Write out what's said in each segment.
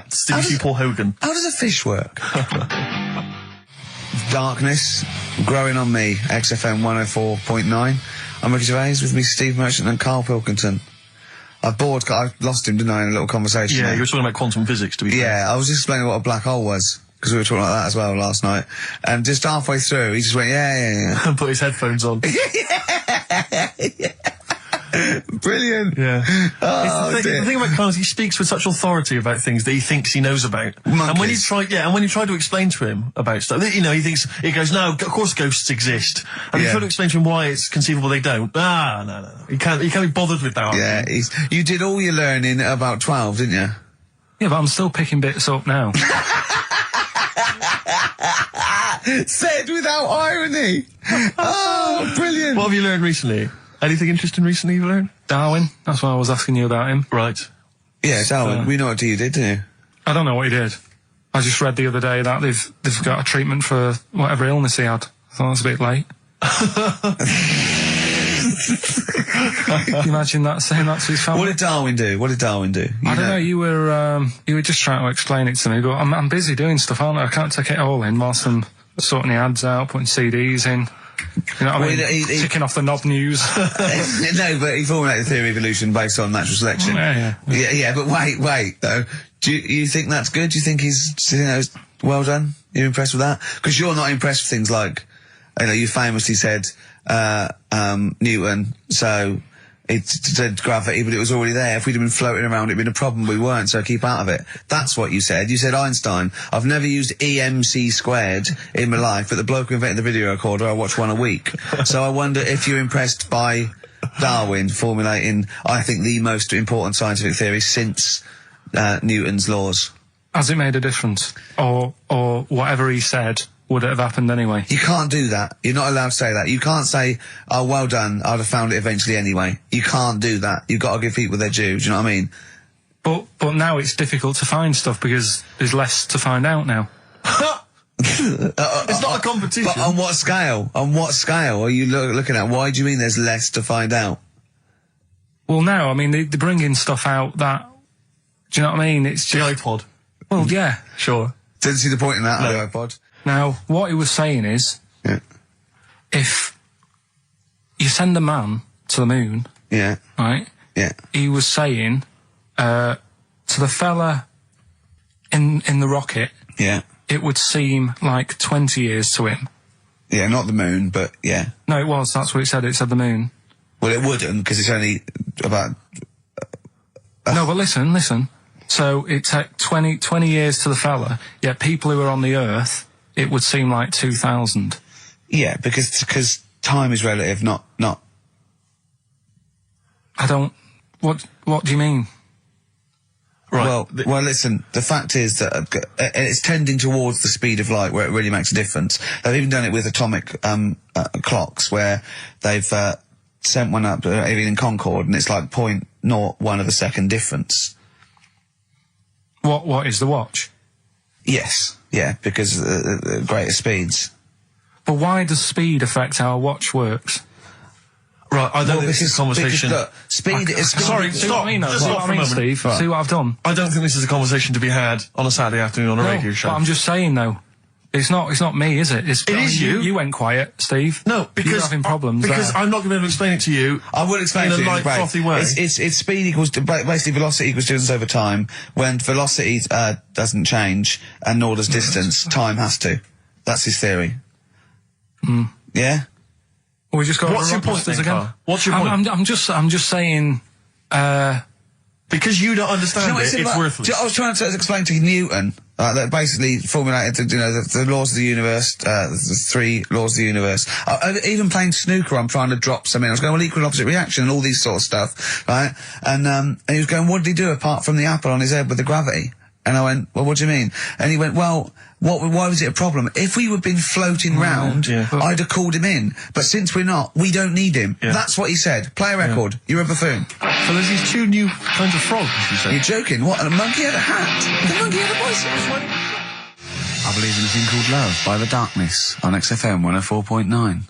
Did you see Paul Hogan? How does a fish work? Darkness, growing on me, XFM 104.9. I'm Ricky Gervais, with me Steve Merchant and Karl Pilkington. I lost him, didn't I, in a little conversation? Yeah, you were talking about quantum physics, to be fair. Yeah, I was explaining what a black hole was, because we were talking like that as well last night. And just halfway through, he just went, yeah. And put his headphones on. Yeah. Brilliant. Yeah. Oh, the thing about Karl is he speaks with such authority about things that he thinks he knows about. Monkeys. And when you try to explain to him about stuff, he goes, no, of course ghosts exist. And you try to explain to him why it's conceivable they don't. No. He can't be bothered with that. Yeah, you did all your learning at about 12, didn't you? Yeah, but I'm still picking bits up now. Said without irony. Oh, brilliant. What have you learned recently? Anything interesting recently you've learned? Darwin, that's why I was asking you about him. Right. Yeah, Darwin, we know what you did, didn't you? I don't know what he did. I just read the other day that they've got a treatment for whatever illness he had. I thought it was a bit late. Can you imagine that, saying that to his family? What did Darwin do? I don't know, you were just trying to explain it to me, but I'm busy doing stuff, aren't I? I can't take it all in whilst I'm sorting the ads out, putting CDs in. You know what I mean? Ticking off the knob news. No, but he formulated the theory of evolution based on natural selection. Yeah, but wait, though. Do you think that's good? Do you think he's well done? You're impressed with that? Because you're not impressed with things like, you famously said, Newton, so it said gravity, but it was already there. If we'd have been floating around, it'd been a problem. We weren't, so keep out of it. That's what you said. You said Einstein. I've never used EMC squared in my life, but the bloke who invented the video recorder, I watch one a week. So I wonder if you're impressed by Darwin formulating, I think, the most important scientific theory since Newton's laws. Has it made a difference? Or whatever he said, would it have happened anyway? You can't do that. You're not allowed to say that. You can't say, oh, well done, I'd have found it eventually anyway. You can't do that. You've got to give people their due, do you know what I mean? But now it's difficult to find stuff because there's less to find out now. It's not a competition. But on what scale? On what scale are you looking at? Why do you mean there's less to find out? Well, now, I mean, they're bringing stuff out that... Do you know what I mean? It's just... The iPod. Well, yeah. Sure. Didn't see the point in that, no. The iPod. Now, what he was saying is, if you send a man to the moon, right? Yeah. He was saying to the fella in the rocket, it would seem like 20 years to him. Yeah, not the moon, but yeah. No, it was. That's what it said. It said the moon. Well, it wouldn't, because it's only about... No, but listen. So it took 20 years to the fella, yet people who are on the Earth, it would seem like 2000. Yeah, because time is relative, not... I don't... What do you mean? Right. Well, listen, the fact is that it's tending towards the speed of light where it really makes a difference. They've even done it with atomic clocks, where they've sent one up, even in Concorde, and it's like 0.01 of a second difference. What is the watch? Yes, yeah, because greater speeds. But why does speed affect how a watch works? Right, I don't think this is a conversation... Look, speed is... Sorry, stop. Stop for a moment, Steve. Right. See what I've done? I don't think this is a conversation to be had on a Saturday afternoon on a radio show. But I'm just saying, though. It's not me, is it? It is you. You went quiet, Steve. No, because... You're having problems Because I'm not going to be able to explain it to you. I will explain it to you in a light, frothy way. It's speed equals... Basically, velocity equals distance over time. When velocity doesn't change, and nor does distance, time has to. That's his theory. Yeah? Well, we just got... What's your point then, Karl? What's your point? I'm just saying... Because you don't understand it's worthless. I was trying to explain to Newton that basically formulated, the laws of the universe, the 3 laws of the universe. Even playing snooker, I'm trying to drop something. I was going, well, equal and opposite reaction and all these sort of stuff, right? And he was going, what did he do apart from the apple on his head with the gravity? And I went, well, what do you mean? And he went, well, why was it a problem? If we had been floating round, I'd have called him in. But since we're not, we don't need him. Yeah. That's what he said. Play a record. Yeah. You're a buffoon. So there's these 2 new kinds of frogs, you say? You're joking. What? A monkey had a hat. The monkey had a voice. I Believe in a Thing Called Love by The Darkness on XFM 104.9.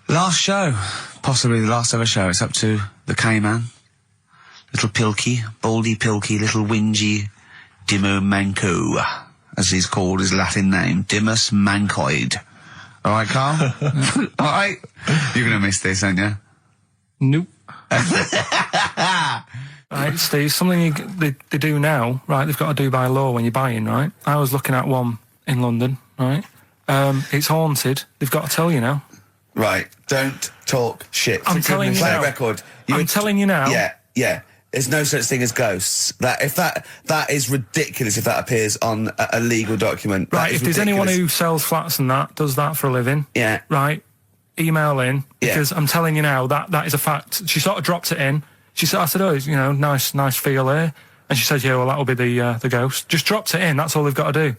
Last show. Possibly the last ever show. It's up to the K-Man. Little Pilky, baldy Pilky, little whingy Dimmu Manco, as he's called his Latin name, Dimmus Mancoid. All right, Karl? All right? You're going to miss this, aren't you? Nope. Right, Steve, something they do now, right, they've got to do by law when you're buying, right? I was looking at one in London, right? It's haunted. They've got to tell you now. Right, don't talk shit. I'm telling you now. Play a record. I'm telling you now. Yeah. There's no such thing as ghosts. That is ridiculous if that appears on a legal document. Right, if there's anyone who sells flats and does that for a living. Yeah. Right, email in, because I'm telling you now, that is a fact. She sort of dropped it in. I said, oh, nice feel here. And she said, yeah, well, that'll be the ghost. Just dropped it in, that's all they've got to do.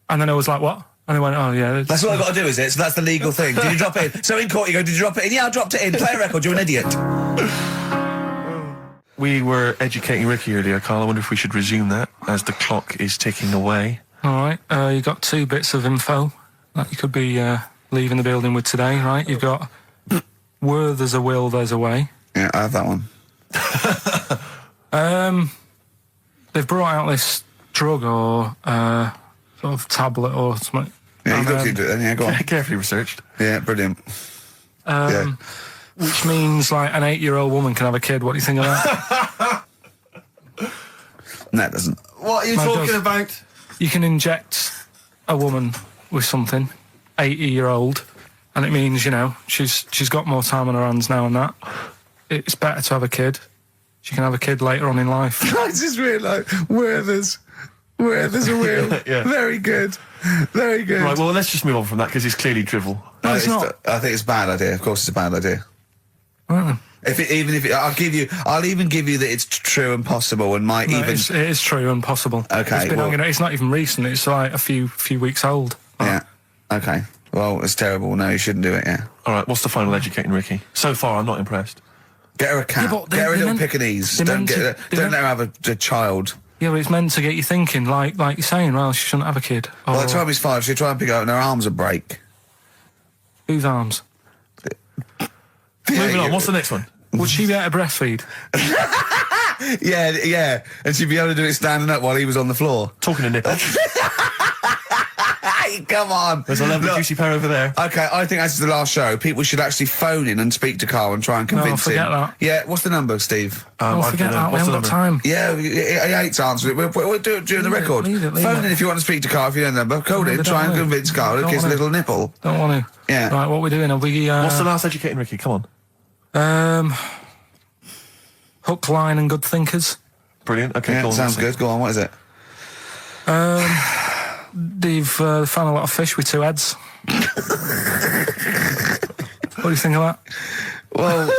And then I was like, what? And they went, oh, yeah. That's what I've got to do, is it? So that's the legal thing. Did you drop it in? So in court you go, did you drop it in? Yeah, I dropped it in. Play a record, you're an idiot. We were educating Ricky earlier, Karl. I wonder if we should resume that as the clock is ticking away. All right. You got 2 bits of info that you could be leaving the building with today, right? You've got where there's a will, there's a way. Yeah, I have that one. They've brought out this drug or sort of tablet or something. Yeah, you've got to do it then, yeah, go on. Carefully researched. Yeah, brilliant. Which means, like, an 8-year-old woman can have a kid. What do you think of that? No, it doesn't. What are you talking about? You can inject a woman with something, 80-year-old, and it means, she's got more time on her hands now and that. It's better to have a kid. She can have a kid later on in life. I just realised, where there's a will. Yeah. Very good. Very good. Right, well, let's just move on from that, because it's clearly drivel. No, it's not. I think it's a bad idea. Of course it's a bad idea. Right. I'll even give you that it's true and possible, and might even. It is true and possible. Okay, it's not even recent. It's like a few weeks old. Yeah. Okay. Well, it's terrible. No, you shouldn't do it. Yeah. All right. What's the final educating Ricky? So far, I'm not impressed. Get her a cat. Yeah, get her a little Pekingese. Don't let her have a child. Yeah, but it's meant to get you thinking, like you're saying. Well, she shouldn't have a kid. By the time he's 5, she'll try and pick it up, and her arms will break. Whose arms? Moving on. What's the next one? Would she be able to breastfeed? Yeah, and she'd be able to do it standing up while he was on the floor. Talking to nipple. Come on. There's a lovely juicy pair over there. Okay, I think that's the last show. People should actually phone in and speak to Karl and try and convince him. Forget that. Yeah, what's the number, Steve? Forget that. We haven't got time. Yeah, he hates answering it. We'll do it during the record. Leave phone in if you want to speak to Karl, if you know the number. Call in, try and convince Karl to kiss a little nipple. Don't want to. Yeah. Right, what are we doing? Are we... What's the last educating Ricky? Come on. Hook, line and good thinkers. Brilliant. Okay, yeah, go on. Sounds good. Go on, what is it? They've found a lot of fish with 2 heads. What do you think of that? Well,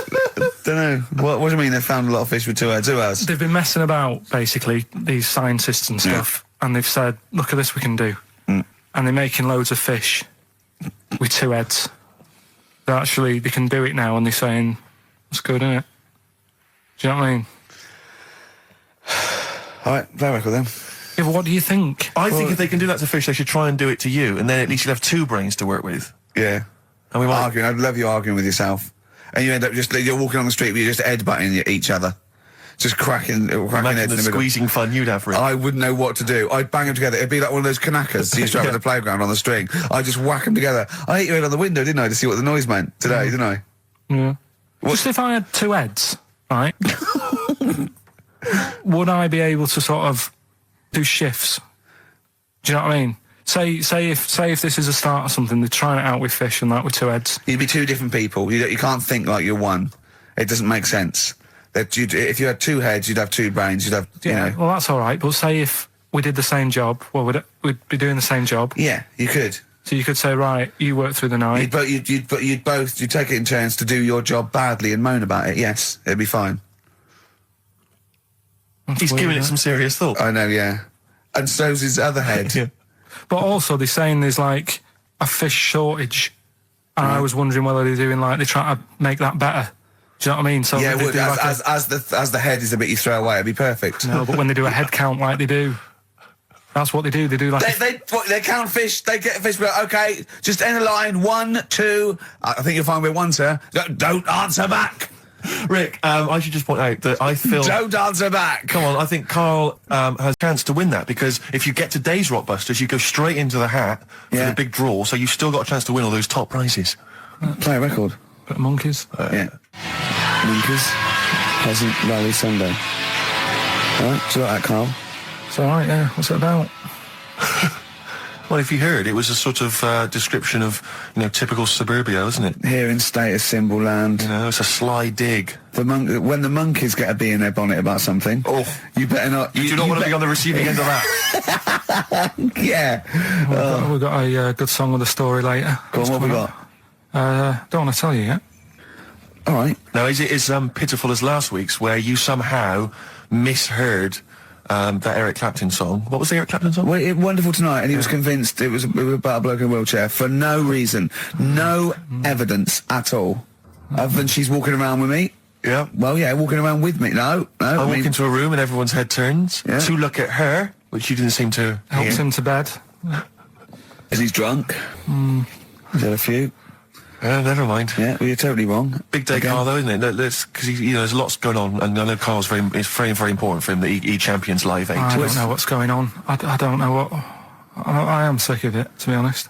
don't know. What do you mean they found a lot of fish with 2 heads? Who has? They've been messing about, basically, these scientists and stuff, and they've said, look at this we can do. And they're making loads of fish with 2 heads. Actually, they can do it now, and they're saying, that's good, isn't it? Do you know what I mean? All right, play a record then. Yeah, but what do you think? I think if they can do that to fish, they should try and do it to you, and then at least you'll have 2 brains to work with. Yeah. And we might... Arguing. I'd love you arguing with yourself. And you end up you're walking on the street, but you're just headbutting each other. Just cracking heads Imagine in the the squeezing fun you'd have for it. I wouldn't know what to do. I'd bang them together. It'd be like one of those kanakas you used to have at the playground on the string. I'd just whack them together. I hit your head on the window, didn't I, to see what the noise meant today, didn't I? Yeah. Just if I had 2 heads, right, would I be able to sort of do shifts? Do you know what I mean? Say if this is a start or something, they're trying it out with fish and that with 2 heads. You'd be 2 different people. You can't think like you're one. It doesn't make sense. If you had 2 heads, you'd have 2 brains. You'd have, you know. Well, that's all right. But say if we did the same job, well, we'd be doing the same job. Yeah, you could. So you could say, right, you work through the night. You'd take it in turns to do your job badly and moan about it. Yes, it'd be fine. He's giving it some serious thought. I know, yeah. And so's his other head. Yeah. But also, they're saying there's like a fish shortage, and I was wondering whether they're trying to make that better. Do you know what I mean? So yeah, it would. As the head is the bit you throw away, it'd be perfect. No, but when they do a head count like they do, that's what they do. They do like they count fish. They get fish. But okay, just end the line. 1, 2. I think you'll find we're 1, sir. Don't answer back. Rick, I should just point out that I feel... Don't answer back! Come on, I think Karl has a chance to win that, because if you get to Days Rockbusters, you go straight into the hat for the big draw, so you've still got a chance to win all those top prizes. Play a record. Bit of Monkeys. Yeah. Monkeys. Pleasant Valley Sunday. Alright, do you like that, Karl? It's alright, yeah. What's it about? Well, if you heard, it was a sort of description of, typical suburbia, isn't it? Here in status symbol land. It's a sly dig. When the monkeys get a bee in their bonnet about something, you better not... You do not want to be on the receiving end of that. Yeah. We've got a good song with a story later. Go on, what have we got? Don't want to tell you yet. All right. Now, is it as pitiful as last week's, where you somehow misheard that Eric Clapton song? What was the Eric Clapton song? Well, Wonderful Tonight, and he was convinced it was about a bloke in a wheelchair for no reason, no evidence at all, other than she's walking around with me. Yeah. Well, yeah, walking around with me. No. I walk into a room and everyone's head turns to look at her, which you didn't seem to helps him to bed. Is he drunk? Is there a few? Never mind. Yeah, well, you're totally wrong. Big day, Karl, though, isn't it? Because there's lots going on, and I know Karl's it's very, very important for him that he champions Live 8. I don't know what's going on. I don't know what... I am sick of it, to be honest.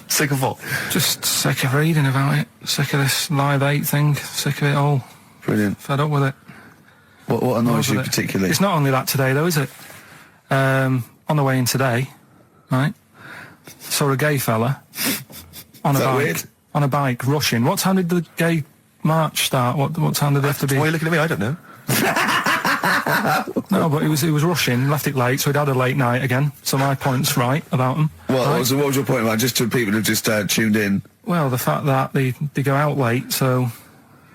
Sick of what? Just sick of reading about it. Sick of this Live 8 thing. Sick of it all. Brilliant. Fed up with it. What annoys you particularly? It's not only that today, though, is it? On the way in today, right, saw a gay fella on a bike. Weird? On a bike, rushing. What time did the gay march start? What time did they have to be? Why are you looking at me? I don't know. No, but he was rushing, left it late, so he'd had a late night again. So my point's right about him. What right? was your point about, just to people who've just tuned in? Well, the fact that they go out late, so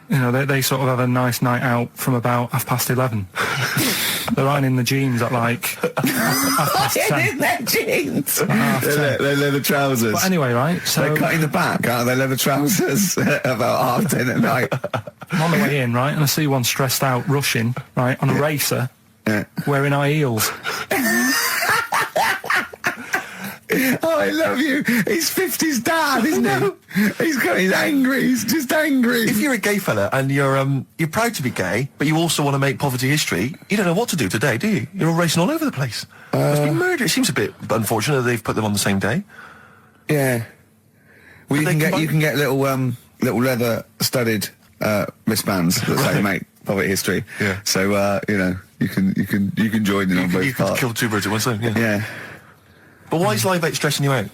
they sort of have a nice night out from about 11:30. They're riding in the jeans at like half past 10. In their jeans. They're leather trousers. But anyway, right? So they're cutting the back out of their leather trousers about 10:30 at night. I'm on the way in, right, and I see one stressed out, rushing, right, on a racer, wearing high heels. Oh, I love you. He's 50's dad, isn't he? He's angry. He's just angry. If you're a gay fella and you're proud to be gay, but you also want to make poverty history, you don't know what to do today, do you? You're all racing all over the place. Must be murder. It seems a bit unfortunate that they've put them on the same day. Yeah. Well, you can get little leather studded wristbands that say make poverty history. Yeah. So you can join in on both parts. You can kill two birds at one stone. Yeah. But why is Live 8 stressing you out?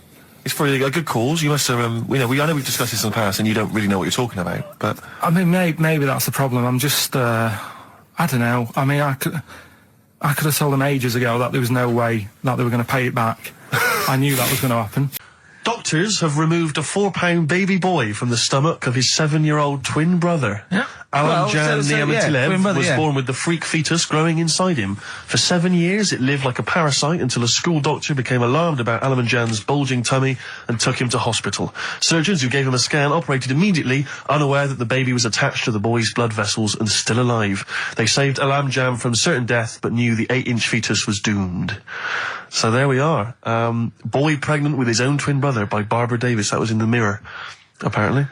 It's for a good cause. You must have, I know we've discussed this in the past, and you don't really know what you're talking about. But I mean, maybe that's the problem. I'm just, I don't know. I mean, I could have told them ages ago that there was no way that they were going to pay it back. I knew that was going to happen. Doctors have removed a 4-pound baby boy from the stomach of his 7-year-old twin brother. Yeah. Alan Jan Niamatilev was born with the freak fetus growing inside him. For 7 years, it lived like a parasite until a school doctor became alarmed about Alan Jan's bulging tummy and took him to hospital. Surgeons who gave him a scan operated immediately, unaware that the baby was attached to the boy's blood vessels and still alive. They saved Alan Jan from certain death, but knew the 8-inch fetus was doomed. So there we are. Boy pregnant with his own twin brother by Barbara Davis. That was in the Mirror, apparently.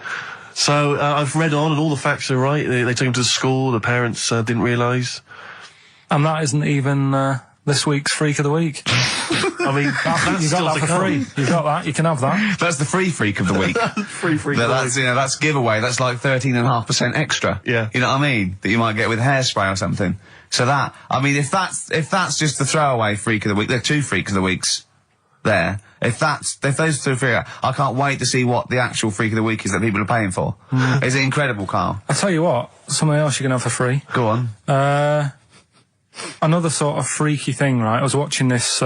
So I've read on, and all the facts are right. They took him to school. The parents didn't realise. And that isn't even this week's Freak of the Week. I mean, that's you got that for free. You got that. You can have that. That's the free Freak of the Week. free freak. That's giveaway. That's like 13.5% extra. Yeah. You know what I mean? That you might get with hairspray or something. So that, I mean, if that's just the throwaway Freak of the Week, there are 2 Freaks of the Weeks there. If those 2 figure out, I can't wait to see what the actual Freak of the Week is that people are paying for. Is it incredible, Karl? I'll tell you what, something else you can have for free. Go on. Another sort of freaky thing, right? I was watching this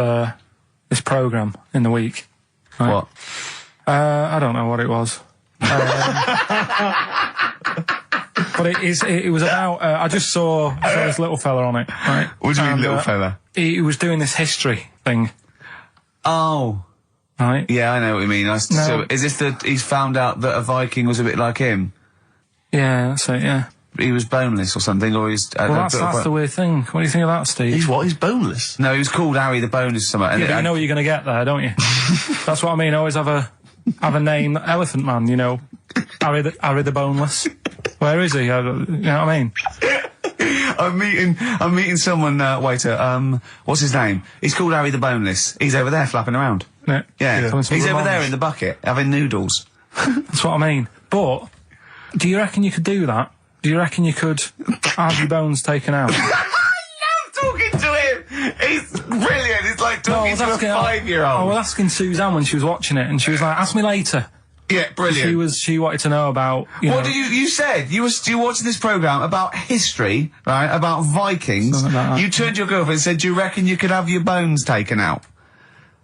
programme in the week. Right? What? I don't know what it was. But it was about, I just saw this little fella on it, right? What do you mean, little fella? He was doing this history thing. Oh. Right? Yeah, I know what you mean. So, is this he's found out that a Viking was a bit like him? Yeah, that's it, yeah. He was boneless or something, or he's... well, that's the weird thing. What do you think of that, Steve? He's what? He's boneless? No, he was called Harry the Boneless or something. Yeah, but you know what you're going to get there, don't you? That's what I mean. Always have a name, Elephant Man, you know. Harry the Boneless. Where is he? You know what I mean? I'm meeting someone, waiter, what's his name? He's called Harry the Boneless. He's over there flapping around. Yeah. He's over there in the bucket, having noodles. That's what I mean. But, do you reckon you could do that? Do you reckon you could have your bones taken out? I love talking to him! He's brilliant, it's like talking to a 5-year-old. I was asking Suzanne when she was watching it, and she was like, ask me later. Yeah, brilliant. She wanted to know about, What did you said? You were watching this programme about history, right? About Vikings. Like you turned to your girlfriend and said, do you reckon you could have your bones taken out?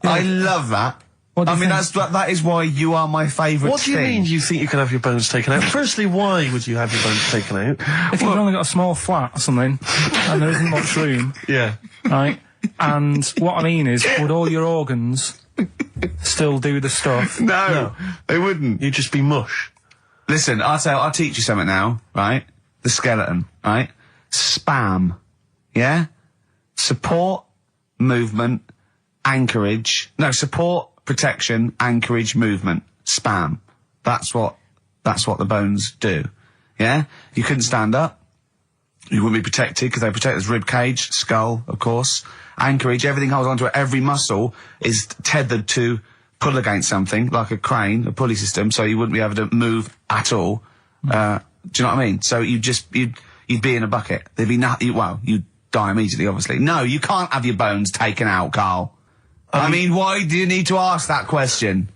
Yeah. I love that. I mean, that is why you are my favourite. What do you mean you think you can have your bones taken out? Firstly, why would you have your bones taken out? If you've only got a small flat or something, and there isn't much room. Yeah. Right? And what I mean is, would all your organs still do the stuff? No, they wouldn't. You'd just be mush. Listen, I'll teach you something now, right? The skeleton, right? SPAM. Yeah? Support, movement, anchorage. No, support, protection, anchorage, movement. SPAM. That's what the bones do. Yeah? You couldn't stand up. You wouldn't be protected because they protect his rib cage, skull, of course. Anchorage, everything holds onto it. Every muscle is tethered to pull against something, like a crane, a pulley system, so you wouldn't be able to move at all. Do you know what I mean? So you'd be in a bucket. There'd be nothing, well, you'd die immediately, obviously. No, you can't have your bones taken out, Karl. I mean, why do you need to ask that question?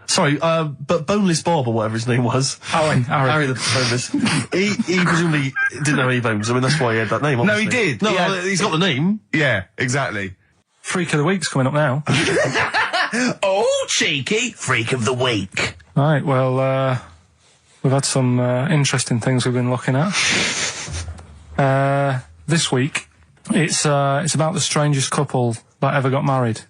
Sorry, but Boneless Bob, or whatever his name was. Harry the Boneless. he presumably didn't have any bones. I mean, that's why he had that name, obviously. No, he did. No, he's got the name. Yeah, exactly. Freak of the Week's coming up now. Oh, cheeky. Freak of the Week. Right, well, we've had some interesting things we've been looking at. This week, it's about the strangest couple that ever got married.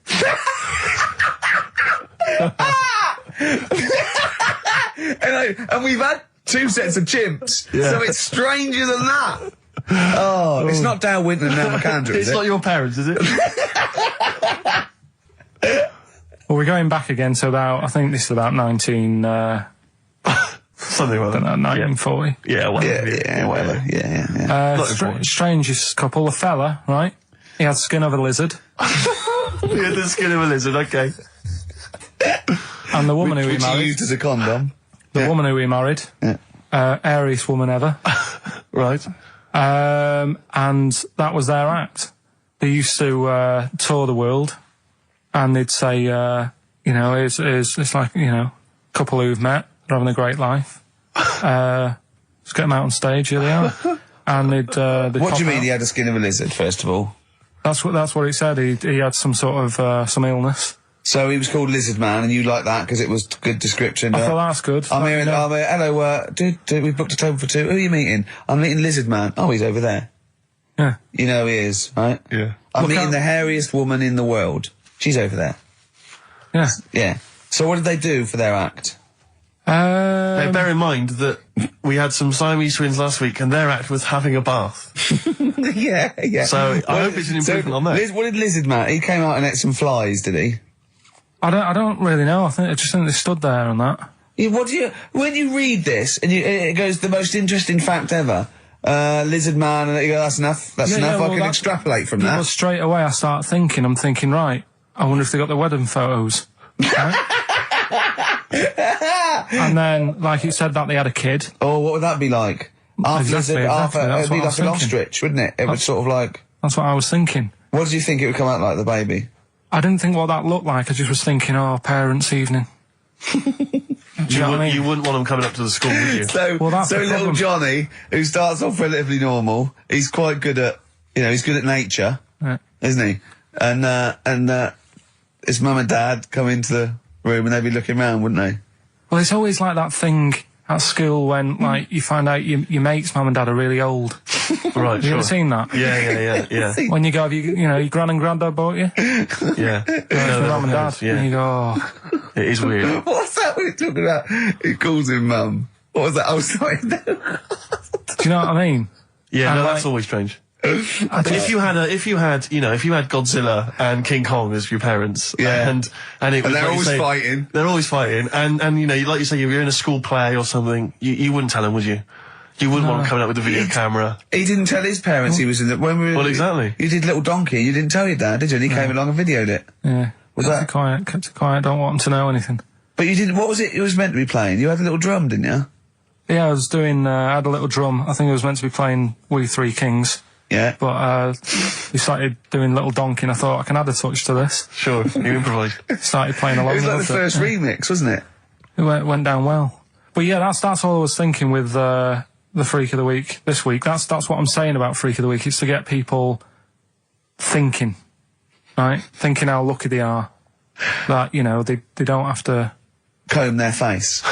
and we've had 2 sets of chimps, so it's stranger than that. Oh, it's not Dale Winton and Nell McAndrew, It's not your parents, is it? Well, we're going back again to I think this is about 19... something like that. 1940. Yeah, whatever. Yeah, whatever. Yeah. Strangest couple, a fella, right? He had the skin of a lizard. He had the skin of a lizard, okay. And the woman who he married... Which he used as a condom. The woman who he married. Yeah. Airiest woman ever. Right. And that was their act. They used to tour the world, and they'd say, it's like, a couple who've met, they're having a great life. Let's get them out on stage, here they are. And they'd what do you mean he had the skin of a lizard, first of all? That's what he said. He had some sort of some illness. So he was called Lizard Man, and you like that because it was good description. I thought that's good. Hello, we booked a table for 2. Who are you meeting? I'm meeting Lizard Man. Oh, he's over there. Yeah. You know he is, right? Yeah. I'm meeting the hairiest woman in the world. She's over there. Yeah. Yeah. So what did they do for their act? Now, bear in mind that we had some Siamese twins last week, and their act was having a bath. Yeah. So I hope it's an improvement on that. What did Lizard Man? He came out and ate some flies, did he? I don't really know. I just think they stood there and that. Yeah, when you read this and it goes the most interesting fact ever, Lizard Man, and you go, that's enough. That's enough. I can extrapolate from that. Well, straight away I start thinking. I'm thinking, right. I wonder if they got the wedding photos. Right? And then, like you said, that they had a kid. Oh, what would that be like? Exactly. It'd be like an ostrich, wouldn't it? It would sort of like... That's what I was thinking. What did you think it would come out like, the baby? I didn't think what that looked like. I just was thinking, parents' evening. Do you know what I mean? You wouldn't want them coming up to the school, would you? So little Johnny, who starts off relatively normal, he's quite good at, he's good at nature, isn't he? And his mum and dad come into the room and they'd be looking round, wouldn't they? Well, it's always like that thing at school when, like, you find out your mate's mum and dad are really old. Right, Have you ever seen that? Yeah. When you go, your gran and granddad bought you? Yeah. Mum and dad. Yeah. And you go, oh. It is weird. What's that we're talking about? He calls him mum. What was that? Oh, sorry. Do you know what I mean? Yeah, and that's always strange. But if you had Godzilla and King Kong as your parents, and it was, they're like always fighting. They're always fighting, and you know, like you say, you're in a school play or something, you wouldn't tell them, would you? You wouldn't want him coming up with a video camera. He didn't tell his parents he was in the... Well, exactly. You did Little Donkey, you didn't tell your dad, did you? And he came along and videoed it. Yeah. Kept it quiet, don't want him to know anything. But you didn't... What was it was meant to be playing? You had a little drum, didn't you? Yeah, I was doing... I had a little drum. I think I was meant to be playing We Three Kings. Yeah. But we started doing Little Donkey, and I thought, I can add a touch to this. Sure, you improvised. Started playing along. It was like the first remix, wasn't it? It went down well. But yeah, that's all I was thinking with the Freak of the Week this week. That's what I'm saying about Freak of the Week. It's to get people thinking, right? Thinking how lucky they are. That, you know, they don't have to... comb their face.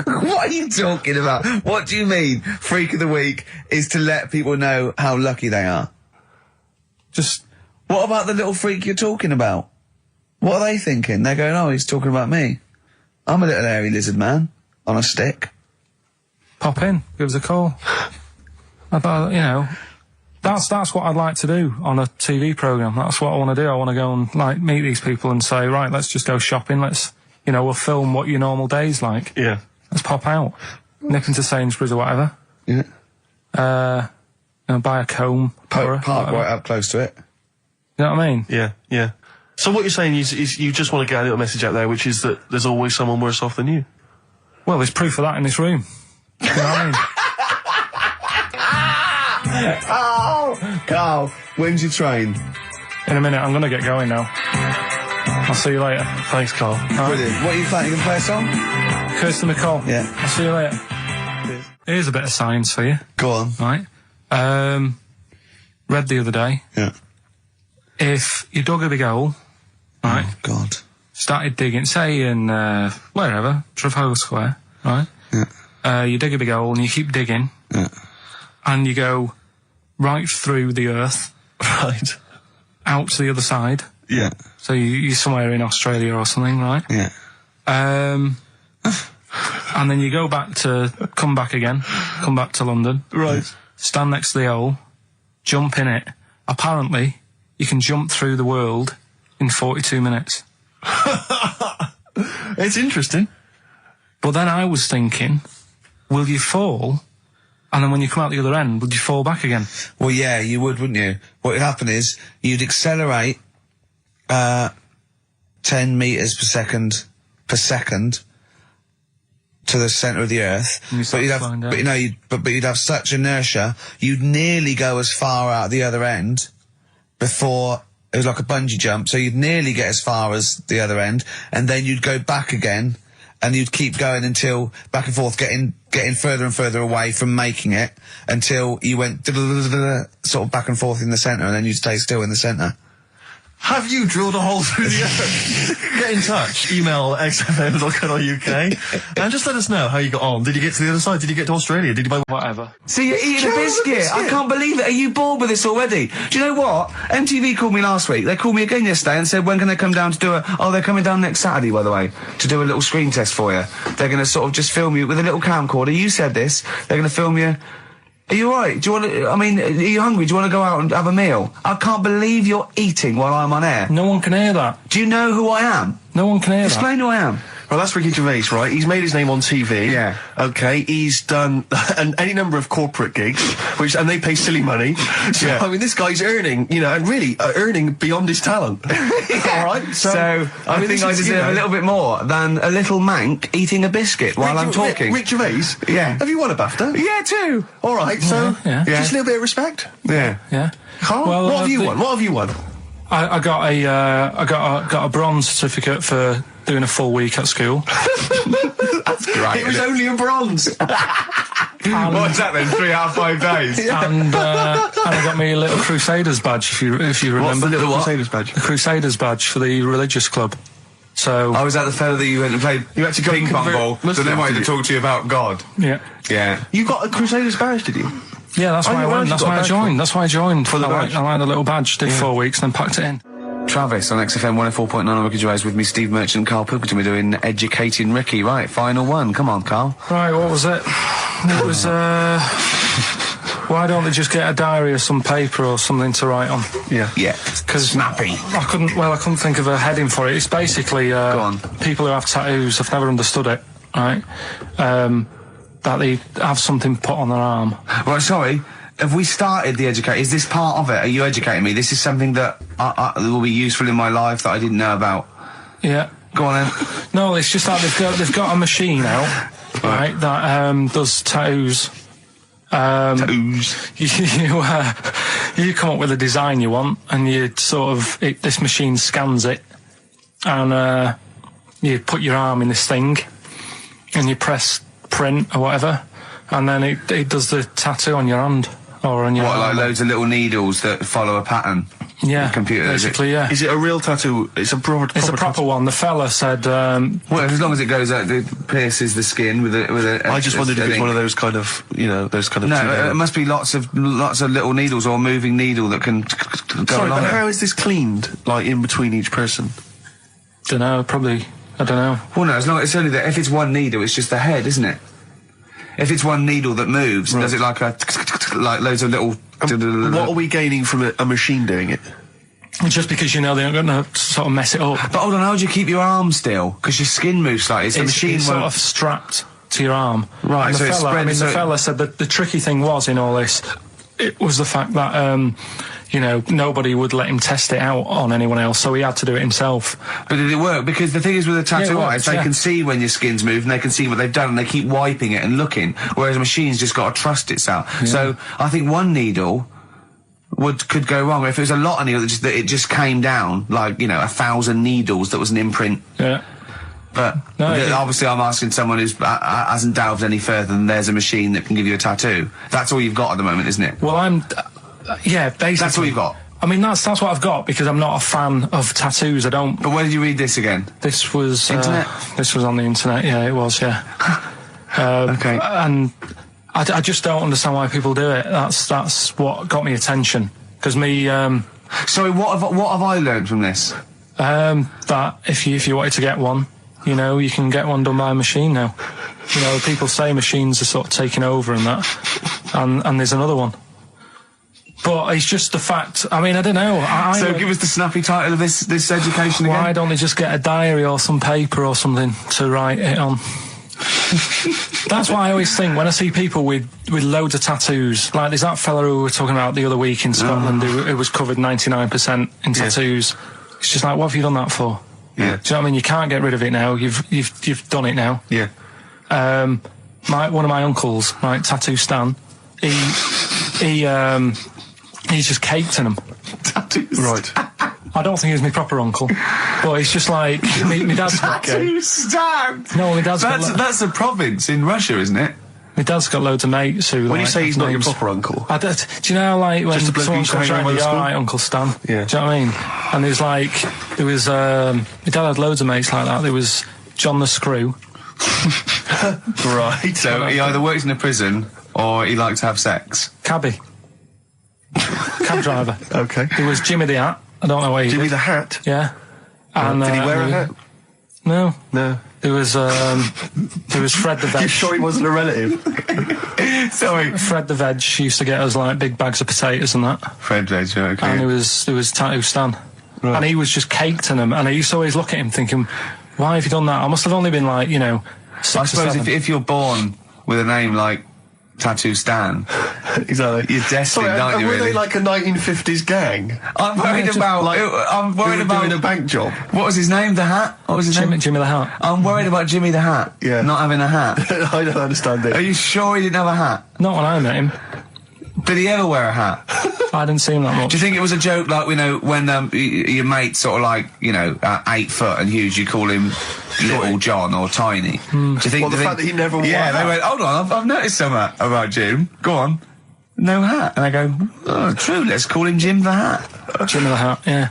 What are you talking about? What do you mean? Freak of the Week is to let people know how lucky they are. Just... What about the little freak you're talking about? What are they thinking? They're going, oh, he's talking about me. I'm a little hairy lizard man on a stick. Pop in, give us a call. I thought, you know, that's what I'd like to do on a TV programme. That's what I want to do. I want to go and, like, meet these people and say, right, let's just go shopping. Let's, you know, we'll film what your normal day's like. Yeah. Let's pop out. Nip into Sainsbury's or whatever. Yeah. You know, buy a comb. Park right up close to it. You know what I mean? Yeah, yeah. So what you're saying is you just want to get a little message out there, which is that there's always someone worse off than you. Well, there's proof of that in this room. You know what I mean? Oh, Karl, when's your train? In a minute, I'm going to get going now. I'll see you later. Thanks, Karl. Brilliant. What are you playing? You going to play a song? Kirsten McCall. Yeah. I'll see you later. Here's a bit of science for you. Go on. Right. Read the other day. Yeah. If you dug a big hole, right? Oh, God. Started digging, say in, wherever, Trafalgar Square, right? Yeah. You dig a big hole and you keep digging. Yeah. And you go right through the earth. Right. Out to the other side. Yeah. So you're somewhere in Australia or something, right? Yeah. And then you come back to London. Right. Stand next to the hole, jump in it. Apparently, you can jump through the world in 42 minutes. It's interesting. But then I was thinking, will you fall? And then when you come out the other end, would you fall back again? Well, yeah, you would, wouldn't you? What would happen is, you'd accelerate 10 metres per second to the centre of the earth. But you'd have such inertia, you'd nearly go as far out the other end before it was like a bungee jump. So you'd nearly get as far as the other end, and then you'd go back again, and you'd keep going until back and forth, getting further and further away from making it until you went sort of back and forth in the centre, and then you'd stay still in the centre. Have you drilled a hole through the earth? Get in touch. Email xfm.co.uk and just let us know how you got on. Did you get to the other side? Did you get to Australia? Did you buy whatever? See, you're eating a biscuit. I can't believe it. Are you bored with this already? Do you know what? MTV called me last week. They called me again yesterday and said, when can they come down to do they're coming down next Saturday, by the way, to do a little screen test for you. They're going to sort of just film you with a little camcorder. You said this. They're going to film you. Are you alright? Do you want to, are you hungry? Do you want to go out and have a meal? I can't believe you're eating while I'm on air. No one can hear that. Do you know who I am? No one can hear that. Explain who I am. Well, that's Ricky Gervais, right? He's made his name on TV. Yeah. Okay, he's done any number of corporate gigs, and they pay silly money. So, yeah. I mean, this guy's earning, and really earning beyond his talent. Yeah. All right? So I think I deserve a little bit more than a little mank eating a biscuit while I'm talking. Rick Gervais? Yeah. Have you won a BAFTA? Yeah, too. All right, so just a little bit of respect. Yeah. Yeah. Karl, well, what have you won? What have you won? I got a bronze certificate for doing a full week at school. That's great. It was only a bronze. What's that then? 3.5, 5 days. And I got me a little Crusaders badge, if you remember. What's the little Crusaders badge? The Crusaders badge for the religious club. So I was that the fella that you went and played. You had to go ping pong ball. So they wanted to talk to you about God. Yeah. Yeah. You got a Crusaders badge, did you? Yeah, that's why I went. That's why I joined. That's why I joined. For the badge. I like the little badge. Did 4 weeks, then packed it in. Travis on XFM 104.9 on Ricky Gervais with me, Steve Merchant and Karl Pilkington. We're doing Educating Ricky. Right, final one. Come on, Karl. Right, what was it? It was, Why don't they just get a diary or some paper or something to write on? Yeah. Because snappy. I couldn't think of a heading for it. It's basically Go on. people who have tattoos. I've never understood it. Right. That they have something put on their arm. Right, sorry. Have we started the educate? Is this part of it? Are you educating me? This is something that will be useful in my life that I didn't know about. Yeah. Go on then. No, it's just that they've got a machine out, right, that does tattoos. Tattoos. You come up with a design you want, and you sort of this machine scans it, and you put your arm in this thing, and you press print or whatever, and then it does the tattoo on your hand or on your arm. Like loads of little needles that follow a pattern? Yeah, the computer, basically, yeah. Is it a real tattoo? It's a proper proper one. The fella said... well, as long as it goes out, it pierces the skin with a I just wondered if it's one of those kind of, those kind of... No, it must be lots of little needles or a moving needle that can go along. But how is this cleaned, like, in between each person? Dunno, probably... I don't know. Well, no, it's only that if it's one needle, it's just the head, isn't it? If it's one needle that moves, does it like loads of little... What are we gaining from a machine doing it? Just because they're not going to sort of mess it up. But hold on, how do you keep your arm still? Because your skin moves slightly. So the machine it's sort of strapped to your arm. Right, and so it's spread. the fella said that the tricky thing was in all this, it was the fact that nobody would let him test it out on anyone else, so he had to do it himself. But did it work? Because the thing is with a tattoo artist, they can see when your skin's moved and they can see what they've done and they keep wiping it and looking, whereas a machine's just got to trust itself. Yeah. So I think one needle could go wrong. If it was a lot of needles that it just came down, like, 1,000 needles that was an imprint. Yeah. But obviously I'm asking someone who hasn't delved any further than there's a machine that can give you a tattoo. That's all you've got at the moment, isn't it? Well, yeah, basically. That's all you've got? I mean, that's what I've got, because I'm not a fan of tattoos. I don't... But where did you read this again? This was... Internet? This was on the internet, yeah, it was, yeah. Okay. And I just don't understand why people do it. That's what got me attention. Because me... Sorry, what have I learned from this? That if you wanted to get one, you can get one done by a machine now. People say machines are sort of taking over and that. And there's another one. But it's just the fact, I mean, I don't know. So give us the snappy title of this education again. Why don't they just get a diary or some paper or something to write it on? That's what I always think when I see people with loads of tattoos. Like there's that fella who we were talking about the other week in Scotland who was covered 99% in tattoos. Yeah. It's just like, what have you done that for? Yeah. Do you know what I mean? You can't get rid of it now. You've done it now. Yeah. One of my uncles, right, Tattoo Stan, he's just caked in them. Tattoos. Right. I don't think he's my proper uncle, but it's just like my dad's got... Tattoo Stan! No, my dad's got... That's a province in Russia, isn't it? My dad's got loads of mates who... When you say he's not your proper uncle... do you know, like, when someone comes around, you're alright, Uncle Stan? Yeah. Do you know what I mean? And there's like... There was... my dad had loads of mates like that. There was John the Screw. Right. So he either works in a prison or he likes to have sex. Cabby. Cab driver. Okay. There was Jimmy the Hat. I don't know where he Jimmy did. the Hat? Yeah. And, did he wear a hat? No. No. There was Fred the Veg. You sure he wasn't a relative? Sorry. Fred the Veg used to get us like big bags of potatoes and that. Fred Veg, okay. And there was Tattoo Stan. Right. And he was just caked in them. And I used to always look at him thinking, why have you done that? I must have only been like, 6 I or suppose 7. if you're born with a name like Tattoo Stan, exactly, you're destined, aren't you? Were really? they like a 1950s gang? I'm worried about doing a bank job. What was his name? The Hat? What was his name? Jimmy the Hat. I'm worried about Jimmy the Hat. Yeah. Not having a hat. I don't understand it. Are you sure he didn't have a hat? Not when I met him. Did he ever wear a hat? I didn't see him that much. Do you think it was a joke, like, when your mate's sort of like, 8 foot and huge, you call him Little John or Tiny? Do you think the fact that he never wore a hat? Yeah, they went, hold on, I've noticed something about Jim. Go on. No hat. And I go, oh, true, let's call him Jim the Hat. Jimmy the Hat, yeah.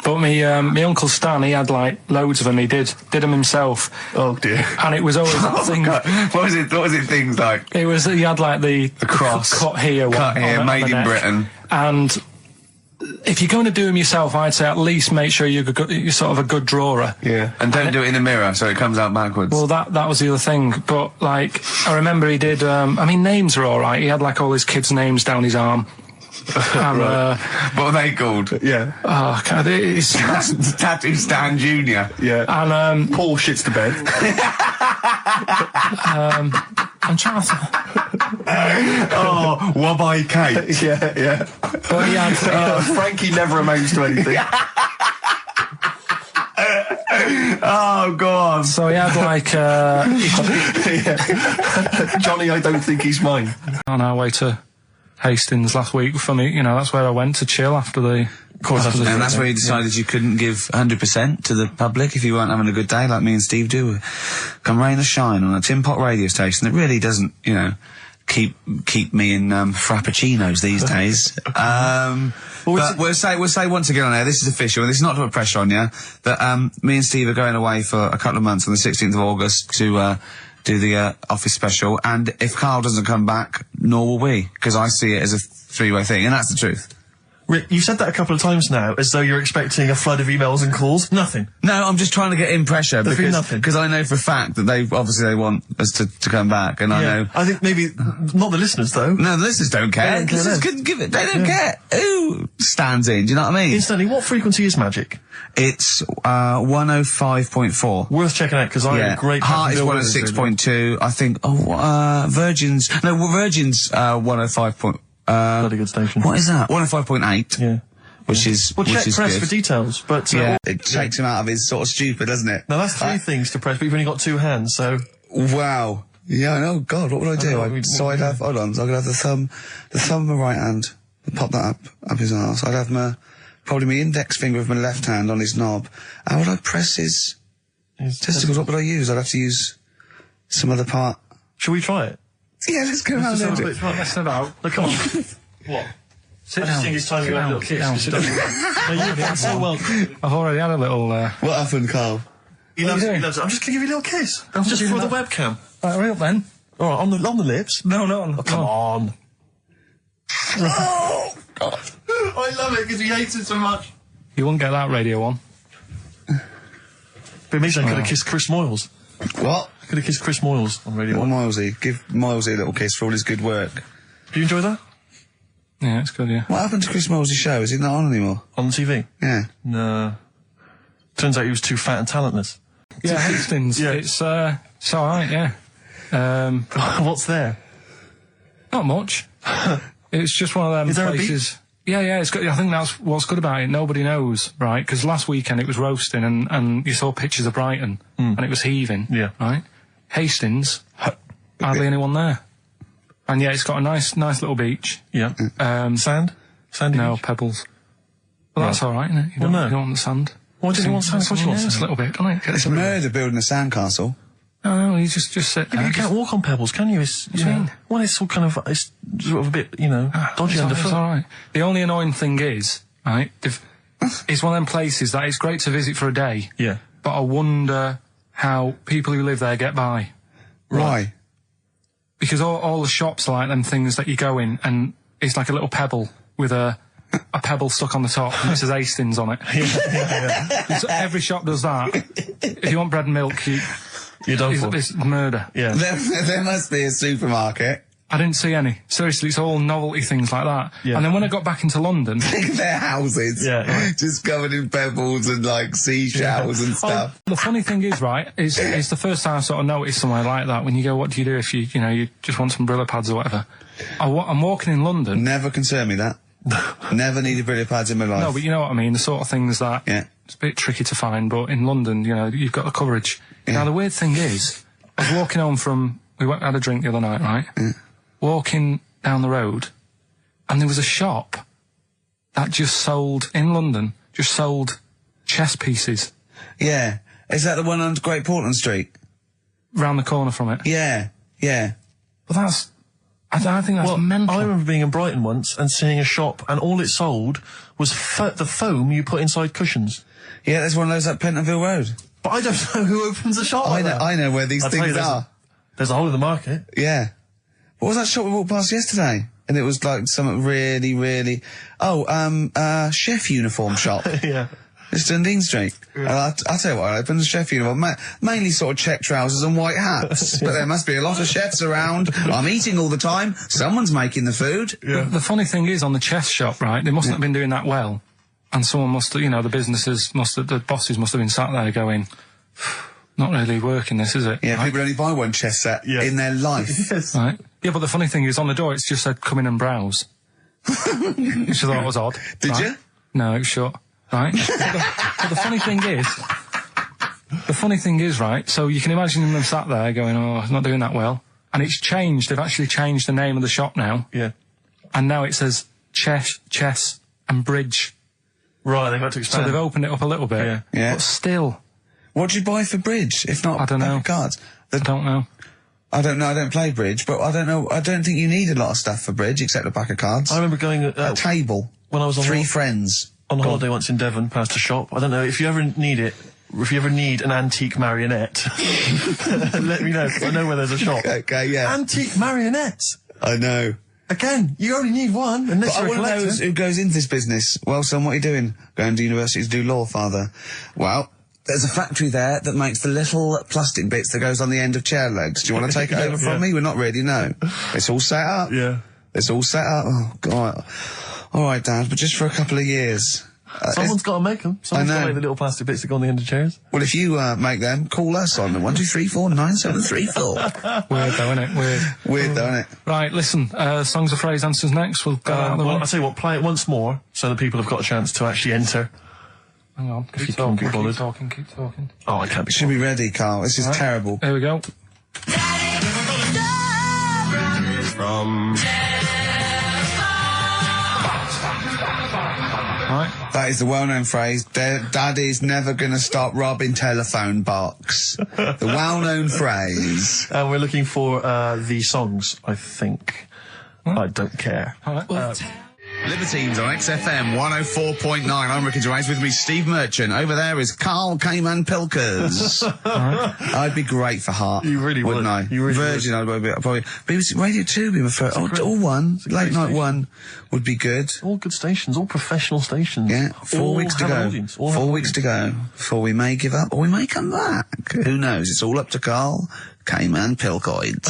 But my Uncle Stan, he had like loads of them. He did them himself. Oh dear! And it was always that thing. God. What was it? Things like he had like the cross cut here, made in Britain, and if you're going to do them yourself, I'd say at least make sure you're sort of a good drawer. Yeah. And don't do it in the mirror so it comes out backwards. Well, that was the other thing. But, like, I remember he did, names are alright. He had, like, all his kids' names down his arm. And, what are they called? Yeah. Oh, God, it's... Tattoo Stan Jr. Yeah. And, Paul shits to bed. I'm trying to... Oh, Wabbai Kate. Yeah. But he had... Frankie never amounts to anything. Oh, God. So he had, like, Johnny, I don't think he's mine. On our way to Hastings last week for me, that's where I went to chill after the... Of course, and that's where you decided you couldn't give 100% to the public if you weren't having a good day, like me and Steve do. Come rain or shine on a tin pot radio station that really doesn't, keep me in frappuccinos these days. But we'll say once again on air, this is official, and this is not to put pressure on you, that me and Steve are going away for a couple of months on the 16th of August to do the office special, and if Karl doesn't come back, nor will we, because I see it as a three-way thing, and that's the truth. Rick, you've said that a couple of times now, as though you're expecting a flood of emails and calls. Nothing. No, I'm just trying to get in pressure because I know for a fact that they want us to come back, and I know. I think maybe not the listeners though. No, the listeners don't care. They don't care. Couldn't give it. They don't care who stands in. Do you know what I mean? Instantly, what frequency is Magic? It's 105.4. Worth checking out because I had a great. Heart is 106.2. I think. Virgin's 105. Bloody good station. What is that? 105.8. Yeah. Which is check press good for details, but it takes him out of his sort of stupid, doesn't it? Now that's three things to press, but you've only got two hands, so. Wow. Yeah, I know. God, what would I do? I'd have. Hold on. So I could have the thumb of my right hand. Pop that up his arse. I'd have probably my index finger of my left hand on his knob. How would I press his testicles? What would I use? I'd have to use some other part. Shall we try it? Yeah, let's go around there. Let's have out. Look, come on. What? I just think it's time to have a little kiss. No, you've done so well. I've already had a little... What happened, Karl? He loves it. I'm just going to give you a little kiss. Just for the webcam. Right, hurry up then. All right, on the lips. No. Come on. Oh, God. I love it because he hates it so much. You wouldn't get that radio on. But it means I could have kissed Chris Moyles. What? I could have kissed Chris Moyles on Radio 1. Milesy. Give Milesy a little kiss for all his good work. Do you enjoy that? Yeah, it's good, yeah. What happened to Chris Moyles' show? Is he not on anymore? On TV? Yeah. No. Turns out he was too fat and talentless. Yeah, Hastings. Yeah. It's alright, yeah. What's there? Not much. It's just one of them Is there places... a beach? Yeah, it's good. I think that's what's good about it. Nobody knows, right? Because last weekend it was roasting and you saw pictures of Brighton and it was heaving. Yeah. Right? Hastings, hardly anyone there. And yeah, it's got a nice little beach. Yeah. Sand? Sandy No, beach? pebbles. Well, that's alright, isn't it? You don't want the sand. Why does he want sand? What do you want sand? A little bit, don't it? It's a murder building a sandcastle. No, you just sit there. You can't walk on pebbles, can you? It's, well, it's all kind of, it's sort of a bit, dodgy underfoot. It's alright. The only annoying thing is, right, it's one of them places that it's great to visit for a day. Yeah. But I wonder how people who live there get by. Why? Because all the shops are like them things that you go in and it's like a little pebble with a pebble stuck on the top and it says Hastings on it. Yeah. So every shop does that. If you want bread and milk, You're done for. It's murder. Yeah. There must be a supermarket. I didn't see any. Seriously, it's all novelty things like that. Yeah. And then when I got back into London... Their houses. Yeah. Right. Just covered in pebbles and, seashells and stuff. The funny thing is, right, it's the first time I sort of noticed somewhere like that when you go, what do you do if you just want some Brillo pads or whatever? I'm walking in London... Never concerned me, that. Never needed Brillo pads in my life. No, but you know what I mean, the sort of things that... Yeah. It's a bit tricky to find, but in London, you've got the coverage. Yeah. Now, the weird thing is, I was walking home from... We had a drink the other night, right? Yeah. Walking down the road, and there was a shop that just sold, in London, chess pieces. Yeah. Is that the one on Great Portland Street? Round the corner from it. Yeah. Yeah. Well, I think that's mental. I remember being in Brighton once and seeing a shop, and all it sold was the foam you put inside cushions. Yeah, there's one of those at Pentonville Road. But I don't know who opens a shop like that. I know where these things are. There's a hole in the market. Yeah. What was that shop we walked past yesterday? And it was like something really, really... chef uniform shop. Yeah. It's Dundee Street. Yeah. I'll tell you what, I opened a chef uniform. Mainly sort of check trousers and white hats. But there must be a lot of chefs around. I'm eating all the time. Someone's making the food. Yeah. The funny thing is, on the chess shop, right, they mustn't have been doing that well. And someone must have, the bosses must have been sat there going, not really working this, is it? Yeah, right? People only buy one chess set in their life. Yes. Right. Yeah, but the funny thing is, on the door, it's just said, come in and browse. Which I thought was odd. Did you? No, it was shut. Right? but the funny thing is, right, so you can imagine them sat there going, oh, it's not doing that well. And it's changed. They've actually changed the name of the shop now. Yeah. And now it says chess and bridge. Right, they've had to expand. So they've opened it up a little bit. Yeah. Yeah. But still. What do you buy for bridge, if not I don't know. cards? I don't know. I don't know, I don't play bridge, but I don't know, I don't think you need a lot of stuff for bridge, except a pack of cards. I remember going... a table. When I was on... 3 friends. On holiday once in Devon, past a shop. I don't know, if you ever need it, if you ever need an antique marionette, let me know, 'cause I know where there's a shop. Okay, yeah. Antique marionettes! I know. Again, you only need one, unless you're a collector. I want to know who goes into this business. Well, son, what are you doing? Going to university to do law, father. Well, there's a factory there that makes the little plastic bits that goes on the end of chair legs. Do you want to take it over from me? We're not ready, no. It's all set up. Yeah. It's all set up. Oh, God. All right, Dad, but just for a couple of years. Someone's got to make them. Someone's got to make the little plastic bits that go on the end of chairs. Well, if you make them, call us on 123497734. Weird though, innit? Weird though, innit? Right, listen, songs of phrase answers next. We'll go out of the way. I'll tell you what, play it once more so that people have got a chance to actually enter. Hang on, keep talking. Oh, I can't be Should be ready, Carl. This is terrible. Here we go. From... Right. That is the well-known phrase, Daddy's never gonna stop robbing telephone box. The well-known phrase. And we're looking for the songs, I think. I don't care. All right. Libertines on XFM 104.9. I'm Ricky Gervais, with me Steve Merchant. Over there is Karl Cayman Pilkers. I'd be great for Heart. You really would. Wouldn't I? You really Virgin, I'd probably. BBC Radio 2 would be my first. All one. Late night one would be good. All good stations, all professional stations. Yeah, 4 weeks to go. 4 weeks to go before we may give up or we may come back. Who knows? It's all up to Karl Cayman Pilkoids.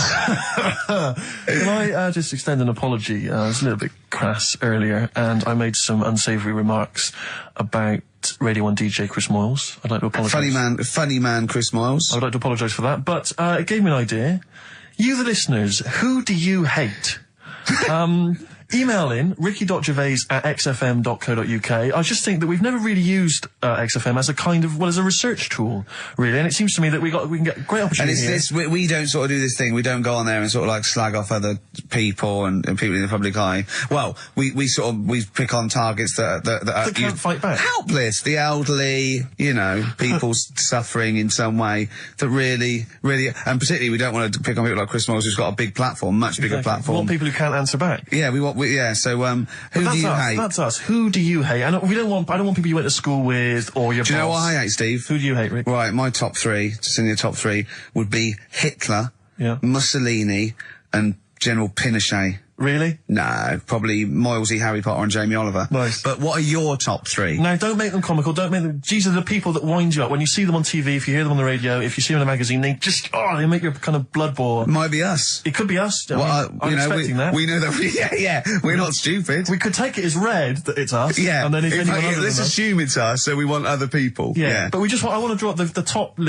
Can I just extend an apology? I was a little bit crass earlier, and I made some unsavoury remarks about Radio 1 DJ Chris Moyles. I'd like to apologise. Funny man Chris Moyles. I would like to apologise for that, but it gave me an idea. You, the listeners, who do you hate? Email in ricky.gervais@xfm.co.uk. I just think that we've never really used XFM as a kind of, as a research tool, really, and it seems to me that we can get great opportunity. And it's this, we don't sort of do this thing, we don't go on there and sort of like slag off other people and people in the public eye. Well, we pick on targets that can't fight back. Helpless, the elderly, people suffering in some way that really, and particularly we don't want to pick on people like Chris Moyles, who's got a big platform, much bigger platform. We want people who can't answer back. Yeah, so, who do you hate? That's us. Who do you hate? I don't want people you went to school with or your boss. Do you know what I hate, Steve? Who do you hate, Rick? Right, my top 3, just in the top 3, would be Hitler, Mussolini, and General Pinochet. Really? No, probably Moylesy, Harry Potter and Jamie Oliver. Nice. But what are your top 3? Now, don't make them comical, don't make them... These are the people that wind you up. When you see them on TV, if you hear them on the radio, if you see them in a magazine, they just... they make your kind of blood boil. It might be us. It could be us. I'm expecting that. We know that... we're not stupid. We could take it as read that it's us. Yeah. And then if anyone other let's assume it's us, so we want other people. Yeah. But I want to draw up the top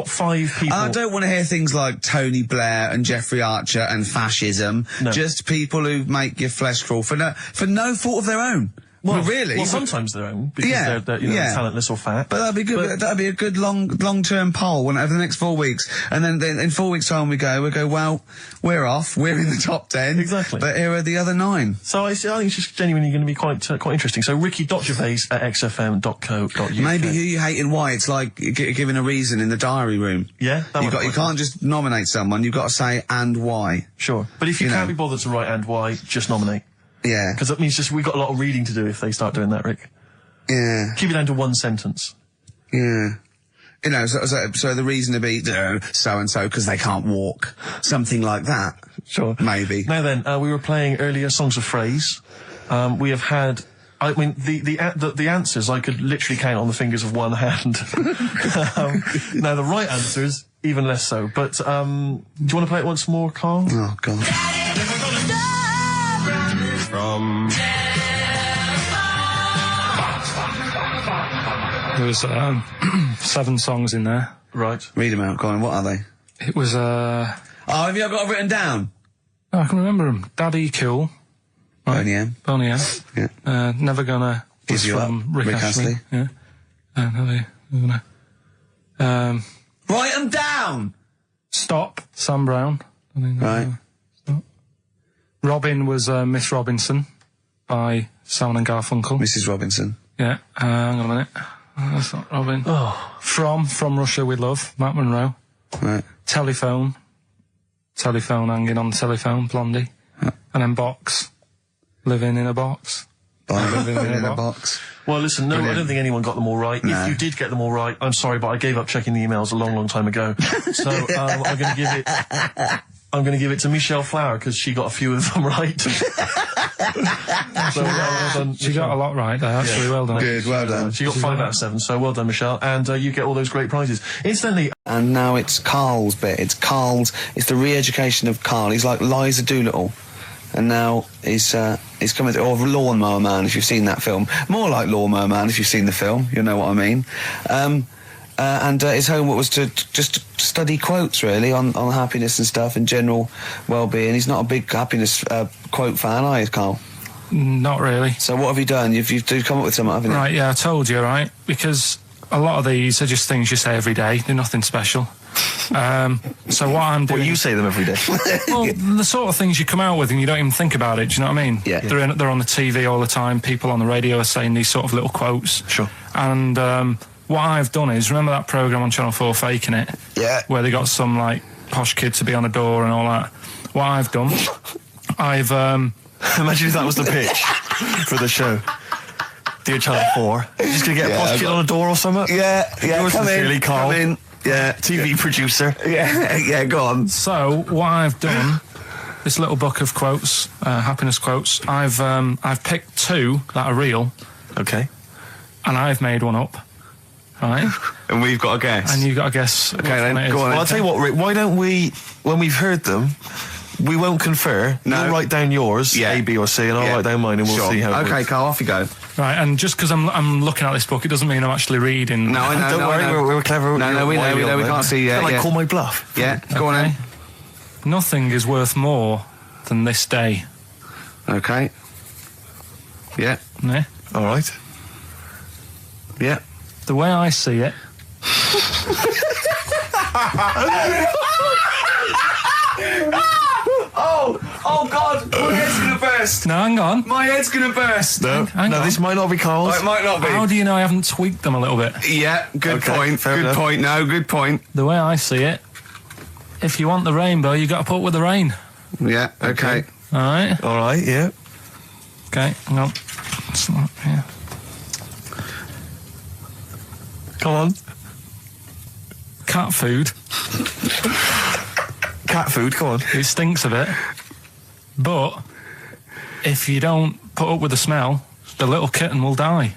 5 people. I don't want to hear things like Tony Blair and Jeffrey Archer and fascism. No. Just people who make your flesh crawl for no fault of their own. Well, really? Well, sometimes their own, because they're talentless or fat. But that'd be good. That'd be a good long-term poll over the next 4 weeks. And then in 4 weeks' time we go, well, we're off. We're in the top 10. Exactly. But here are the other 9. So I think it's just genuinely going to be quite interesting. So ricky.gervais@xfm.co.uk. Maybe who you hate and why. It's like giving a reason in the diary room. Yeah. You can't just nominate someone. You've got to say and why. Sure. But if you can't be bothered to write and why, just nominate. Yeah. Because that means we've got a lot of reading to do if they start doing that, Rick. Yeah. Keep it down to 1 sentence. Yeah. You know, so the reason to be so-and-so because they can't walk. Something like that. Sure. Maybe. Now then, we were playing earlier songs of phrase. We have had... I mean, the answers I could literally count on the fingers of one hand. Now, the right answers, even less so. But, do you want to play it once more, Karl? Oh, God. From... There was 7 songs in there. Right. Read them out, Colin. What are they? It was, Oh, have you got it written down? Oh, I can remember them. Daddy Cool. Right. Boney M. Boney M. Yeah. Never Gonna Give You from Up. Rick Astley. Yeah. Never Gonna. Write them down! Stop, Sam Brown. Right. Robin was Miss Robinson by Simon and Garfunkel. Mrs. Robinson. Yeah. Hang on a minute. That's not Robin. Oh. From Russia with Love, Matt Monro. Right. Telephone, hanging on the telephone, Blondie. And then Box, Living in a Box. Living in a box. Well, listen, no, Brilliant. I don't think anyone got them all right. No. If you did get them all right, I'm sorry, but I gave up checking the emails a long, long time ago. So I'm going to give it to Michelle Flower because she got a few of them right. So well done, She got a lot right there, actually. Well done. Good, well done. She got 5 out of 7, so well done, Michelle. And you get all those great prizes. Incidentally... And now it's Karl's bit. It's the re-education of Karl. He's like Liza Doolittle. And now he's coming or Lawnmower Man, if you've seen that film. More like Lawnmower Man, if you've seen the film. You know what I mean. And his homework was to just study quotes, really, on happiness and stuff and general well-being. He's not a big happiness quote fan, are you, Karl? Not really. So what have you done? You've come up with something, haven't you? Right, yeah, I told you, right? Because a lot of these are just things you say every day. They're nothing special. So what I'm doing... Well, you say them every day. Well, the sort of things you come out with and you don't even think about it, do you know what I mean? Yeah. They're on the TV all the time. People on the radio are saying these sort of little quotes. Sure. And what I've done is, remember that programme on Channel 4, Faking It? Yeah. Where they got some, like, posh kid to be on a door and all that. What I've done, I've... Imagine if that was the pitch for the show. Dear Channel 4, you're just going to get a posh kid on a door or something? Yeah, Yours sincerely, Karl. Come in. Yeah. TV producer. Yeah, go on. So, what I've done, this little book of quotes, happiness quotes, I've picked 2 that are real. Okay. And I've made one up. Right? And we've got a guess. And you've got to guess. Okay, then, go on. Well, I'll tell you what, Rick, why don't we, when we've heard them, we won't confer. No. You'll write down yours, A, B, or C, and I'll write down mine, and we'll see how it Okay, works. Karl, off you go. Right, and just because I'm looking at this book, it doesn't mean I'm actually reading. No, I know. Don't worry, we're clever. No, we know, we can't see. Like, call my bluff. Yeah, go on then. Nothing is worth more than this day. Okay. Yeah. Yeah? All right. Yeah. The way I see it... Oh God, my head's gonna burst. No, hang on. My head's gonna burst. No, Hang on. this might not be Karl's. Oh, it might not be. How do you know I haven't tweaked them a little bit? Yeah, good Okay, point. fair Good enough. point. No, good point. The way I see it, if you want the rainbow, you got to put up with the rain. Yeah. Okay. All right? All right, yeah. Okay, hang on. It's not, yeah. Come on. Cat food. Cat food, come on. It stinks a bit. But if you don't put up with the smell, the little kitten will die.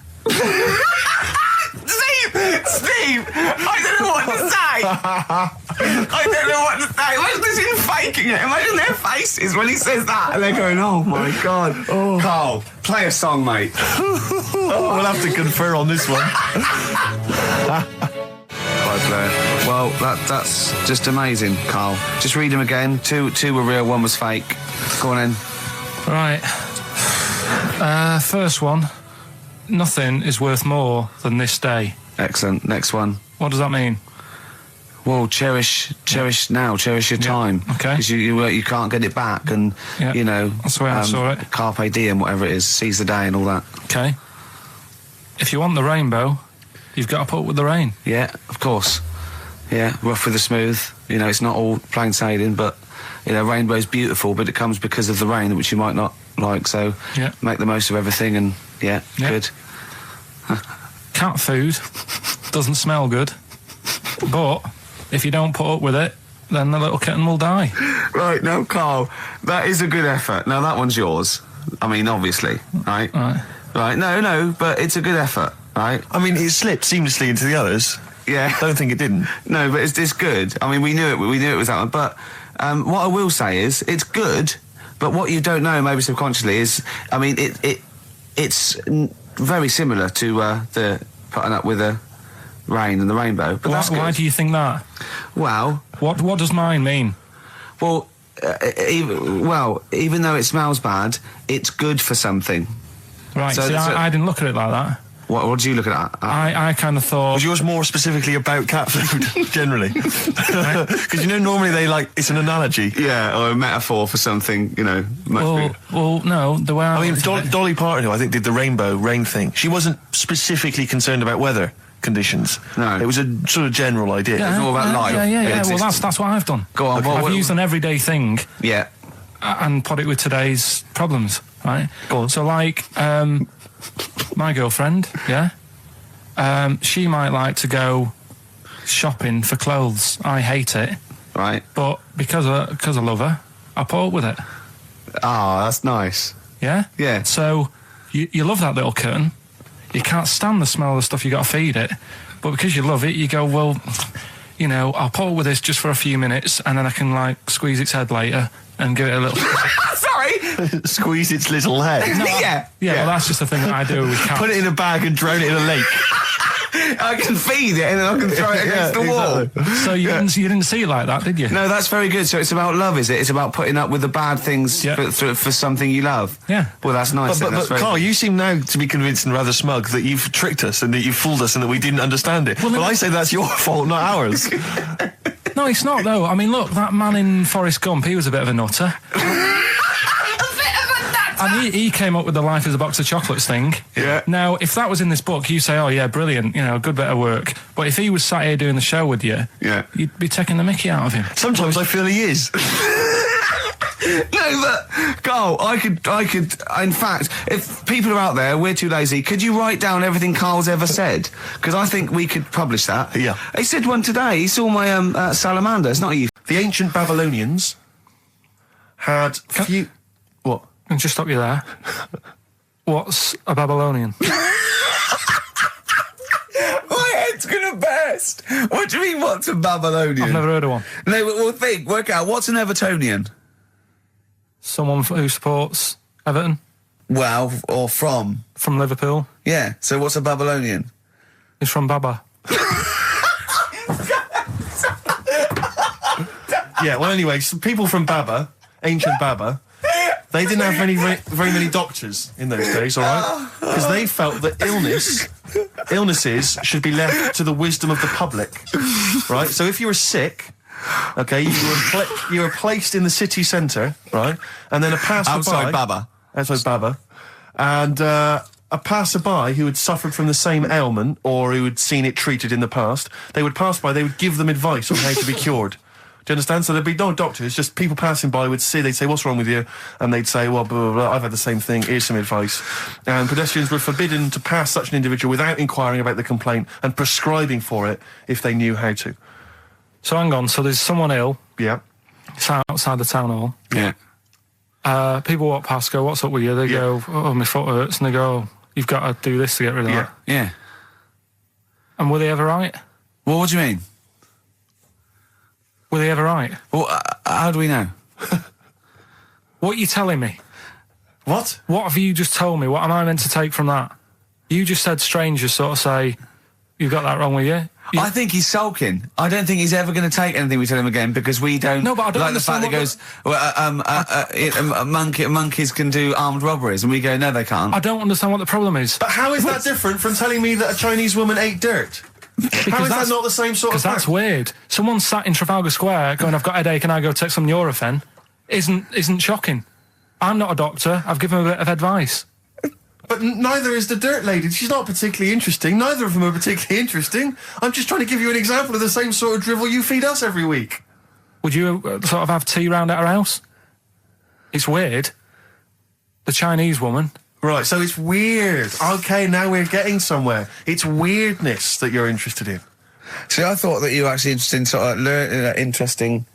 Steve, I don't know what to say. I don't know what to say. Imagine this in faking it. Imagine their faces when he says that, and they're going, "Oh my God." Oh. Karl, play a song, mate. We'll have to confer on this one. Well, that's just amazing, Karl. Just read them again. Two were real, one was fake. Go on in. Right. First one. Nothing is worth more than this day. Excellent. Next one. What does that mean? Well, cherish now, cherish your time. Okay. Because you can't get it back, and you know that's the way I saw it. Carpe diem, whatever it is, seize the day and all that. Okay. If you want the rainbow, you've got to put up with the rain. Yeah, of course. Yeah, rough with the smooth. You know, it's not all plain sailing, but you know, rainbow's beautiful, but it comes because of the rain, which you might not like. So make the most of everything, and good. Cat food doesn't smell good. But if you don't put up with it, then the little kitten will die. Right, now, Karl, that is a good effort. Now, that one's yours. I mean, obviously, right? Right, no, but it's a good effort, right? I mean, it slipped seamlessly into the others. Yeah. Don't think it didn't. No, but it's good. I mean, we knew it was that one. But what I will say is, it's good, but what you don't know, maybe subconsciously, is, I mean, it's very similar to the putting up with the rain and the rainbow. But that's good. Why do you think that? Well... What does mine mean? Well, even though it smells bad, it's good for something. Right, so I didn't look at it like that. What did you look at? I kind of thought... Was yours more specifically about cat food, generally? Because, you know, normally it's an analogy. Yeah, or a metaphor for something, you know. Well, no, the way I mean, Dolly Parton, who I think did the rainbow rain thing, she wasn't specifically concerned about weather conditions. No. It was a sort of general idea. Yeah, it was all about life. Yeah. Well, that's what I've done. Go on. I've used an everyday thing. Yeah. And put it with today's problems, right? Go on. So, like, my girlfriend, she might like to go shopping for clothes. I hate it. Right. But because I love her, I put up with it. Ah, that's nice. Yeah? Yeah. So, you love that little kitten. You can't stand the smell of the stuff you got to feed it. But because you love it, you go, well, you know, I'll put up with this just for a few minutes and then I can, like, squeeze its head later and give it a little... Sorry? Squeeze its little head. No, yeah, well, that's just the thing that I do with cats. Put it in a bag and drown it in a lake. I can feed it and then I can throw it against the wall. Exactly. So you didn't see it like that, did you? No, that's very good. So it's about love, is it? It's about putting up with the bad things for something you love. Yeah. Well, that's nice. But Karl, you seem now to be convinced and rather smug that you've tricked us and that you've fooled us and that we didn't understand it. Well, I say that's your fault, not ours. No, it's not, though. I mean, look, that man in Forrest Gump, he was a bit of a nutter. And he came up with the life is a box of chocolates thing. Yeah. Now, if that was in this book, you say, oh, yeah, brilliant, you know, good bit of work. But if he was sat here doing the show with you, you'd be taking the mickey out of him. Sometimes I feel he is. No, but, Karl, I could, in fact, if people are out there, we're too lazy, could you write down everything Karl's ever said? Because I think we could publish that. Yeah. He said one today, he saw my salamander, it's not you. The ancient Babylonians had What? And just stop you there. What's a Babylonian? My head's gonna burst. What do you mean, what's a Babylonian? I've never heard of one. No, but we'll work out, what's an Evertonian? Someone who supports Everton. Well, or from? From Liverpool. Yeah, so what's a Babylonian? It's from Baba. Yeah, well, anyway, some people from Baba, ancient Baba, they didn't have very many doctors in those days, all right? Because they felt that illnesses should be left to the wisdom of the public, right? So if you were sick, okay, you were placed in the city centre, right? And then a passerby... Outside Baba. Outside Baba. And a passerby who had suffered from the same ailment or who had seen it treated in the past, they would pass by, they would give them advice on how to be cured. Do you understand? So there'd be no doctors, just people passing by would see, they'd say, what's wrong with you? And they'd say, well, blah, blah, blah, I've had the same thing, here's some advice. And pedestrians were forbidden to pass such an individual without inquiring about the complaint and prescribing for it if they knew how to. So hang on, so there's someone ill. Yeah. It's outside the town hall. Yeah. People walk past, go, what's up with you? They go, oh, my foot hurts. And they go, you've got to do this to get rid of that. Yeah. And were they ever right? Well, what do you mean? Were they ever right? Well, how do we know? What are you telling me? What? What have you just told me? What am I meant to take from that? You just said strangers sort of say, you've got that wrong with you. I think he's sulking. I don't think he's ever going to take anything we tell him again because we don't. No, but I don't like the fact that he goes, monkeys can do armed robberies, and we go, no, they can't. I don't understand what the problem is. But how is that different from telling me that a Chinese woman ate dirt? How is that not the same sort of thing? Because that's weird. Someone sat in Trafalgar Square going, I've got a headache and I go take some Nurofen, isn't shocking. I'm not a doctor. I've given him a bit of advice. But neither is the dirt lady. She's not particularly interesting. Neither of them are particularly interesting. I'm just trying to give you an example of the same sort of drivel you feed us every week. Would you sort of have tea round at her house? It's weird. The Chinese woman. Right, so it's weird. Okay, now we're getting somewhere. It's weirdness that you're interested in. See, I thought that you were actually interested in sort of interesting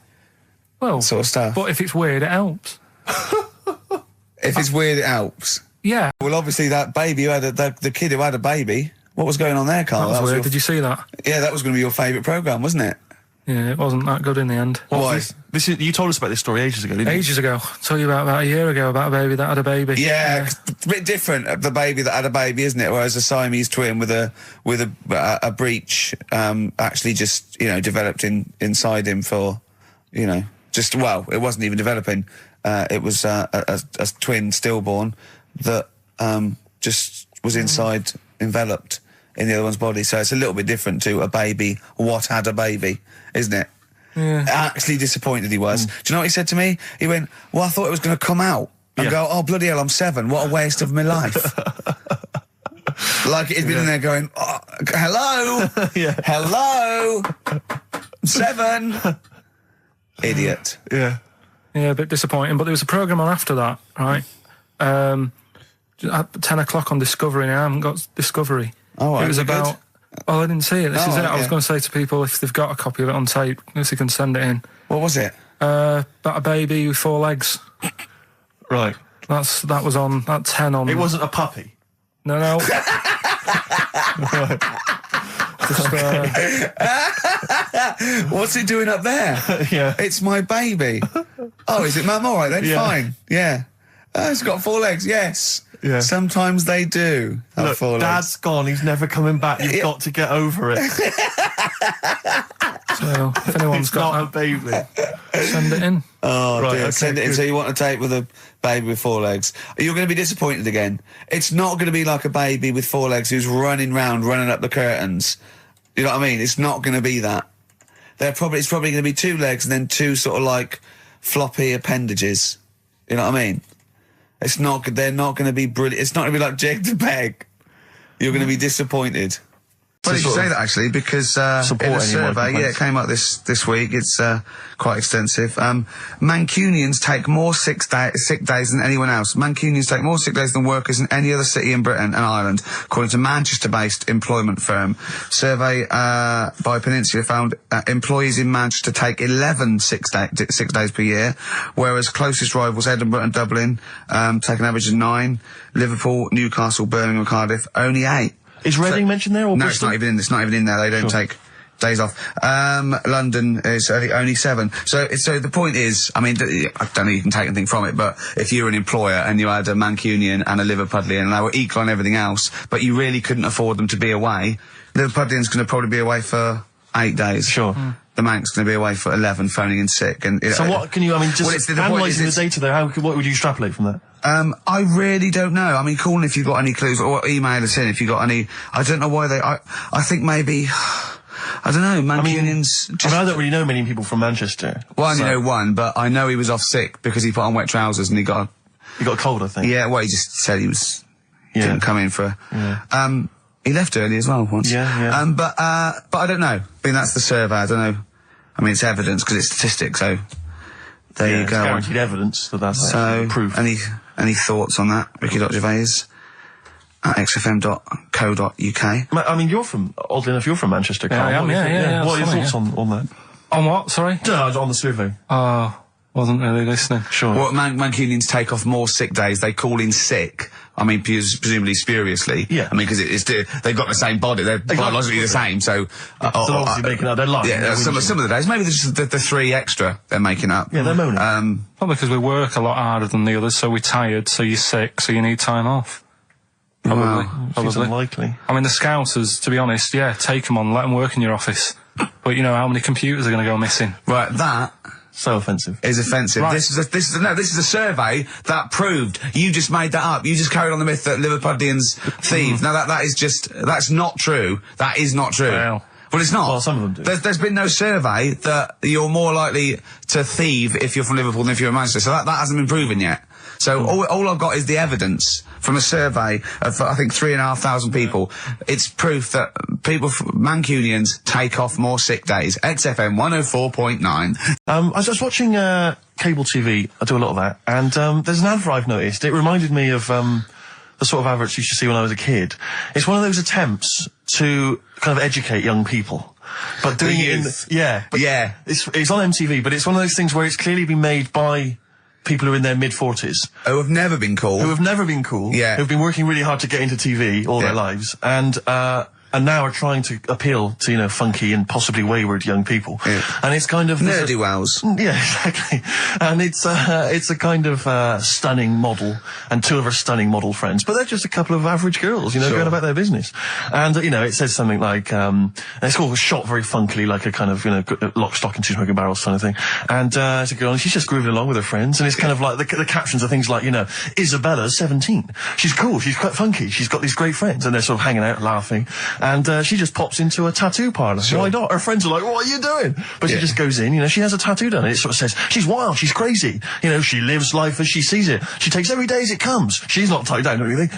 sort of stuff. But if it's weird, it helps. If it's weird, it helps. Yeah. Well, obviously that baby who had the kid who had a baby. What was going on there, Karl? That was weird. Did you see that? Yeah, that was going to be your favourite programme, wasn't it? Yeah, it wasn't that good in the end. Why? You told us about this story ages ago, didn't you? Ages ago. I told you about a year ago about a baby that had a baby. Yeah, a bit different, the baby that had a baby, isn't it? Whereas a Siamese twin with a breech actually just, developed inside him for, it wasn't even developing. It was a twin stillborn that just was enveloped in the other one's body. So it's a little bit different to a baby what had a baby, isn't it? Yeah. Actually disappointed he was. Do you know what he said to me? He went, well, I thought it was going to come out. And go, oh, bloody hell, I'm 7. What a waste of my life. Like he'd been in there going, oh, hello? Hello? I'm 7. Idiot. Yeah. Yeah, a bit disappointing. But there was a programme on after that, right? At 10 o'clock on Discovery, and I haven't got Discovery. Oh, right. It was about... Good? Oh, I didn't see it. This is it. I was going to say to people, if they've got a copy of it on tape, if they can send it in. What was it? About a baby with 4 legs. Right. That was on... At 10 on... It wasn't a puppy? No. What's it doing up there? Yeah. It's my baby. Oh, is it, Mum? All right, then, fine. Yeah. It's got 4 legs, yes. Yeah. Sometimes they do have Look, 4 legs. Dad's gone, he's never coming back, you've got to get over it. So, if anyone's got a baby. Send it in. Oh, right, dear. okay, Send it in. So you want to take with a baby with 4 legs. You're going to be disappointed again. It's not going to be like a baby with 4 legs who's running up the curtains. You know what I mean? It's not going to be that. It's probably going to be 2 legs and then 2 sort of like floppy appendages. You know what I mean? They're not going to be brilliant. It's not going to be like Jake the Peg. You're going to be disappointed. Funny you say that, actually, because in a survey, it came up this week. It's quite extensive. Mancunians take more sick days than anyone else. Mancunians take more sick days than workers in any other city in Britain and Ireland, according to Manchester-based employment firm. Survey by Peninsula found employees in Manchester take 11 sick days per year, whereas closest rivals Edinburgh and Dublin take an average of 9. Liverpool, Newcastle, Birmingham, Cardiff only 8. Is Reading mentioned there? Or no, it's not even in there. They don't take days off. London is only 7. So the point is, I mean, I don't know you can take anything from it, but if you were an employer and you had a Mancunian and a Liverpudlian and they were equal on everything else, but you really couldn't afford them to be away, Liverpudlian's going to probably be away for 8 days. Sure. The Manx going to be away for 11, phoning in sick. And so what can you? I mean, just analysing the data there. What would you extrapolate from that? I really don't know. I mean, call in if you've got any clues, or email us in if you've got any. I don't know why they. I think maybe. I don't know. Mancunians. I don't really know many people from Manchester. Well, I only know one, but I know he was off sick because he put on wet trousers and he got a cold, I think. Yeah. Well, he just said he couldn't come in for. Yeah. He left early as well once. Yeah. But I don't know. I mean, that's the survey. I don't know. I mean, it's evidence because it's statistics. So there you go. It's guaranteed evidence that's proof. Any thoughts on that, Ricky.Gervais at xfm.co.uk? I mean, oddly enough, you're from Manchester, Karl. Yeah, I am, yeah. What are your thoughts on that? On what, sorry? No, on the survey. Oh, wasn't really listening. Sure. Well, Mancunians take off more sick days. They call in sick. I mean, presumably spuriously. Yeah. I mean, because they've got the same body. They're biologically the same, so... they're obviously making up their life. Yeah, some of the days. Maybe just the 3 extra they're making up. Yeah, they're moaning. Probably because we work a lot harder than the others, so we're tired, so you're sick, so you need time off. Probably. Seems unlikely. I mean, the Scousers, to be honest, take them on, let them work in your office. But you know how many computers are going to go missing? Right, that... So offensive. Is offensive. Right. This is a survey that proved. You just made that up. You just carried on the myth that Liverpudlians thieve. Now that's not true. That is not true. Well, it's not. Well, some of them do. There's been no survey that you're more likely to thieve if you're from Liverpool than if you're in Manchester. So that hasn't been proven yet. So all I've got is the evidence from a survey of, I think, 3,500 people. It's proof that Mancunians take off more sick days. XFM 104.9. I was just watching cable TV. I do a lot of that. And there's an advert I've noticed. It reminded me of the sort of adverts you used to see when I was a kid. It's one of those attempts to kind of educate young people. but doing it in it's on MTV, but it's one of those things where it's clearly been made by people who are in their mid-40s. Who have never been cool. Yeah. Who've been working really hard to get into TV all their lives, and now are trying to appeal to, you know, funky and possibly wayward young people. Yeah. And it's kind of... nerdy wows. Yeah, exactly. And it's a kind of, stunning model, and two of her stunning model friends, but they're just a couple of average girls, you know, going about their business. And, you know, it says something like, it's all shot very funkily, like a kind of, you know, lock, stock and two smoking barrels kind of thing. And, it's a girl, and she's just grooving along with her friends, and it's kind of like, the captions are things like, you know, Isabella's 17. She's cool, she's quite funky, she's got these great friends, and they're sort of hanging out, laughing. And she just pops into a tattoo parlour. Sure. Why not? Her friends are like, what are you doing? But she just goes in, you know, she has a tattoo done, and it sort of says, she's wild, she's crazy. You know, she lives life as she sees it. She takes every day as it comes. She's not tied down or anything.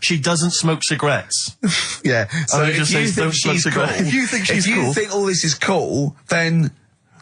She doesn't smoke cigarettes. Yeah. So it just says, don't smoke cigarettes. If you think she's cool. If you think all this is cool, then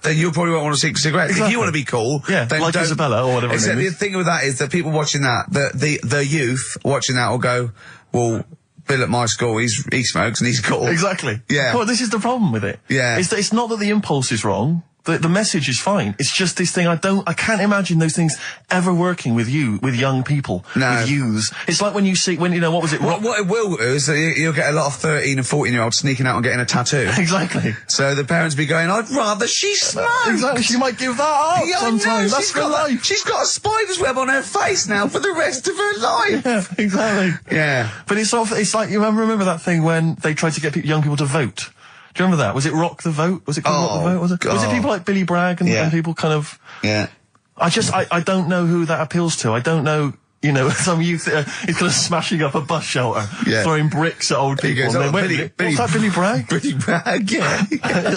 you probably won't want to smoke cigarettes. Exactly. If you want to be cool, then like Isabella or whatever. Except the thing with that is that people watching that, the youth watching that will go, well, Bill at my school, he smokes and he's cool. Exactly. Yeah. Well, this is the problem with it. Yeah. It's not that the impulse is wrong. The message is fine. It's just this thing, I can't imagine those things ever working with young people. No. With youths. It's like when you know, what was it? What it will do is that you'll get a lot of 13 and 14-year-olds sneaking out and getting a tattoo. Exactly. So the parents be going, I'd rather she smoked. Exactly. She might give that up sometimes. That's her life. She's got a spider's web on her face now for the rest of her life. Yeah, exactly. Yeah. But it's like, you remember that thing when they tried to get young people to vote? Do you remember that? Was it Rock the Vote? Was it called Rock the Vote? Was it people like Billy Bragg and people kind of... Yeah. I don't know who that appeals to. I don't know, you know, some youth is kind of smashing up a bus shelter, throwing bricks at old people. Goes, what's that, Billy Bragg? Billy Bragg, yeah.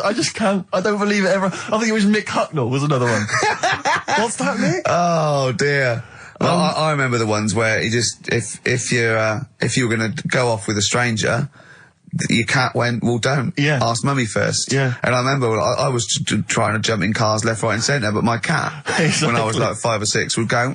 I just can't, I don't believe it ever. I think it was Mick Hucknall was another one. What's that, Mick? Oh, dear. Well, I remember the ones where he just, if you were going to go off with a stranger, your cat went, well, don't. Yeah. Ask mummy first. Yeah. And I remember I was trying to jump in cars left, right and centre, but my cat, when I was like 5 or 6, would go,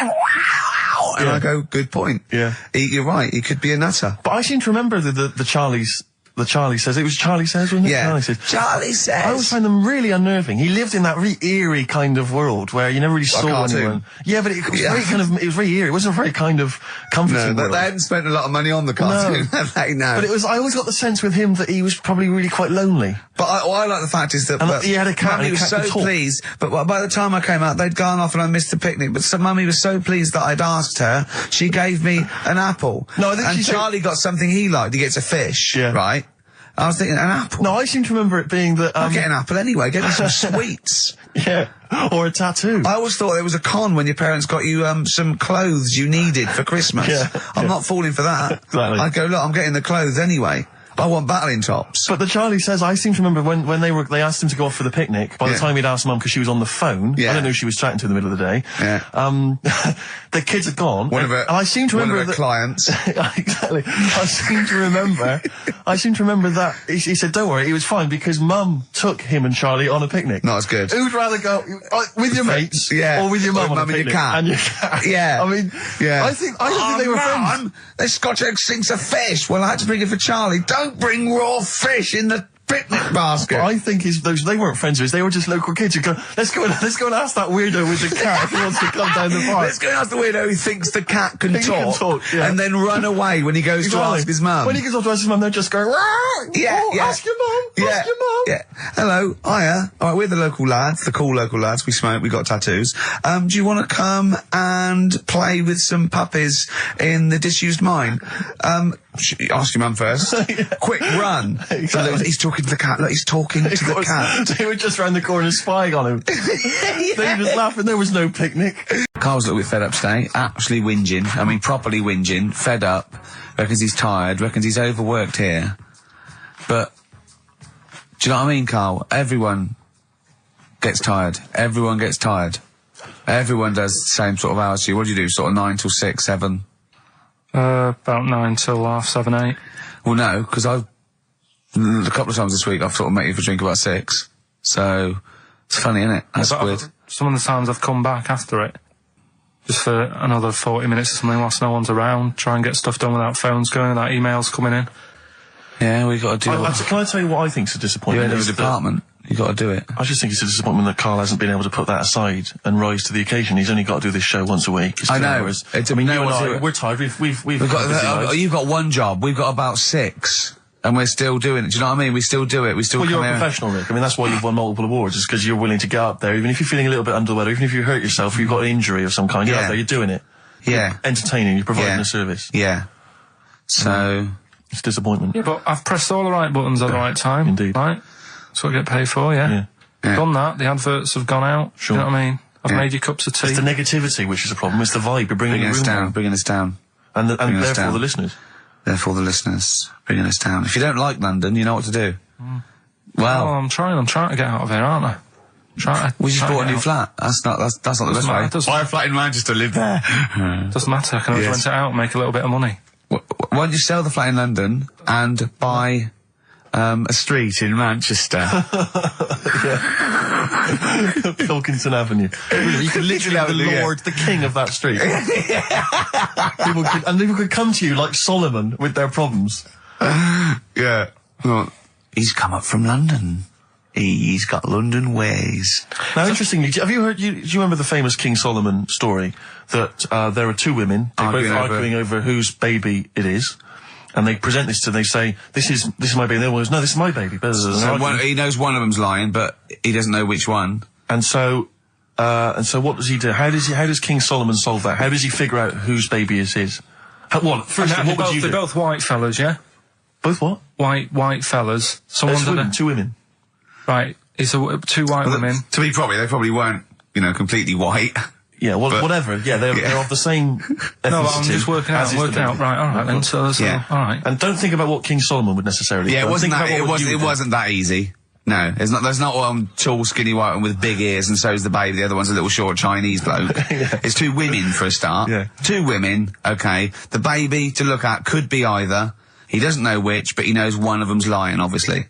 and I go, good point. Yeah. You're right, he could be a nutter. But I seem to remember the Charlie's... The Charlie Says. It was Charlie Says, wasn't it? Yeah. Charlie Says. Charlie Says. I always find them really unnerving. He lived in that really eerie kind of world where you never really saw anyone. Yeah, but it was very kind of, it was very eerie. It wasn't a very kind of comforting world. They hadn't spent a lot of money on the cartoon. No. But it was, I always got the sense with him that he was probably really quite lonely. But I like the fact is that he had a cat. Mummy was so pleased, but by the time I came out, they'd gone off and I missed the picnic. But Mummy was so pleased that I'd asked her. She gave me an apple. No, I think Charlie got something he liked. He gets a fish, right? I was thinking, an apple? No, I seem to remember it being that... I'll get an apple anyway, get me some sweets. Yeah, or a tattoo. I always thought it was a con when your parents got you some clothes you needed for Christmas. I'm not falling for that. Exactly. I'd go, look, I'm getting the clothes anyway. I want battling tops. But the Charlie Says, I seem to remember when they asked him to go off for the picnic, by the time he'd asked Mum, because she was on the phone, I don't know who she was chatting to in the middle of the day, the kids had gone, and I seem to remember one of her clients. Exactly. I seem to remember that he said, don't worry, he was fine, because Mum took him and Charlie on a picnic. Not as good. Who'd rather go with your mates, or with your mum on a picnic? And your cat. Yeah. I mean, I think they were friends. They Scotch egg sinks a fish. Well, I had to bring it for Charlie. Don't bring raw fish in the picnic basket. I think they weren't friends of his, they were just local kids who go, let's go and ask that weirdo with the cat if he wants to come down the park. Let's go and ask the weirdo who thinks the cat can talk, and then run away when he goes to ask his mum. When he goes off to ask his mum, they're just going, ask your mum, ask your mum. Yeah. Hello, hiya. Alright, we're the local lads, the cool local lads, we smoke, we got tattoos. Do you want to come and play with some puppies in the disused mine? Ask your mum first. Quick, run. Exactly. He's talking to the cat. Look, he's talking to the cat. They were just round the corner spying on him. They were just laughing. There was no picnic. Carl's a little bit fed up today. Actually whinging. I mean, properly whinging. Fed up. Reckons he's tired. Reckons he's overworked here. But, do you know what I mean, Karl? Everyone gets tired. Everyone gets tired. Everyone does the same sort of hours to you. What do you do? Sort of 9 till 6, 7? About 9 till 7:30. Well, no, because a couple of times this week I've sort of met you for a drink about 6. So, it's funny, isn't it? That's weird. Some of the times I've come back after it, just for another 40 minutes or something whilst no one's around, try and get stuff done without phones going, without emails coming in. Yeah, we got to do it. Can I tell you what I think is a disappointment? You're in the department. You got to do it. I just think it's a disappointment that Karl hasn't been able to put that aside and rise to the occasion. He's only got to do this show once a week. I know. You and I, we're tired. We've got. You've got one job. We've got about 6. And we're still doing it. Do you know what I mean? We still do it. We still. Well, come you're a here. professional, Rick. I mean, that's why you've won multiple awards. Is because you're willing to get up there, even if you're feeling a little bit under the weather, even if you hurt yourself, or you've got an injury of some kind. You're up there. You're doing it. Yeah. You're entertaining. You're providing a service. Yeah. So it's disappointment. Yeah, but I've pressed all the right buttons at the right time. Indeed. Right. That's what I get paid for. Yeah. Done that. The adverts have gone out. Sure. You know what I mean? I've made you cups of tea. It's the negativity which is a problem. It's the vibe. You're bringing us down. Bringing us down. And therefore the listeners. Therefore the listeners, bringing us down. If you don't like London, you know what to do. Well, I'm trying to get out of here, aren't I? We just bought a new flat. That's not the best way. Buy a flat in Manchester, live there. Doesn't matter. I can always rent it out and make a little bit of money. Why don't you sell the flat in London and buy a street in Manchester? Pilkington Avenue. You could literally be the lord, the king of that street. People could come to you like Solomon with their problems. Yeah. Well, he's come up from London. He's got London ways. Now, interestingly, have you heard? Do you remember the famous King Solomon story that there are 2 women arguing over whose baby it is, and they present this to them. They say, "This is my baby." And the other one goes, "No, this is my baby." He knows one of them's lying, but he doesn't know which one. And so what does he do? How does King Solomon solve that? How does he figure out whose baby is his? What would you do? They're both white fellas, yeah. Both what? White fellas. Two women. Right, it's 2 white women. To be probably, they probably weren't, completely white. Yeah, whatever. Yeah, they're of the same ethnicity. No, I'm just working out. Right, all right then. So all right. And don't think about what King Solomon would necessarily. Yeah, it wasn't that easy. No, there's not one tall, skinny white one with big ears, and so's the baby. The other one's a little short Chinese bloke. It's 2 women for a start. Yeah. 2 women. Okay, the baby to look at could be either. He doesn't know which, but he knows one of them's lying, obviously.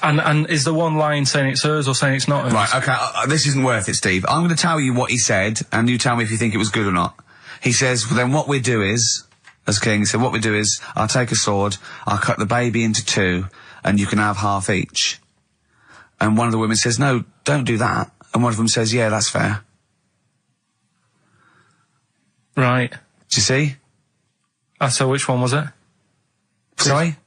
And is the one lying saying it's hers or saying it's not hers? Right, okay, this isn't worth it, Steve. I'm going to tell you what he said, and you tell me if you think it was good or not. He says, well, then what we do is, as King, he said, what we do is, I'll take a sword, I'll cut the baby into 2, and you can have half each. And one of the women says, no, don't do that. And one of them says, yeah, that's fair. Right. Do you see? So which one was it? Sorry?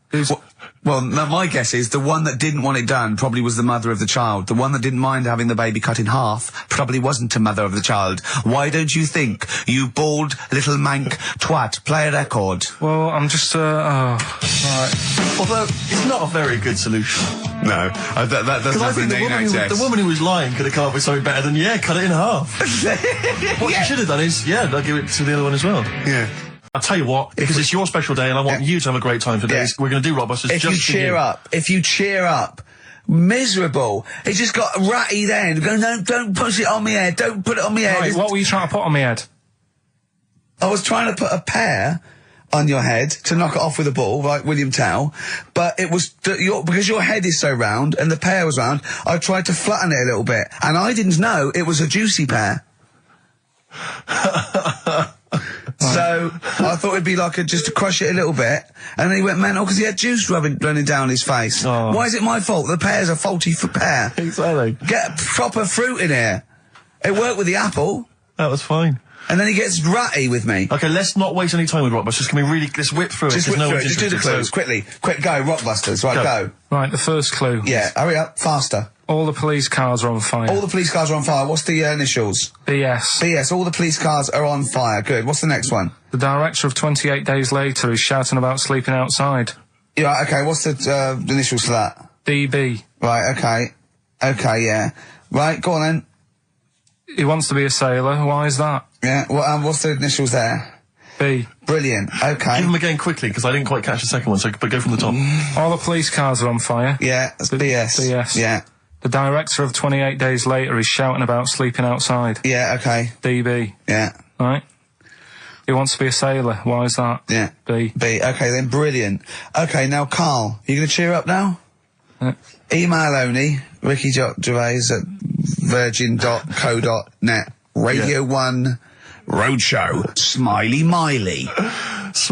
Well, no, my guess is the one that didn't want it done probably was the mother of the child. The one that didn't mind having the baby cut in half probably wasn't a mother of the child. Why don't you think, you bald little mank twat? Play a record. Well, I'm just, right. Although, it's not a very good solution. No, that doesn't happen in the NHS. The woman who was lying could have come up with something better than, cut it in half. What you should have done is, I'll give it to the other one as well. Yeah. I'll tell you what, because it's your special day and I want you to have a great time today. We're going to do Rockbusters just for you. If you cheer up, miserable. He just got ratty then. Go, no, don't push it on me head. Don't put it on me head. Right, what were you trying to put on me head? I was trying to put a pear on your head to knock it off with a ball, like William Tell, but it was, because your head is so round and the pear was round, I tried to flatten it a little bit, and I didn't know it was a juicy pear. So I thought it'd be like just to crush it a little bit, and then he went mental because he had juice running down his face. Oh. Why is it my fault? The pear's a faulty pear. Exactly. Get proper fruit in here. It worked with the apple. That was fine. And then he gets ratty with me. Okay, let's not waste any time with Rockbusters. let's whip through it. Just whip through it. Just do the clues quickly. Quick, go, Rockbusters. Right, go. Right, the first clue. Yeah, hurry up, faster. All the police cars are on fire. All the police cars are on fire. What's the initials? BS. BS. All the police cars are on fire. Good. What's the next one? The director of 28 Days Later is shouting about sleeping outside. Yeah, okay. What's the initials for that? DB. Right, okay. Okay, yeah. Right, go on then. He wants to be a sailor. Why is that? Yeah, well, what's the initials there? B. Brilliant. Okay. Give them again quickly, because I didn't quite catch the second one, but go from the top. All the police cars are on fire. Yeah, that's BS. BS. Yeah. The director of 28 Days Later is shouting about sleeping outside. Yeah, okay. DB. Yeah. Right. He wants to be a sailor. Why is that? Yeah. B. B. Okay, then brilliant. Okay, now Karl, you going to cheer up now? Email only, Ricky Gervais at virgin.co.net. Radio 1 Roadshow. Smiley Miley.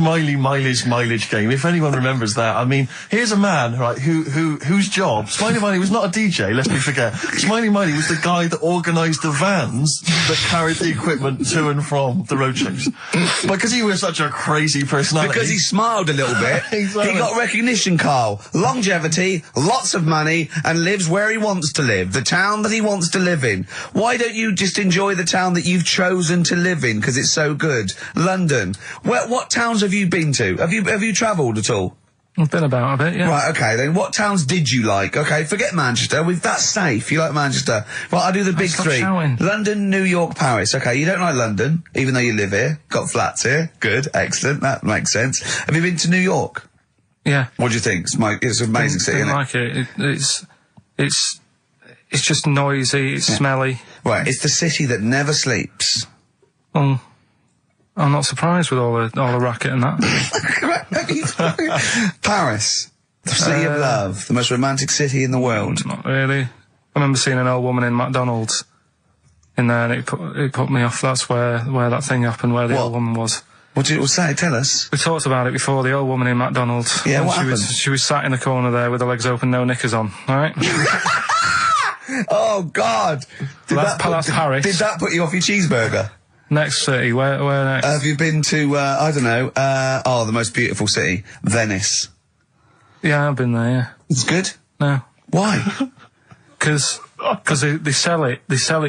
Smiley Miley's mileage game. If anyone remembers that, I mean, here's a man, right, whose job, Smiley Miley was not a DJ, lest we forget. Smiley Miley was the guy that organised the vans that carried the equipment to and from the road shows. Because he was such a crazy personality. Because he smiled a little bit. Exactly. He got recognition, Karl. Longevity, lots of money, and lives where he wants to live. The town that he wants to live in. Why don't you just enjoy the town that you've chosen to live in because it's so good? London. What towns have you been to? Have you travelled at all? I've been about a bit, yeah. Right, okay, then what towns did you like? Okay, forget Manchester. That's safe. You like Manchester. Right, I'll do the big three. Shouting. London, New York, Paris. Okay, you don't like London, even though you live here. Got flats here. Good, excellent. That makes sense. Have you been to New York? Yeah. What do you think? It's an amazing city, isn't it? I like it. It's just noisy, it's smelly. Right, it's the city that never sleeps. I'm not surprised with all the racket and that. Paris, the city of love, the most romantic city in the world. Not really. I remember seeing an old woman in McDonald's in there, and it put me off. That's where that thing happened, where the old woman was. What did it say? Tell us. We talked about it before. The old woman in McDonald's. Yeah, what happened? She was sat in the corner there with her legs open, no knickers on. All right. Oh God! That's Paris. Did that put you off your cheeseburger? Next city, where next? Have you been to, I don't know, the most beautiful city, Venice? Yeah, I've been there, yeah. It's good? No. Why? Because they sell it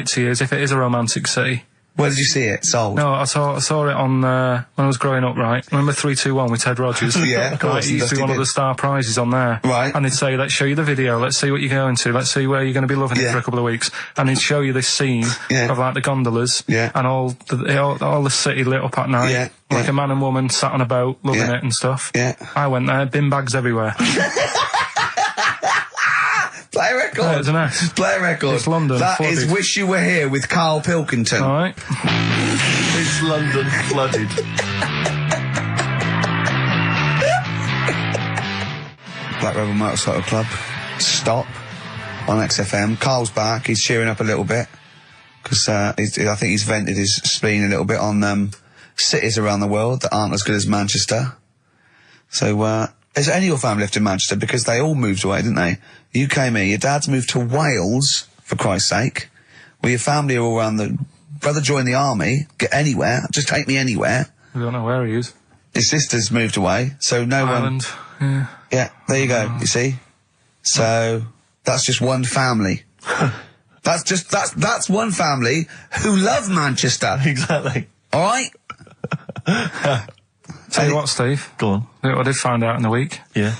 to you as if it is a romantic city. Where did you see it sold? No, I saw it on, when I was growing up, right? Remember 3-2-1 with Ted Rogers? Yeah, of course. It used to be one of the star prizes on there. Right. And they'd say, let's show you the video, let's see what you're going to, let's see where you're going to be loving it for a couple of weeks. And they'd show you this scene of, like, the gondolas and all the city lit up at night. Like a man and woman sat on a boat, loving it and stuff. Yeah. I went there, bin bags everywhere. Play a record. Yeah, it's a mess. Play a record. It's London. That flooded. is Wish You Were Here with Karl Pilkington. All right. It's London flooded. Black Rebel Motorcycle Club. Stop. On XFM. Karl's back. He's cheering up a little bit. Because I think he's vented his spleen a little bit on cities around the world that aren't as good as Manchester. So, is any of your family left in Manchester? Because they all moved away, didn't they? You came here. Your dad's moved to Wales, for Christ's sake. Well, your family are all around the... Brother joined the army. Get anywhere. Just take me anywhere. I don't know where he is. His sister's moved away, so no Ireland. one... Yeah, there you go, you see? So, that's just one family. That's one family who love Manchester. Exactly. Alright? Tell you what, Steve. Go on. I did find out in the week. Yeah.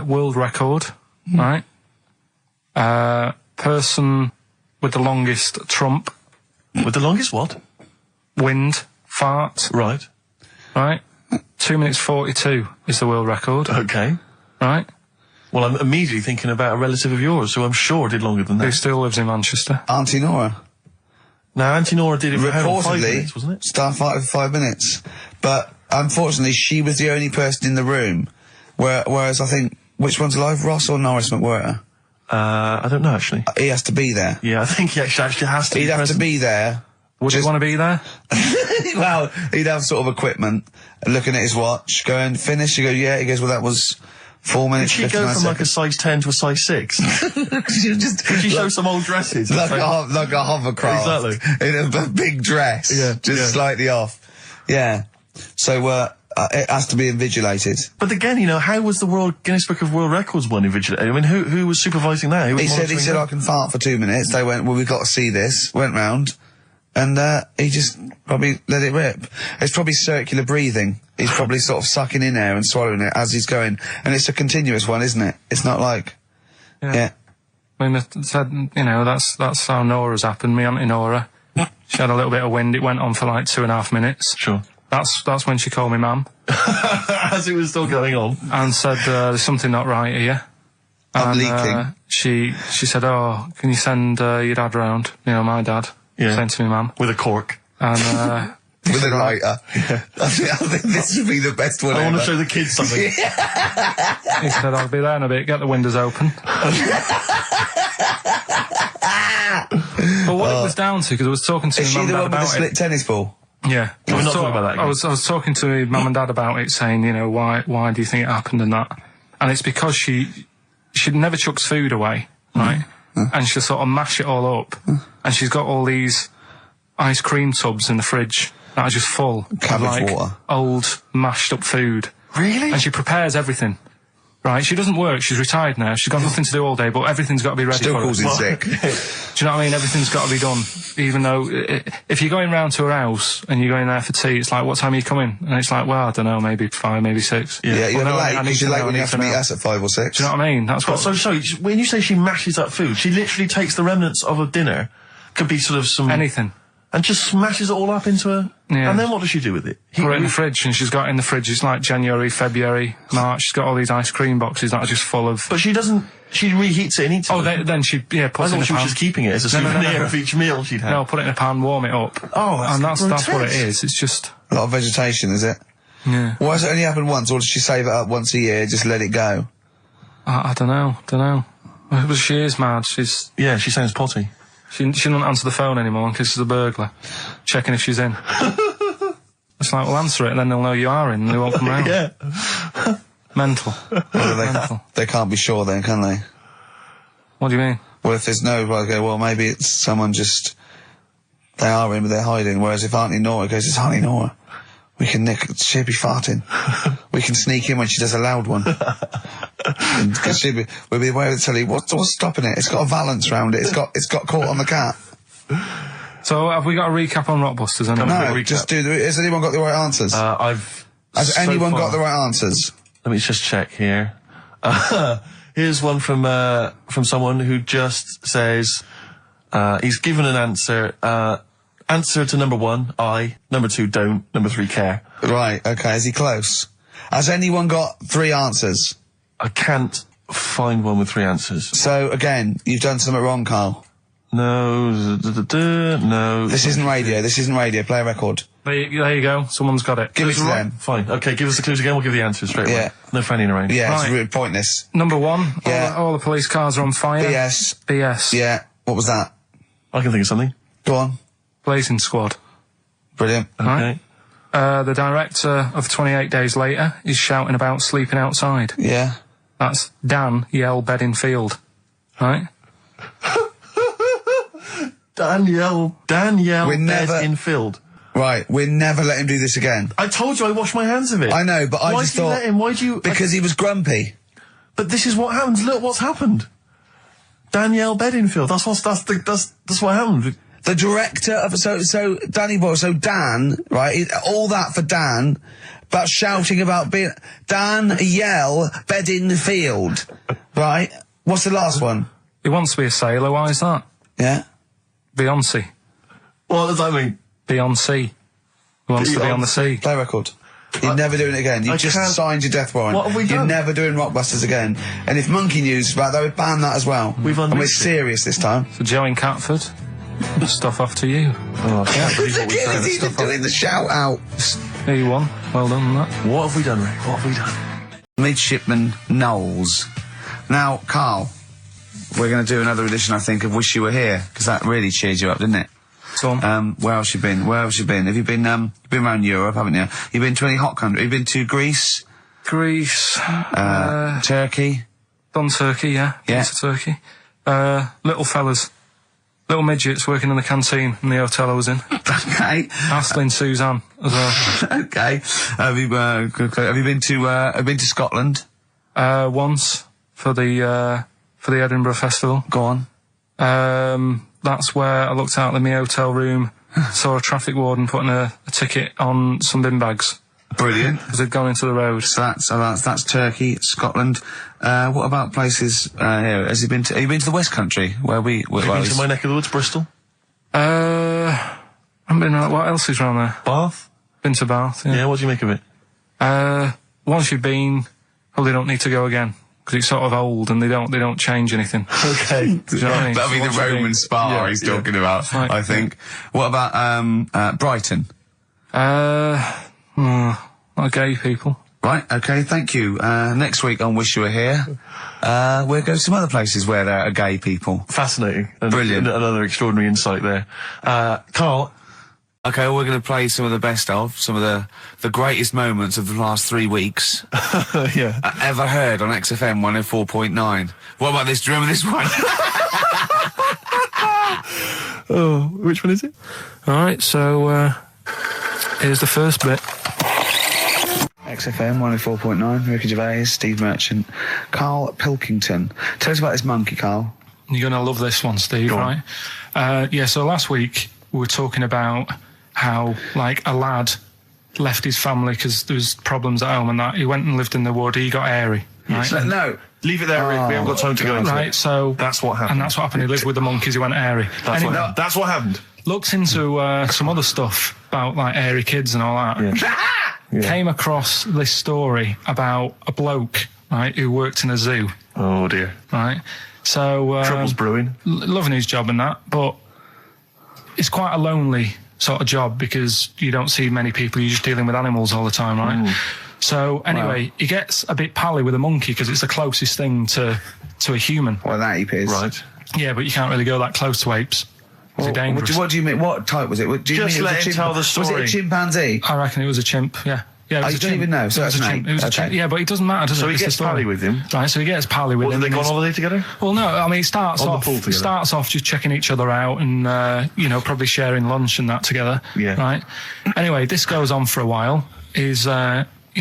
World record, right? Person with the longest trump. With the longest what? Wind. Fart. Right. Right? 2 minutes 42 is the world record. Okay. Right? Well, I'm immediately thinking about a relative of yours who I'm sure did longer than that. Who still lives in Manchester. Auntie Nora. Now, Auntie Nora did it for Reportedly, 5 minutes, wasn't it? Star fight for 5 minutes. But, unfortunately, she was the only person in the room. Whereas I think, which one's alive, Ross or Norris McWhirter? I don't know, actually. He has to be there. Yeah, I think he actually has to be He'd have present. to be there. Would you want to be there? Well, he'd have sort of equipment, looking at his watch, going, finish, you go, yeah, he goes, well, that was 4 minutes, Did she go from like a size 10 to a size 6? Did Did she show some old dresses? like a hovercraft. Exactly. In a big dress. Yeah, Just slightly off. Yeah. So, it has to be invigilated. But again, you know, how was the Guinness Book of World Records one invigilated? I mean, who was supervising that? Who was He said, I can fart for 2 minutes. They went, well, we've got to see this. Went round. And, he just probably let it rip. It's probably circular breathing. He's probably sort of sucking in air and swallowing it as he's going. And it's a continuous one, isn't it? It's not like... Yeah. I mean, you know, that's how Nora's happened. Me Auntie Nora. She had a little bit of wind. It went on for like 2.5 minutes. Sure. That's when she called me ma'am. As it was still going on. And said, there's something not right here. I'm and, leaking. She said, oh, can you send your dad round? You know, my dad. Yeah. Saying to me, ma'am. With a cork. And, with a lighter. Yeah. I think this would be the best one I ever. want to show the kids something. He said, I'll be there in a bit, get the windows open. But what it was down to, because I was talking to Is my she mum the and one dad with the about split it. tennis ball? Yeah. Can we not talk about that again? I was talking to my mum and dad about it, saying, you know, why do you think it happened and that? And it's because she never chucks food away, right? And she'll sort of mash it all up. And she's got all these ice cream tubs in the fridge that are just full Cabbage of, water. old, mashed up food. Really? And she prepares everyththing. Right, she doesn't work, she's retired now, she's got nothing to do all day, but everything's got to be ready Still for her. calls in sick. Do you know what I mean? Everything's got to be done. Even though, if you're going round to her house and you're going there for tea, it's like, what time are you coming? And it's like, well, I don't know, maybe 5, maybe 6. Yeah, you're Well, late, because you're late when you have to meet know. us at 5 or 6. Do you know what I mean? That's what... So, sorry, when you say she mashes up food, she literally takes the remnants of a dinner, could be sort of some... Anything. And just smashes it all up into a... Yeah. And then what does she do with it? Put it in the fridge, and she's got it in the fridge, it's like January, February, March, she's got all these ice cream boxes that are just full of... But she doesn't... She reheats it and eats it. Oh, then she, puts it in I a thought she was pan. just keeping it as a souvenir of each meal she'd had. No, put it in a pan, warm it up. Oh, and that's what it grotesque. is, it's just... A lot of vegetation, is it? Yeah. Why does it only happen once, or does she save it up once a year, just let it go? I don't know. Well, she is mad, she's... Yeah, she sounds potty. She doesn't answer the phone anymore in case it's a burglar. Checking if she's in. It's like, well, answer it and then they'll know you are in and they won't come round. Yeah. Mental. Mental. They can't be sure then, can they? What do you mean? Well, if there's no, well, maybe it's someone just... They are in, but they're hiding. Whereas if Auntie Nora goes, it's Auntie Nora, we can she'll be farting. We can sneak in when she does a loud one. Because we'll be aware of the telly. What's stopping it? It's got a valance round it. It's got caught on the cat. So, have we got a recap on Rockbusters? No, just do has anyone got the right answers? Has anyone got the right answers? Let me just check here. Here's one from someone who just says, he's given an answer, answer to number 1, I, number 2, don't, number 3, care. Right, okay, is he close? Has anyone got 3 answers? I can't find one with 3 answers. So, again, you've done something wrong, Karl. No, no. This isn't radio, play a record. There you go, someone's got it. Give it to them. Fine, okay, give us the clues again, we'll give the answers straight away. Yeah. No fanning around. Yeah, Right. it's really pointless. Number 1, Yeah. all the police cars are on fire. BS. Yeah, what was that? I can think of something. Go on. Blazing Squad. Brilliant. Okay. Right. The director of 28 Days Later is shouting about sleeping outside. Yeah. That's Dan Yell Bedingfield. Right? Danielle Bedingfield. Right, we'll never let him do this again. I told you I washed my hands of it. I know, but I just thought... Why did you let him? Why do you... Because he was grumpy. But this is what happens. Look what's happened. Danielle Bedingfield. That's what happened. The director of... So Danny Boy, so Dan, right, all that for Dan, about shouting about being... Dan Yell Bedingfield, right? What's the last one? He wants to be a sailor, why is that? Yeah? Beyonce. What does that mean? Beyonce. Who wants to be on the sea. Play record. You're never doing it again. You just signed your death warrant. What have we done? You're never doing Rockbusters again. And if Monkey News is about, they would ban that as well. We've and we're unleashed it. serious this time. So Joe in Catford, stuff off to you. Oh, I can't believe what we've done. He's even doing the shout out. There you won. Well done on that. What have we done, Rick? What have we done? Midshipman Knowles. Now, Karl, we're going to do another edition, I think, of Wish You Were Here, because that really cheered you up, didn't it? So on. Where else you been? Have you been, you've been around Europe, haven't you? You've been to any hot country? You've been to Greece? Turkey? Done Turkey, yeah. Yeah. To Turkey. Little fellas. Little midgets working in the canteen in the hotel I was in. Okay. Astley Suzanne as well. Okay. Have you been to Scotland? Once for the Edinburgh Festival. Go on. That's where I looked out of my hotel room, saw a traffic warden putting a ticket on some bin bags. Brilliant. Because they'd gone into the road. So that's Turkey, Scotland. What about places here? Have you been to the West Country where Have you been to my neck of the woods, Bristol? I haven't been around. What else is around there? Bath? Been to Bath, yeah. Yeah, what do you make of it? Once you've been, probably don't need to go again. Because it's sort of old and they don't change anything. Okay. Do you know what I mean? That'll be Once the you've Roman been- spa he's talking about, Right. I think. What about Brighton? Not gay people. Right, okay, thank you. Next week on Wish You Were Here, we'll go to some other places where there are gay people. Fascinating. And Brilliant. Another extraordinary insight there. Karl, Okay, well, we're going to play some of the best of, some of the greatest moments of the last 3 weeks. Yeah. Ever heard on XFM 104.9. What about this? Do you remember this one? Oh, which one is it? All right, so here's the first bit. XFM 104.9, Ricky Gervais, Steve Merchant, Karl Pilkington. Tell us about this monkey, Karl. You're going to love this one, Steve, right? Yeah, so last week we were talking about how, like, a lad left his family because there was problems at home and that. He went and lived in the wood. He got airy. Right? No. Leave it there, Rick. We haven't got time to go into it. Right, so... That's what happened. And that's what happened. He lived with the monkeys. He went airy. That's what happened. Looked into some other stuff about, like, airy kids and all that. Yeah. Came across this story about a bloke, right, who worked in a zoo. Oh, dear. Right? So... Trouble's brewing. Loving his job and that, but it's quite a lonely sort of job because you don't see many people. You're just dealing with animals all the time, right? Ooh. So anyway, he gets a bit pally with a monkey because it's the closest thing to a human. Well, that ape is. Right. Yeah, but you can't really go that close to apes. They're dangerous. What do you mean? What type was it? Do you Just mean let him tell the story. Was it a chimpanzee? I reckon it was a chimp, yeah. Yeah, you don't even know, so that's an ape. It was a chimp. Yeah, but it doesn't matter, does it? So he gets pally with him. Right, so he gets pally with him. Did they go on holiday together? Well, no, I mean, it starts On the pool together. starts off just checking each other out and, you know, probably sharing lunch and that together. Yeah. Right? Anyway, this goes on for a while. You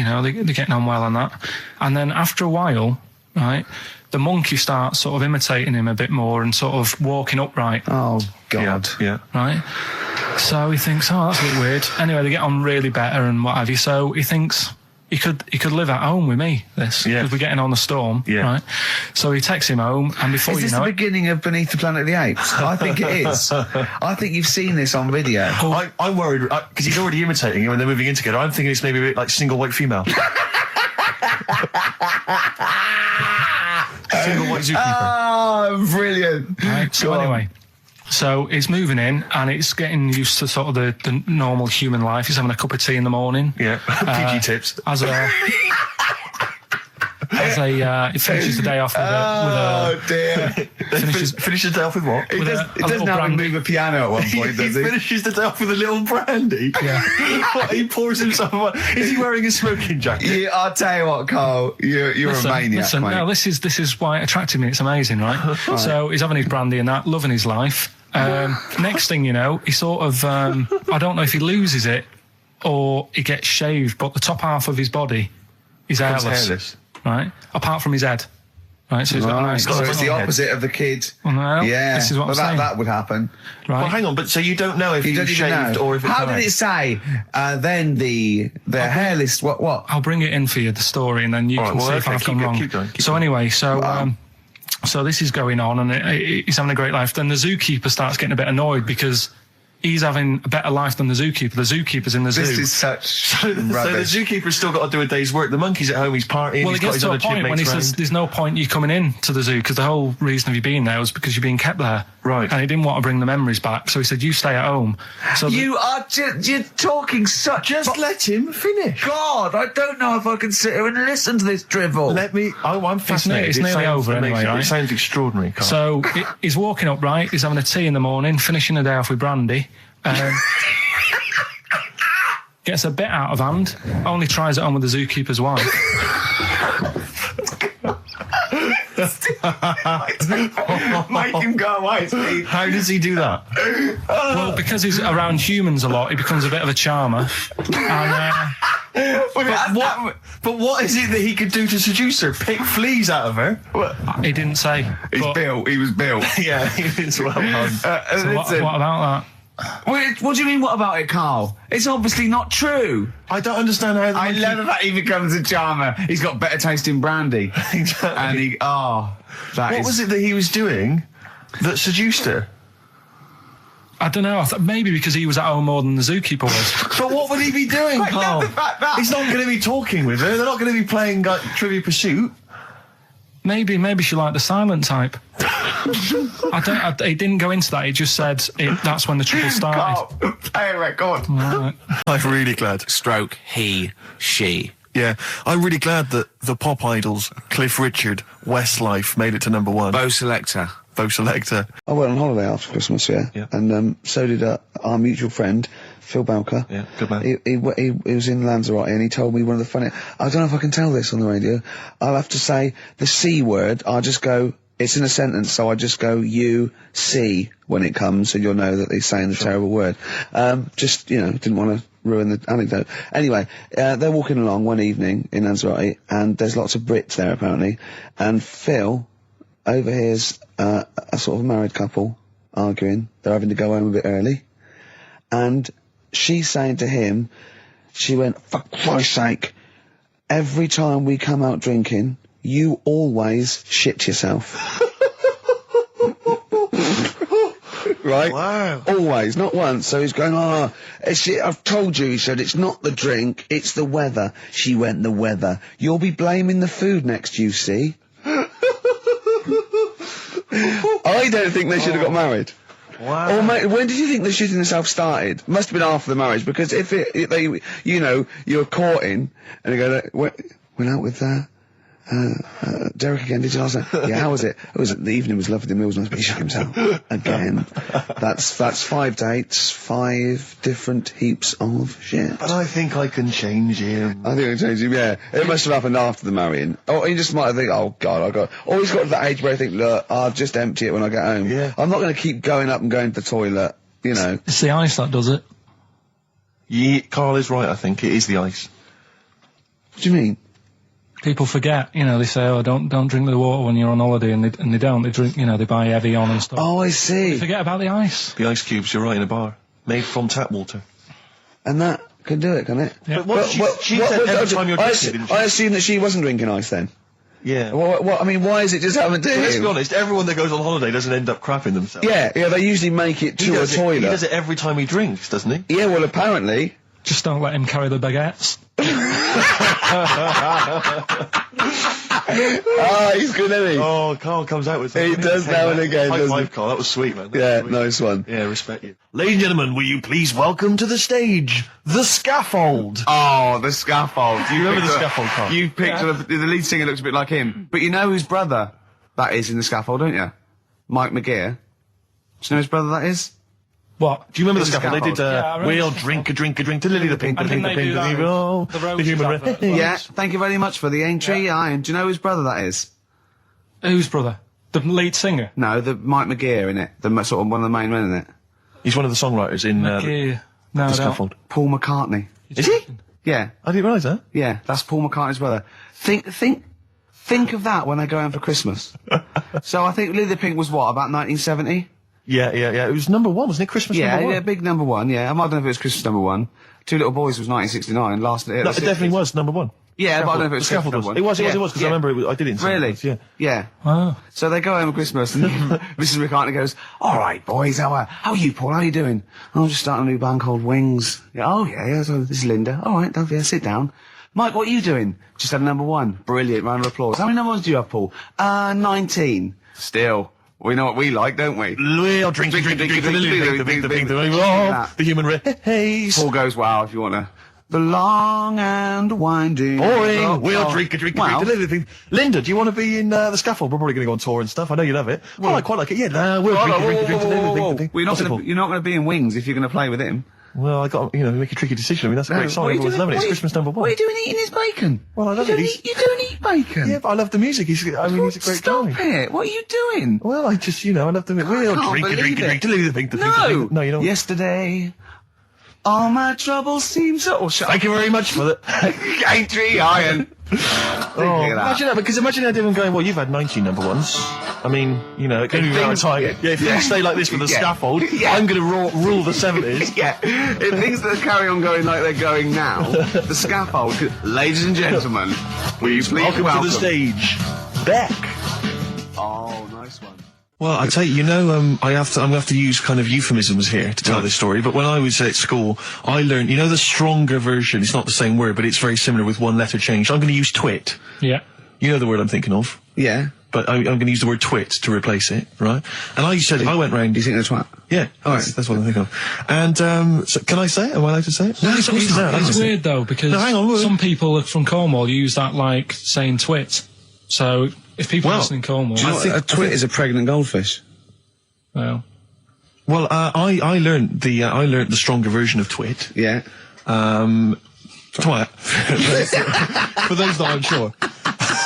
know, they're getting on well on that. And then after a while, right, the monkey starts sort of imitating him a bit more and sort of walking upright. Oh, God. Yeah. Right? So he thinks, oh, that's a bit weird. Anyway, they get on really better and what have you. So he thinks he could live at home with me, because we're getting on the storm. Yeah. Right? So he takes him home, and before you know it... Is this the beginning of Beneath the Planet of the Apes? I think it is. I think you've seen this on video. I'm worried, because he's already imitating him and they're moving in together. I'm thinking it's maybe a bit like Single White Female. Single White Zookeeper. Oh, brilliant. Right, so anyway... So it's moving in, and it's getting used to sort of the normal human life. He's having a cup of tea in the morning. Yeah, PG tips. He finishes the day off with a... Oh, dear. Finishes the day off with what? He doesn't have to move a piano at one point, does he? He finishes the day off with a little brandy? Yeah. He pours himself one. Is he wearing a smoking jacket? Yeah, I'll tell you what, Karl, you're a maniac, mate. No, this is why it attracted me. It's amazing, right? So he's having his brandy and that, loving his life. Next thing you know, he sort of, I don't know if he loses it or he gets shaved, but the top half of his body is hairless. Right? Apart from his head. Right, so he's got a nice... So it's the opposite of the kid. Well, no, yeah. This is what I'm saying. That would happen. Right. Well, hang on, but so you don't know if he was shaved or if it's... How did it say, then the hairless... What? I'll bring it in for you, the story, and then you can see if I've gone wrong. Keep going. So anyway, so this is going on, and he's having a great life. Then the zookeeper starts getting a bit annoyed because he's having a better life than the zookeeper. The zookeeper's in the zoo. This is such So the zookeeper's still got to do a day's work. The monkey's at home, he's partying. Well, it gets to a point when he says there's no point you coming in to the zoo, because the whole reason of you being there was because you're being kept there. Right. And he didn't want to bring the memories back, so he said, you stay at home. So you're talking such... Just let him finish. God, I don't know if I can sit here and listen to this drivel. I'm fascinated. It's nearly over anyway, right? It sounds extraordinary, Karl. So he's walking up, right? He's having a tea in the morning, finishing the day off with brandy. Gets a bit out of hand, only tries it on with the zookeeper's wife. Make him go away, Steve. How does he do that? Well, because he's around humans a lot, he becomes a bit of a charmer. And, but what is it that he could do to seduce her? Pick fleas out of her? He didn't say. He was built. Yeah, he was well done. So what about that? What do you mean, what about it, Karl? It's obviously not true. I don't understand how... I love the fact he becomes a charmer. He's got better taste in brandy. Exactly. And what was it that he was doing that seduced her? I don't know. Maybe because he was at home more than the zookeeper was. But what would he be doing, Karl? He's not going to be talking with her. They're not going to be playing Trivia Pursuit. Maybe she liked the silent type. He didn't go into that. He just said that's when the trouble started. Karl, play a record. Right. I'm really glad. Stroke, he, she. Yeah, I'm really glad that the pop idols, Cliff Richard, Westlife, made it to number one. Bo Selector. I went on holiday after Christmas, yeah. And so did our mutual friend, Phil Balker. Yeah, good man. He was in Lanzarote and he told me one of the funny... I don't know if I can tell this on the radio. I'll have to say the C word. I'll just go... It's in a sentence, so I just go, you see, when it comes, so you'll know that he's saying the terrible word. Just, you know, didn't want to ruin the anecdote. Anyway, they're walking along one evening in Lanzarote, and there's lots of Brits there, apparently, and Phil overhears a sort of married couple arguing. They're having to go home a bit early. And she's saying to him, she went, for Christ's sake, every time we come out drinking, you always shit yourself. Right? Wow. Always, not once. So he's going, I've told you, he said, it's not the drink, it's the weather. She went, the weather. You'll be blaming the food next, you see. I don't think they should have got married. Wow. Or when did you think the shitting themselves started? Must have been after the marriage, because if they, you know, you're courting, and they go, went out with, Derek again, did you last night? Yeah, how was it? The evening was lovely, the meal was nice, but he shook himself. Again. That's 5 dates, 5 different heaps of shit. But I think I can change him. I think I can change him, yeah. It must have happened after the marrying. Or he just might have think, oh God, or he's got to that age where I think, look, I'll just empty it when I get home. Yeah. I'm not going to keep going up and going to the toilet, you know. It's the ice that does it. Yeah, Karl is right, I think. It is the ice. What do you mean? People forget, you know, they say, oh, don't drink the water when you're on holiday, and they don't. They drink, you know, they buy Evian and stuff. Oh, I see. They forget about the ice. The ice cubes, you're right, in a bar. Made from tap water. And that can do it, can it? Yeah. But what she said every time you're drinking, didn't she? I assume that she wasn't drinking ice then. Yeah. I mean, why is it just happened to him? Let's be honest, everyone that goes on holiday doesn't end up crapping themselves. Yeah, they usually make it to a toilet. He does it every time he drinks, doesn't he? Yeah, well, apparently. Just don't let him carry the baguettes. He's good, isn't he? Oh, Karl comes out with He does now and again, High doesn't five, he? Karl. That was sweet, man. Yeah, nice one. Yeah, respect you. Ladies and gentlemen, will you please welcome to the stage, the Scaffold. Oh, the Scaffold. Do you remember the Scaffold, Karl? You picked the lead singer looks a bit like him. But you know whose brother that is in the Scaffold, don't you? Mike McGear. Do you know whose brother that is? What? Do you remember the The Scaffold? They did, Yeah, we'll drink a drink, to Lily the Pink, the And Pink, didn't the they Pink, do the that Pink, with oh, the the Roses human advert? Yeah, thank you very much for the entry, Iron. Do you know whose brother that is? Whose brother? The lead singer? No, the Mike McGear in it. Sort of one of the main men in it. He's one of the songwriters in No, the I don't. Scaffold. Paul McCartney. Is he? Yeah, I didn't realise that. yeah, that's Paul McCartney's brother. Think of that when they go home for Christmas. So I think Lily the Pink was what, about 1970? Yeah. It was number 1, wasn't it? Christmas number 1? Yeah, big number 1, yeah. I don't know if it was Christmas number 1. Two Little Boys was 1969, last year. No, it definitely was number 1. Yeah, but I don't know if it The was Scaffold Christmas was. number 1. It was, because I remember I did it in Really? Scaffolds, yeah. Yeah. Oh. So they go home at Christmas and Mrs. McCartney goes, all right, boys, how are you, Paul? How are you doing? I'm just starting a new band called Wings. Yeah, oh, yeah, so this is Linda. All right, yeah, sit down. Mike, what are you doing? Just had a number 1. Brilliant, round of applause. How many number 1s do you have, Paul? 19. Still. We know what we like, don't we? We'll drink, the human race. Paul goes, wow, if you want to. The long and winding. Boring. We'll drink, Wow. Linda, do you want to be in the Scaffold? We're probably going to go on tour and stuff. I know you love it. Well, I quite like it. Yeah, we'll drink. Well, you're not going to be in Wings if you're going to play with him. Well, I got make a tricky decision. I mean, that's a great song. Everyone's loving it. It's Christmas number 1. What are you doing eating his bacon? Well, I love it. You don't eat bacon. Yeah, but I love the music. He's a great Stop guy. it. What are you doing? Well, I just, I love the music. We'll can't drink, believe it. No. No, you don't. Yesterday, all my troubles seem so... Thank you very much for that. Entry, Iron. Imagine that, because imagine that him going, well, you've had 19 number 1s. I mean, it can be around time. Yeah, if things stay like this for the Scaffold, I'm going to rule the 70s. Yeah, if things that carry on going like they're going now, the Scaffold, ladies and gentlemen, will you please welcome to the stage, Beck. Oh, nice one. Well, I tell you, I'm going to have to use kind of euphemisms here to tell this story, but when I was at school, I learned, the stronger version, it's not the same word, but it's very similar with one letter changed. I'm going to use twit. Yeah. You know the word I'm thinking of. Yeah. But I'm going to use the word twit to replace it, right? And I went round... Do you think that's twat? Yeah. All right. That's what I'm thinking of. And, so can I say it? Am I allowed to say it? No, it's weird though, because hang on, some people from Cornwall use that like saying twit. So if people listen in Cornwall... Do you know a twit is a pregnant goldfish? Well... Well, I learned the stronger version of twit. Yeah. Twat. For those that aren't sure.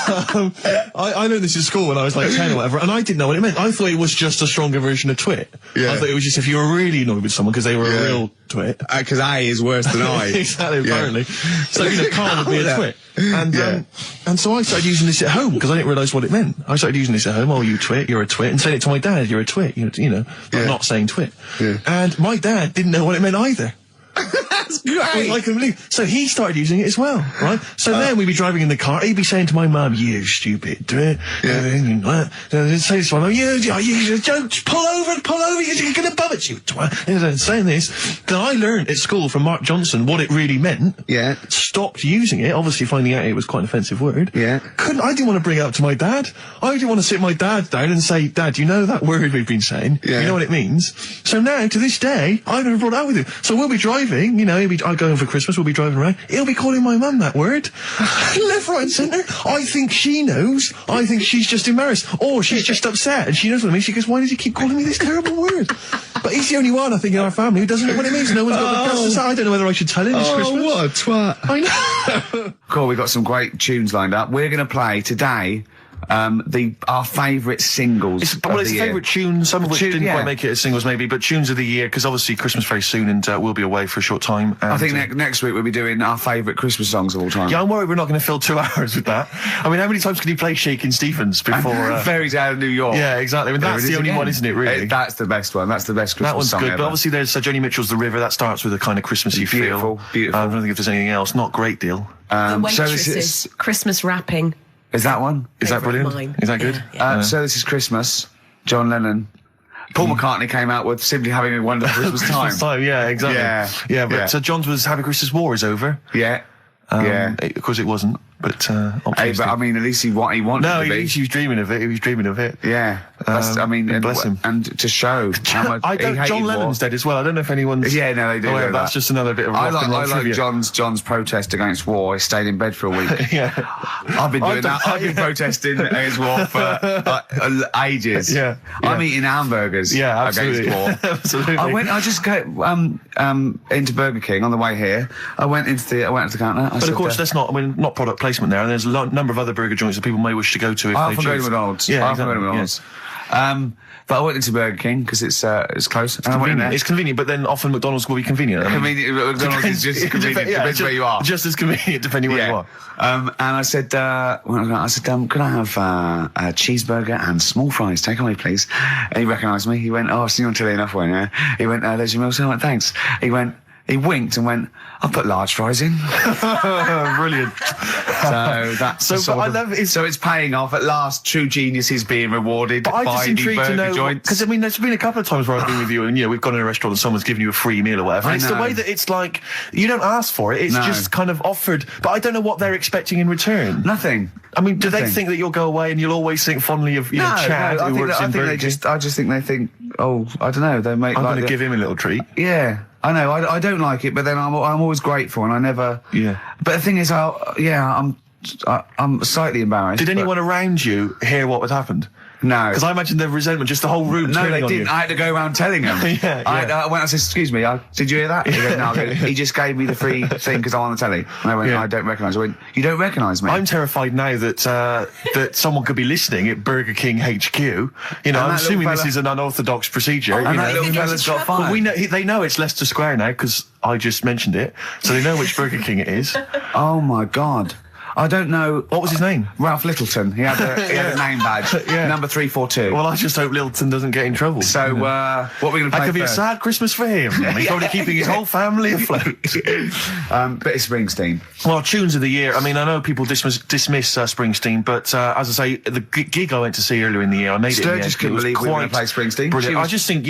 I learned this in school when I was like 10 or whatever, and I didn't know what it meant. I thought it was just a stronger version of twit. Yeah. I thought it was just if you were really annoyed with someone because they were a real twit. Because A is worse than I. Exactly, apparently. So, Karl would be a twit. And so I started using this at home because I didn't realise what it meant. I started using this at home. Oh, you twit, you're a twit. And saying it to my dad, you're a twit. But not saying twit. Yeah. And my dad didn't know what it meant either. That's great. I can believe. So he started using it as well, right? So then we'd be driving in the car. He'd be saying to my mum, "You stupid twit." Say to my mum, "You don't pull over. You're going to bum it, you twat." And saying this. Then I learned at school from Mark Johnson what it really meant. Yeah. Stopped using it. Obviously, finding out it was quite an offensive word. Yeah. I didn't want to bring it up to my dad. I didn't want to sit my dad down and say, "Dad, you know that word we've been saying? Yeah. You know what it means?" So now, to this day, I've never brought it up with him. So we'll be driving. I'll go home for Christmas, we'll be driving around. He'll be calling my mum that word. Left, right and centre. I think she knows. I think she's just embarrassed. Or she's just upset and she knows what it means. She goes, "Why does he keep calling me this terrible word?" But he's the only one, I think, in our family who doesn't know what it means. No one's got the guts to say. I don't know whether I should tell him this Christmas. Oh, what a twat. I know. Cool, we've got some great tunes lined up. We're going to play today our favourite singles. It's favourite tunes, some of which didn't quite make it as singles maybe, but tunes of the year, because obviously Christmas very soon and we'll be away for a short time. And, I think next week we'll be doing our favourite Christmas songs of all time. Yeah, I'm worried we're not going to fill 2 hours with that. I mean, how many times can you play Shakin' Stevens before... Fairy Tale of New York. Yeah, exactly. I mean, that's the only one, isn't it, really? That's the best one. That's the best Christmas song That one's good, ever. but obviously there's Joni Mitchell's The River. That starts with a kind of Christmassy feel. Beautiful. I don't think if there's anything else. Not a great deal. The Waitresses, Christmas Wrapping. Is that one? Is that brilliant? Mine. Is that good? Yeah. So This Is Christmas, John Lennon. Paul McCartney came out with Simply Having a Wonderful Christmas Time. Yeah, exactly. Yeah, but John's was Happy Christmas War is over. Yeah. Of course it wasn't, but but I mean, at least he wanted to be. No, he was dreaming of it. He was dreaming of it. Yeah. Bless him. And to show how much John Lennon's dead as well. I don't know if anyone's... Yeah, no, they do. That's just another bit of rock and roll trivia. I like John's protest against war. He stayed in bed for a week. Yeah. I've been doing that. I've been protesting against war for ages. Yeah. I'm eating hamburgers against war. Absolutely. I just go into Burger King on the way here. I went into the counter. But of course, that's not product placement there, and there's a number of other burger joints that people may wish to go to if they choose. I often go to McDonald's. Yeah, exactly. But I went into Burger King because it's close. It's convenient, but then often McDonald's will be convenient. McDonald's is just convenient. Depends where you are. Just as convenient depending where you are. And I said, could I have a cheeseburger and small fries? Take away, please. And he recognised me. He went, "Oh, so you're on telly enough, weren't you?" He went, "There's your meal." So I went, "Thanks." He winked and went, "I'll put large fries in." Brilliant. So that's so it's paying off at last. True genius is being rewarded by the burger joints. Because I mean, there's been a couple of times where I've been with you, and we've gone in a restaurant and someone's given you a free meal or whatever. And it's the way that it's like you don't ask for it; it's just kind of offered. But I don't know what they're expecting in returtion. Nothing. I mean, do they think that you'll go away and you'll always think fondly of Chad who works in Burger King? I just think they think, oh, I don't know. They make. I'm going to give him a little treat. Yeah. I know, I don't like it, but then I'm always grateful, and I never... Yeah. But the thing is, I'm slightly embarrassed. Did anyone around you hear what had happened? No. Because I imagine the resentment, just the whole room No, they on didn't. You. I had to go around telling them. I went, I said, "Excuse me, did you hear that?" He goes, "No." He just gave me the free thing because I'm on the telly. And I went, "I don't recognise." I went, "You don't recognise me?" I'm terrified now that that someone could be listening at Burger King HQ. I'm assuming this is an unorthodox procedure. And that little fella's got fired. Well, they know it's Leicester Square now because I just mentioned it, so they know which Burger King it is. Oh my God. I don't know. What was his name? Ralph Littleton. He had a name badge. Number 342. Well, I just hope Littleton doesn't get in trouble. So, what are we going to play? That could be a sad Christmas for him. He's probably keeping his whole family afloat. But it's Springsteen. Well, tunes of the year. I mean, I know people dismiss Springsteen, but as I say, the gig I went to see earlier in the year, I made Sturgis couldn't believe we were going to play Springsteen. Brilliant. I just think,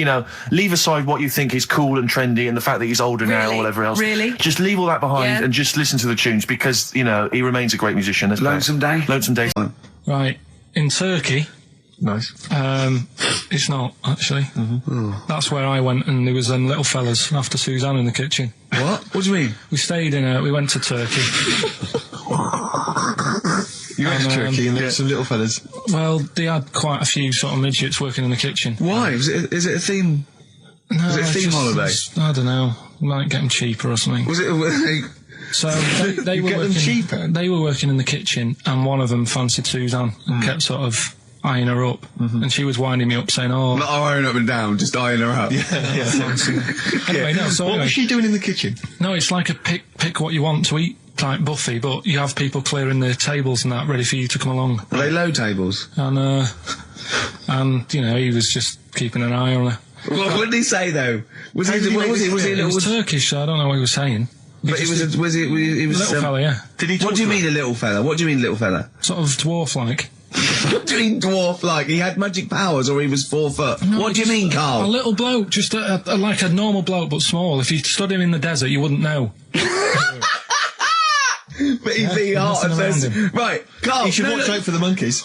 leave aside what you think is cool and trendy and the fact that he's older now or whatever else. Really? Just leave all that behind and just listen to the tunes because, he remains a great musician. Lonesome Day? Lonesome Day. Right. In Turkey... Nice. It's not, actually. Mm-hmm. That's where I went, and there was them little fellas after Suzanne in the kitchen. What? What do you mean? We went to Turkey. You went to Turkey and there were some little fellas? Well, they had quite a few sort of midgets working in the kitchen. Why? Is it a theme No, Was it a theme holiday? I don't know. Might get them cheaper or something. Was it? So they were get working, them cheaper? They were working in the kitchen, and one of them fancied Suzanne and kept sort of eyeing her up, and she was winding me up saying, "Oh, Not eyeing up and down, just eyeing her up." Anyway, no. So What anyway, was she doing in the kitchen? no, it's like a pick what you want to eat type buffet, but you have people clearing the tables and that ready for you to come along. Were they low tables? And you know, he was just keeping an eye on her. What did he say though? Was he? It was Turkish, so I don't know what he was saying. But he was. He was Little fella, yeah. Did he? What do you mean a little fella? What do you mean little fella? Sort of dwarf-like. What do you mean dwarf like? He had magic powers, or he was 4 foot? No, What do you mean, A Karl? little bloke, just like a normal bloke, but small. If you stood him in the desert, you wouldn't know. But he'd be hot and nothing around says, right, Karl. You should watch out for the monkeys.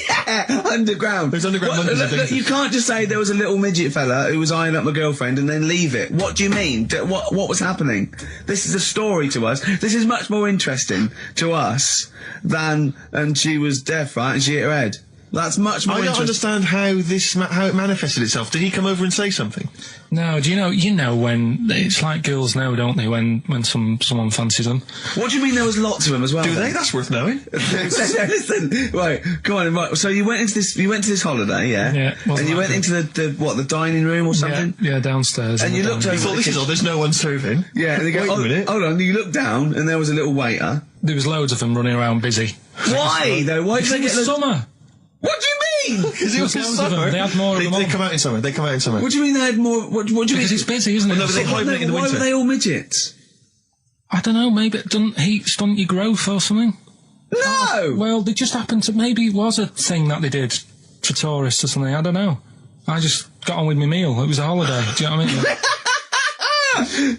Yeah, underground. There's underground monkeys Look, in you can't just say there was a little midget fella who was eyeing up my girlfriend and then leave it. What do you mean? What was happening? This is a story to us. This is much more interesting to us than, and she was deaf, right, and she hit her head. That's much more I don't interesting. understand how it manifested itself. Did he come over and say something? No, do you know when it's like girls know, don't they? When someone fancies them. What do you mean there was lots of them as well? Do then? they? That's worth knowing. Listen, right, come on, right. So you went to this holiday, yeah? Yeah, wasn't And you that went good? into the dining room or something? Yeah, downstairs. And in you the looked dining over Thought the this is kitchen. all. There's no one serving. Yeah, and they go, Wait a oh, minute. hold on, you looked down and there was a little waiter. There was loads of them running around busy. Why, though? Why did Because they it get was the... summer. What do you mean? Because it was Loads of them. summer. They had more of them They on. come out in summer. They come out in summer. What do you mean they had more... What do you mean? Because it's busy, isn't it? Well, no, but they hibernate in the Why winter. were they all midgets? I don't know, maybe it doesn't heat stunt your growth or something. No! Well, they just happened to, maybe it was a thing that they did for tourists or something, I don't know. I just got on with my meal. It was a holiday, do you know what I mean?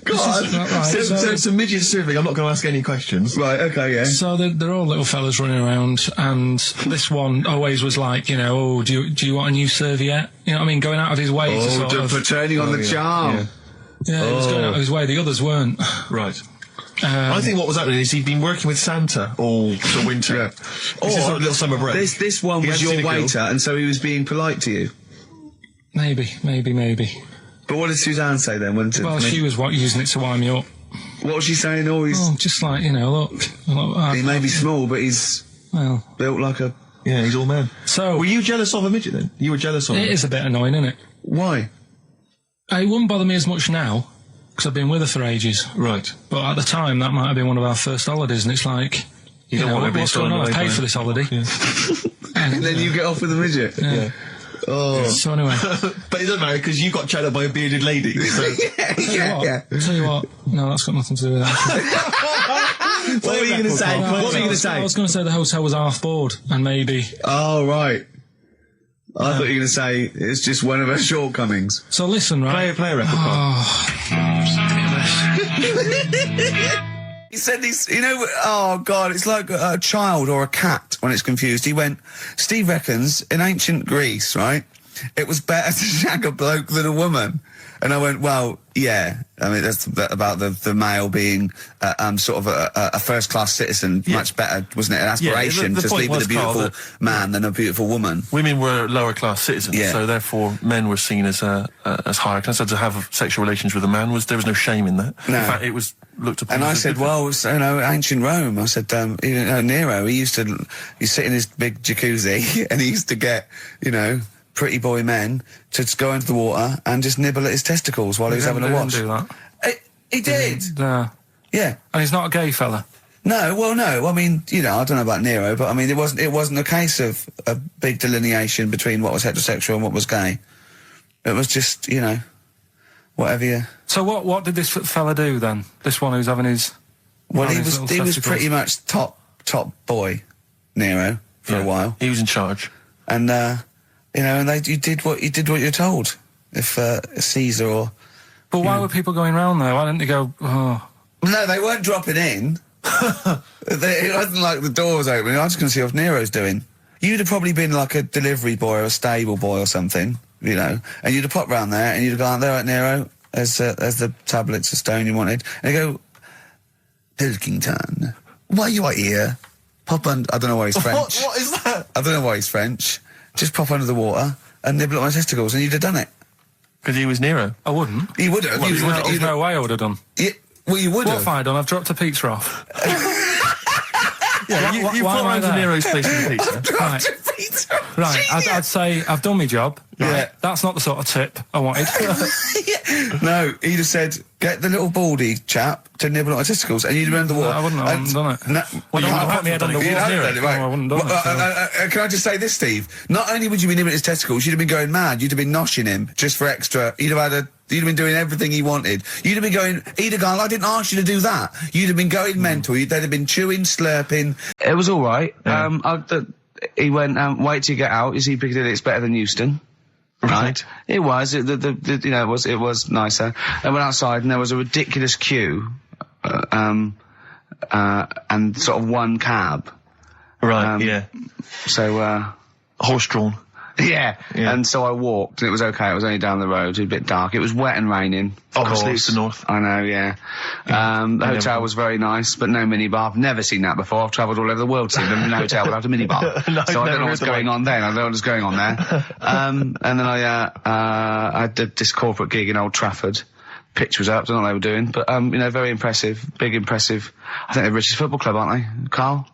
God. Right, So it's a midget serving. I'm not going to ask any questions. Right, okay, yeah. So they're all little fellas running around, and this one always was like, you know, oh, do you want a new serviette? You know what I mean? Going out of his way to sort of... for turning on the charm. Yeah, he was going out of his way. The others weren't. Right. I think what was happening is he'd been working with Santa all the winter. Yeah. This is sort of little summer break. This one He was hadn't seen your a girl. waiter, and so he was being polite to you. Maybe. But what did Suzanne say then? Well, she was using it to wind me up. What was she saying? Oh, he's... Oh, just like, you know, look. He may be small, but he's Well, built like a... Yeah, he's all man. so... Were you jealous of a midget then? You were jealous of him? It is a bit annoying, isn't it? Why? It wouldn't bother me as much now, because I've been with her for ages. Right. But at the time, that might have been one of our first holidays, and it's like, you don't know, want to be what's going on? thrown I've away paid by for it. this holiday. And then you get off with a midget? Yeah. Oh. So anyway, But it doesn't matter because you got chatted up by a bearded lady. So. yeah. tell you what, no, that's got nothing to do with that. What were you going to say? What were you going to I say? was going to say the hotel was half board, and maybe... Oh, right. I thought you were going to say it's just one of her shortcomings. So listen, right? Play a record. He said these, you know, oh God, it's like a child or a cat when it's confused. He went, Steve reckons in ancient Greece, right, it was better to shag a bloke than a woman. And I went, well, yeah. I mean, that's about the male being sort of a first-class citizen. Yeah. Much better, wasn't it? An aspiration the to point sleep with a was, Karl, beautiful man than a beautiful woman. Women were lower class citizens, Yeah. so therefore men were seen as higher class. So to have sexual relations with a man there was no shame in that. No. In fact, it was looked upon. And I as a said, good well, it's, you know, ancient Rome. I said, you know, Nero, he sit in his big jacuzzi and he used to get, you know, pretty boy men to just go into the water and just nibble at his testicles while he was having a watch. do that. He did. No. Yeah. And he's not a gay fella. No, well, no. I mean, you know, I don't know about Nero, but I mean, it wasn't a case of a big delineation between what was heterosexual and what was gay. It was just, you know, whatever you... So what did this fella do then? This one who's having his... Well, having he his was little pretty testicles? much top boy, Nero, for a while. He was in charge. And, you know, and you did what you're told. If Caesar or... But why were people going round there? Why didn't they go, oh... No, they weren't dropping in. It wasn't like the door was opening. I was going to see what Nero's doing. You'd have probably been like a delivery boy or a stable boy or something, you know, and you'd have popped round there and you'd have gone, there, right, Nero, there's the tablets of stone you wanted. And you go, Pilkington, why you are here? Pop under... I don't know why he's French. What is that? I don't know why he's French. Just pop under the water and nibble at my testicles and you'd have done it. Because he was Nero. I wouldn't. You would have. There's no way I would have done. Yeah, well, you would What have. have I done? I've dropped a pizza off. Yeah, you put around to Nero's place with the pizza. Right, I'd say I've done my job. Right? Yeah. That's not the sort of tip I wanted. No, he just said, get the little baldy chap to nibble on my testicles, and you'd remember what? I wouldn't have done it. No, Well, you would have put my head on the you'd wall. have done it, right. No, I wouldn't have done it. Can I just say this, Steve? Not only would you be nibbling his testicles, you'd have been going mad. You'd have been noshing him just for extra. You'd have been doing everything he wanted. You'd have been going, Eda Garl, I didn't ask you to do that. You'd have been going mental. They'd have been chewing, slurping. It was all right. He went, wait till you get out. You see Piccadilly, it's better than Euston. Right. It was. It was nicer. I went outside and there was a ridiculous queue, and sort of one cab. Right, yeah. So, horse-drawn. Yeah. And so I walked, and it was okay. It was only down the road. It was a bit dark. It was wet and raining. Obviously, it's the north. I know, yeah. The hotel was very nice, but no minibar. I've never seen that before. I've travelled all over the world seeing them in a hotel without a minibar. No, so I don't know what's going on then. I don't know what's going on there. And then I did this corporate gig in Old Trafford. Pitch was up, don't know what they were doing, but, very impressive. Big impressive. I think they're the richest football club, aren't they? Carl?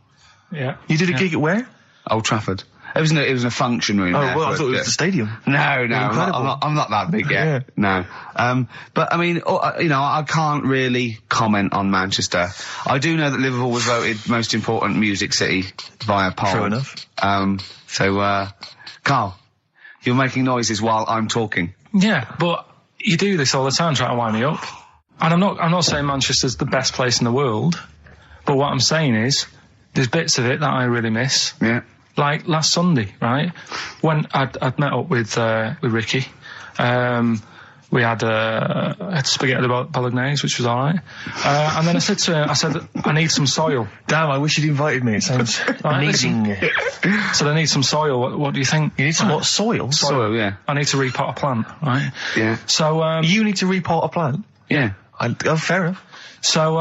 Yeah. You did a gig at where? Old Trafford. It was in a function room. Oh, there, well, I thought it was the stadium. No, I'm not that big yet. No. But I mean, I can't really comment on Manchester. I do know that Liverpool was voted most important music city via poll. True enough. Carl, you're making noises while I'm talking. Yeah, but you do this all the time trying to wind me up. And I'm not saying Manchester's the best place in the world, but what I'm saying is there's bits of it that I really miss. Yeah. Like last Sunday, right? When I'd met up with Ricky, we had spaghetti bolognese, which was all right. And then I said to her, I need some soil. Damn, I wish you'd invited me. It sounds amazing. So I need some soil. What do you think? You need some what? Soil? Soil, yeah. I need to repot a plant, right? Yeah. So you need to repot a plant? Yeah. Fair enough. So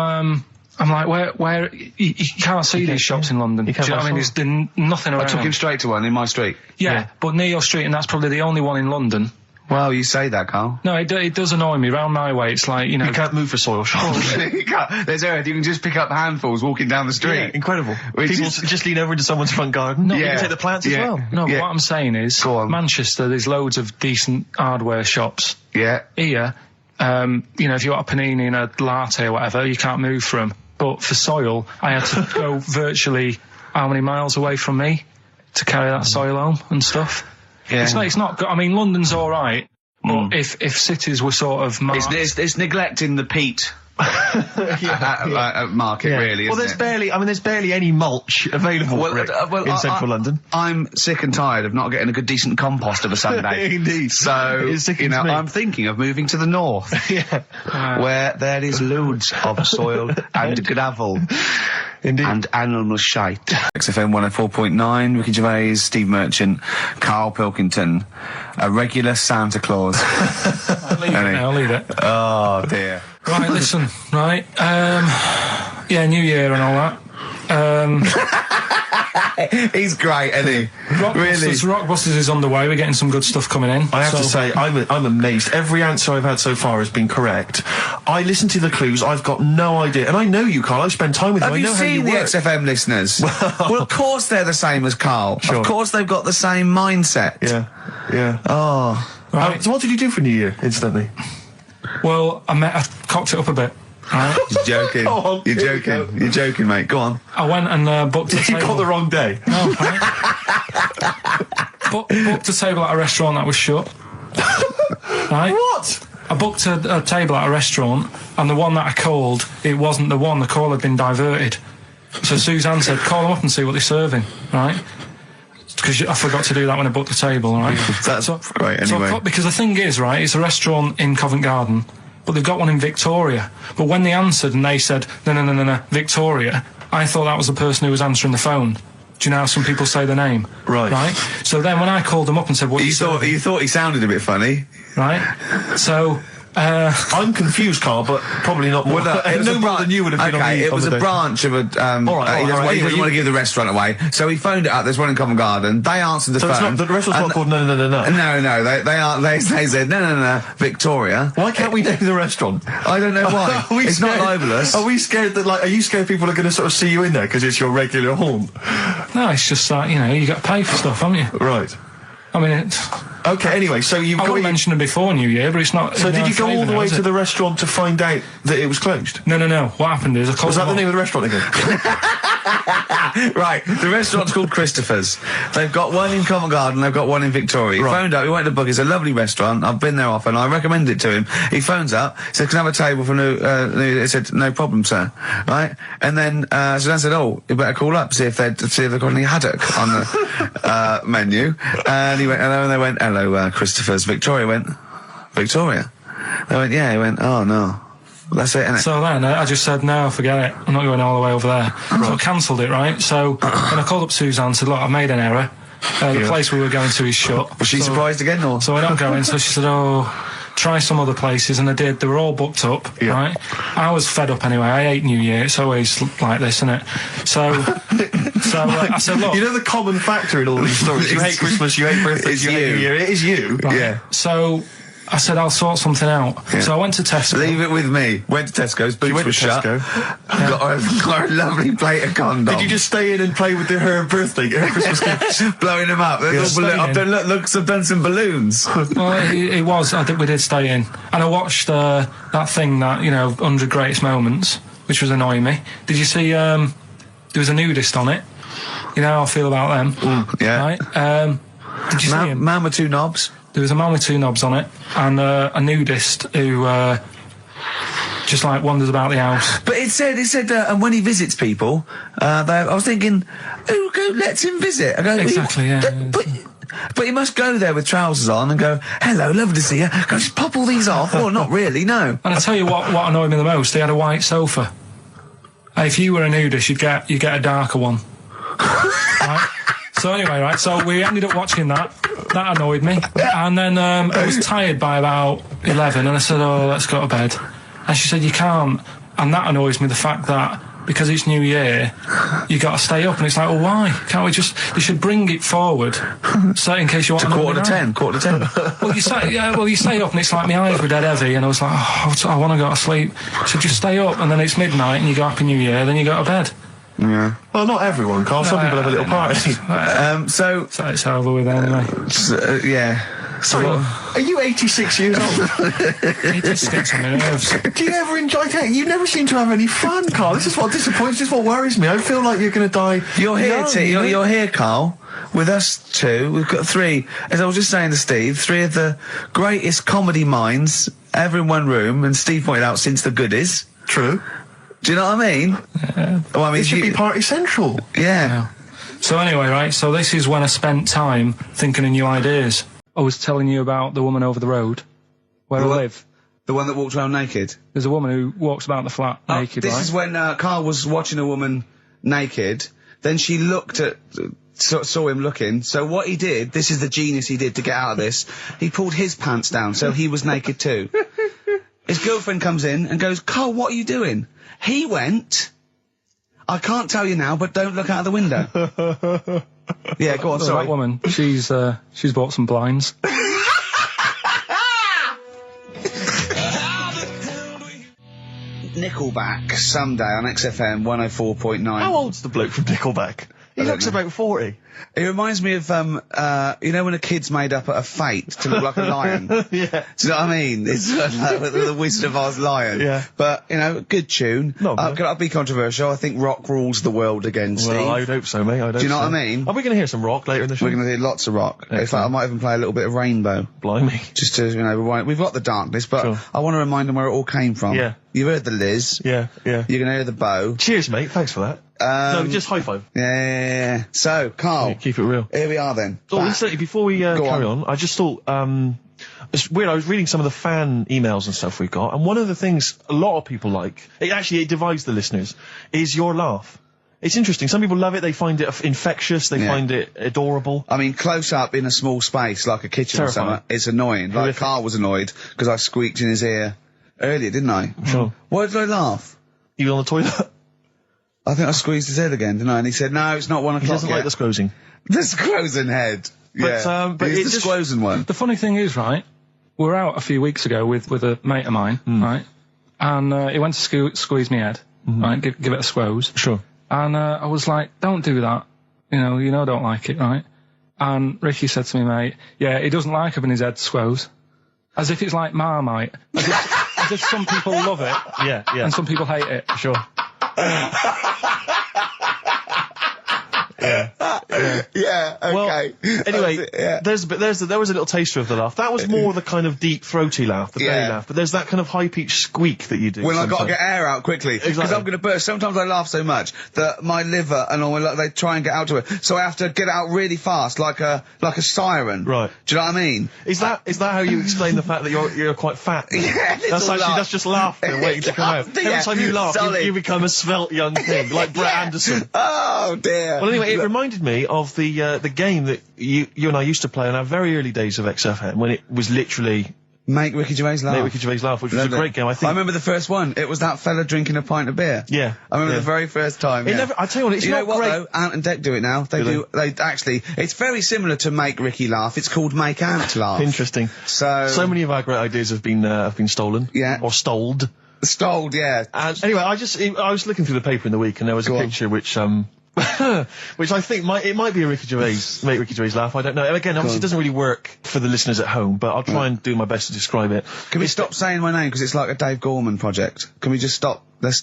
I'm like, where you can't see these shops in London. Do you know what I mean? There's nothing around. I took him straight to one in my street. Yeah, but near your street, and that's probably the only one in London. Well, you say that, Carl. No, it does annoy me. Round my way, it's like, You can't move for soil shops. You can't. There's earth. You can just pick up handfuls walking down the street. Yeah, incredible. People just lean over into someone's front garden. No, you can take the plants as well. No, but what I'm saying is, Manchester, there's loads of decent hardware shops. Yeah. Here, if you want a panini and a latte or whatever, you can't move from. But for soil, I had to go virtually how many miles away from me to carry that soil home and stuff. Yeah. It's not good. I mean, London's all right, but if cities were sort of it's neglecting the peat market, really. Well, there's barely any mulch available in central London. I'm sick and tired of not getting a good decent compost of a Sunday. Indeed. So I'm thinking of moving to the north, where there is loads of soil and gravel. Indeed. And animal shite. XFM 104.9, Ricky Gervais, Steve Merchant, Karl Pilkington, a regular Santa Claus. I'll leave it. Oh, dear. Right, listen, right. New year and all that. He's great, isn't he? Rockbusters is on the way. We're getting some good stuff coming in. I have to say, I'm amazed. Every answer I've had so far has been correct. I listened to the clues. I've got no idea. And I know you, Karl. I've spent time with you. Have you seen the XFM listeners? Well, of course they're the same as Karl. Sure. Of course they've got the same mindset. Yeah. Oh. Right. So what did you do for New Year, instantly? Well, I cocked it up a bit. Right. You're joking. Oh, You're joking. You're joking, mate. Go on. I went and booked a table. You got the wrong day. No, right. Booked a table at a restaurant that was shut. Right? What? I booked a table at a restaurant, and the one that I called, it wasn't the one. The call had been diverted. So Suzanne said, call them up and see what they're serving, right? Because I forgot to do that when I booked the table, right? That's right, anyway. Because the thing is, right, it's a restaurant in Covent Garden, but they've got one in Victoria. But when they answered and they said, no, Victoria, I thought that was the person who was answering the phone. Do you know how some people say the name? Right. So then when I called them up and said, what you thought he sounded a bit funny. Right? So I'm confused, Karl, but probably not more. No more than you would have been on the it was a branch of a... he doesn't want to give the restaurant away, so he phoned it up. There's one in Covent Garden. They answered the phone. The restaurant's not called No. No, they said, no, Victoria. Why can't we name the restaurant? I don't know why. It's not libelous. Are we scared that, are you scared people are going to sort of see you in there because it's your regular home? No, it's just that, you got to pay for stuff, haven't you? Right. I mean, it's... Okay, anyway, so you've I mentioned it before New Year, but it's not... So did you go all the way to the restaurant to find out that it was closed? No. What happened is... Was that the name of the restaurant again? Right, the restaurant's called Christopher's. They've got one in Covent Garden, they've got one in Victoria. He phoned up, he went to book, it's a lovely restaurant, I've been there often, I recommend it to him. He phones up, said, can I have a table for he said, no problem, sir. Right? And then, so Dan said, oh, you better call up, see if they've got any haddock on the, menu. And he went, hello, and they went, hello, Christopher's. Victoria went, Victoria? They went, yeah, he went, oh, no. That's it, innit? So then I just said, no, forget it. I'm not going all the way over there. So I cancelled it, right? So when I called up Suzanne and said, look, I've made an error. The place we were going to is shut. Was she surprised again, or? So we're not going. So she said, oh, try some other places. And I did. They were all booked up, right? I was fed up anyway. I hate New Year. It's always like this, isn't it? So I said, look. You know the common factor in all these stories? You hate Christmas, you hate birthdays, you hate New Year. It is you. Right? Yeah. So I said, I'll sort something out. Yeah. So I went to Tesco. Leave it with me. Went to Tesco's, boots were shut. Got a lovely plate of condoms. Did you just stay in and play with her Christmas gift? Blowing them up. I've done some balloons. Well, it was. I think we did stay in. And I watched that thing that, 100 Greatest Moments, which was annoying me. Did you see, there was a nudist on it? You know how I feel about them. Yeah. Right? Did you see him? Man with two knobs. There was a man with two knobs on it, and a nudist who just wanders about the house. But it said, and when he visits people, I was thinking, who lets him visit? I go, exactly, yeah. But he must go there with trousers on and go, hello, lovely to see you. Go, just pop all these off. Well, not really, no. And I tell you what annoyed me the most, they had a white sofa. If you were a nudist, you'd get a darker one. Right? So anyway, right, so we ended up watching that. That annoyed me. And then I was tired by about 11, and I said, oh, let's go to bed. And she said, you can't. And that annoys me, the fact that because it's New Year, you got to stay up. And it's like, well, why? Can't we just... They should bring it forward, so in case you want to... quarter to 10. Well, you stay up, and it's like my eyes were dead heavy, and I was like, oh, I want to go to sleep. So just stay up, and then it's midnight, and you go Happy New Year, then you go to bed. Yeah. Well, not everyone, Karl. Some people have a little party. So it's over with anyway. Yeah. Sorry, are you 86 years old? 86 on my nerves. Do you ever enjoy it? You never seem to have any fun, Karl. This is what disappoints, this is what worries me. I feel like you're going to die. You're here, you're here, Karl, with us two. We've got three, as I was just saying to Steve, three of the greatest comedy minds ever in one room, and Steve pointed out, since the goodies. True. Do you know what I mean? Yeah. Well, I mean, it should be party central. Yeah. So anyway, right, so this is when I spent time thinking of new ideas. I was telling you about the woman over the road, where I live. The one that walks around naked? There's a woman who walks about the flat naked, This is when Karl was watching a woman naked, then she looked at... saw him looking, so what he did, this is the genius he did to get out of this, he pulled his pants down, so he was naked too. His girlfriend comes in and goes, Karl, what are you doing? He went, I can't tell you now, but don't look out of the window. Yeah, go on, sorry. That woman, she's bought some blinds. Nickelback, someday on XFM 104.9. How old's the bloke from Nickelback? He looks about 40. It reminds me of, you know when a kid's made up a fate to look like a lion? Yeah. Do you know what I mean? It's like the Wizard of Oz lion. Yeah. But, good tune. I'll be controversial. I think rock rules the world again, Steve. Well, I'd hope so, mate. Do you know what I mean? Are we going to hear some rock later in the show? We're going to hear lots of rock. In fact, I might even play a little bit of Rainbow. Blimey. Just to, we've got the darkness, but sure. I want to remind them where it all came from. Yeah. You've heard the Liz. Yeah. You're going to hear the Bow. Cheers, mate. Thanks for that. No, just high five. Yeah. So, Karl. Yeah, keep it real. Here we are then. Oh, listen, before we carry on, I just thought, it's weird, I was reading some of the fan emails and stuff we got, and one of the things a lot of people like, it divides the listeners, is your laugh. It's interesting. Some people love it. They find it infectious. They find it adorable. I mean, close up in a small space like a kitchen or something, it's annoying. Like Karl was annoyed because I squeaked in his ear earlier, didn't I? Sure. Why did I laugh? You on the toilet? I think I squeezed his head again, didn't I? And he said, "No, it's not 1 o'clock He doesn't yet." like the squozing. The squozing head. But it's the squozing one. The funny thing is, right, we were out a few weeks ago with a mate of mine, right, and he went to squeeze me head, right, give it a squoze. Sure. And I was like, don't do that. You know, I don't like it, right? And Ricky said to me, mate, yeah, he doesn't like having his head squoze. As if it's like Marmite. As if some people love it. Yeah. And some people hate it. Sure. Yeah, okay. Well, anyway, there was a little taster of the laugh. That was more the kind of deep, throaty laugh, the belly laugh. But there's that kind of high-pitched squeak that you do. When I've got to get air out quickly. Because I'm going to burst. Sometimes I laugh so much that my liver and all, they try and get out to it. So I have to get it out really fast, like a siren. Right. Do you know what I mean? Is that how you explain the fact that you're quite fat? Yeah, that's just laughter waiting to come out. Every time you laugh, you become a svelte young thing, like Brett Anderson. Oh, dear. Well, anyway, it reminded me of the game that you and I used to play in our very early days of XFM, when it was literally Make Ricky Gervais laugh. Make Ricky Gervais laugh, which was a great game. I remember the first one. It was that fella drinking a pint of beer. Yeah. I remember the very first time. I tell you what, it's not great. Though? Ant and Dec do it now. They actually, it's very similar to Make Ricky Laugh. It's called Make Ant Laugh. Interesting. So many of our great ideas have been stolen. Yeah. Or stoled. Stoled, yeah. And anyway, I was looking through the paper in the week, and there was a picture which which I think might be a Ricky Gervais, Make Ricky Gervais laugh. I don't know. And again, obviously, it doesn't really work for the listeners at home, but I'll try and do my best to describe it. Can we stop saying my name because it's like a Dave Gorman project? Can we just stop? It's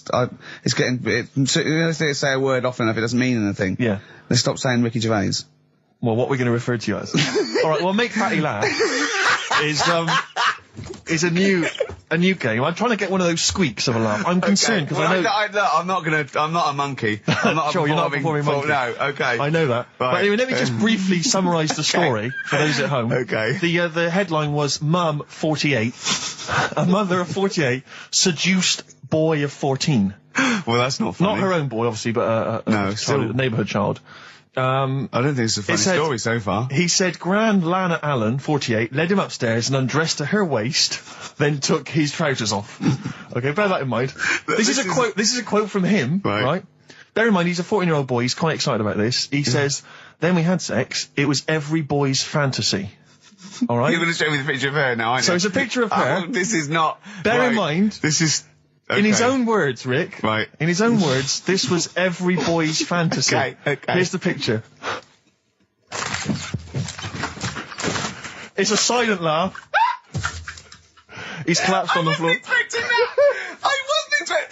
getting. Let's say a word often enough, it doesn't mean anything. Yeah. Let's stop saying Ricky Gervais. Well, what we're going to refer to you as? All right. Well, Make Fatty Laugh is a new game. I'm trying to get one of those squeaks of a laugh. I'm concerned because I know. I'm not a monkey. I'm not sure, you're not a performing monkey. No, okay. I know that. Right. But anyway, let me just briefly summarise the story for those at home. Okay. The headline was Mum 48, a mother of 48 seduced boy of 14. Well, that's not funny. Not her own boy, obviously, but a neighbourhood child. I don't think it's a funny story so far. He said Grand Lana Allen, 48, led him upstairs and undressed to her waist, then took his trousers off. Okay, bear that in mind. This is a quote from him, right? Bear in mind, he's a 14-year-old boy, he's quite excited about this. He says, then we had sex, it was every boy's fantasy. Alright? You're going to show me the picture of her now, aren't you? So it's a picture of her. This is not... Bear in mind... This is... Okay. In his own words, Rick. Right. In his own words, this was every boy's fantasy. Okay. Here's the picture. It's a silent laugh. He's collapsed on the floor. I wasn't expecting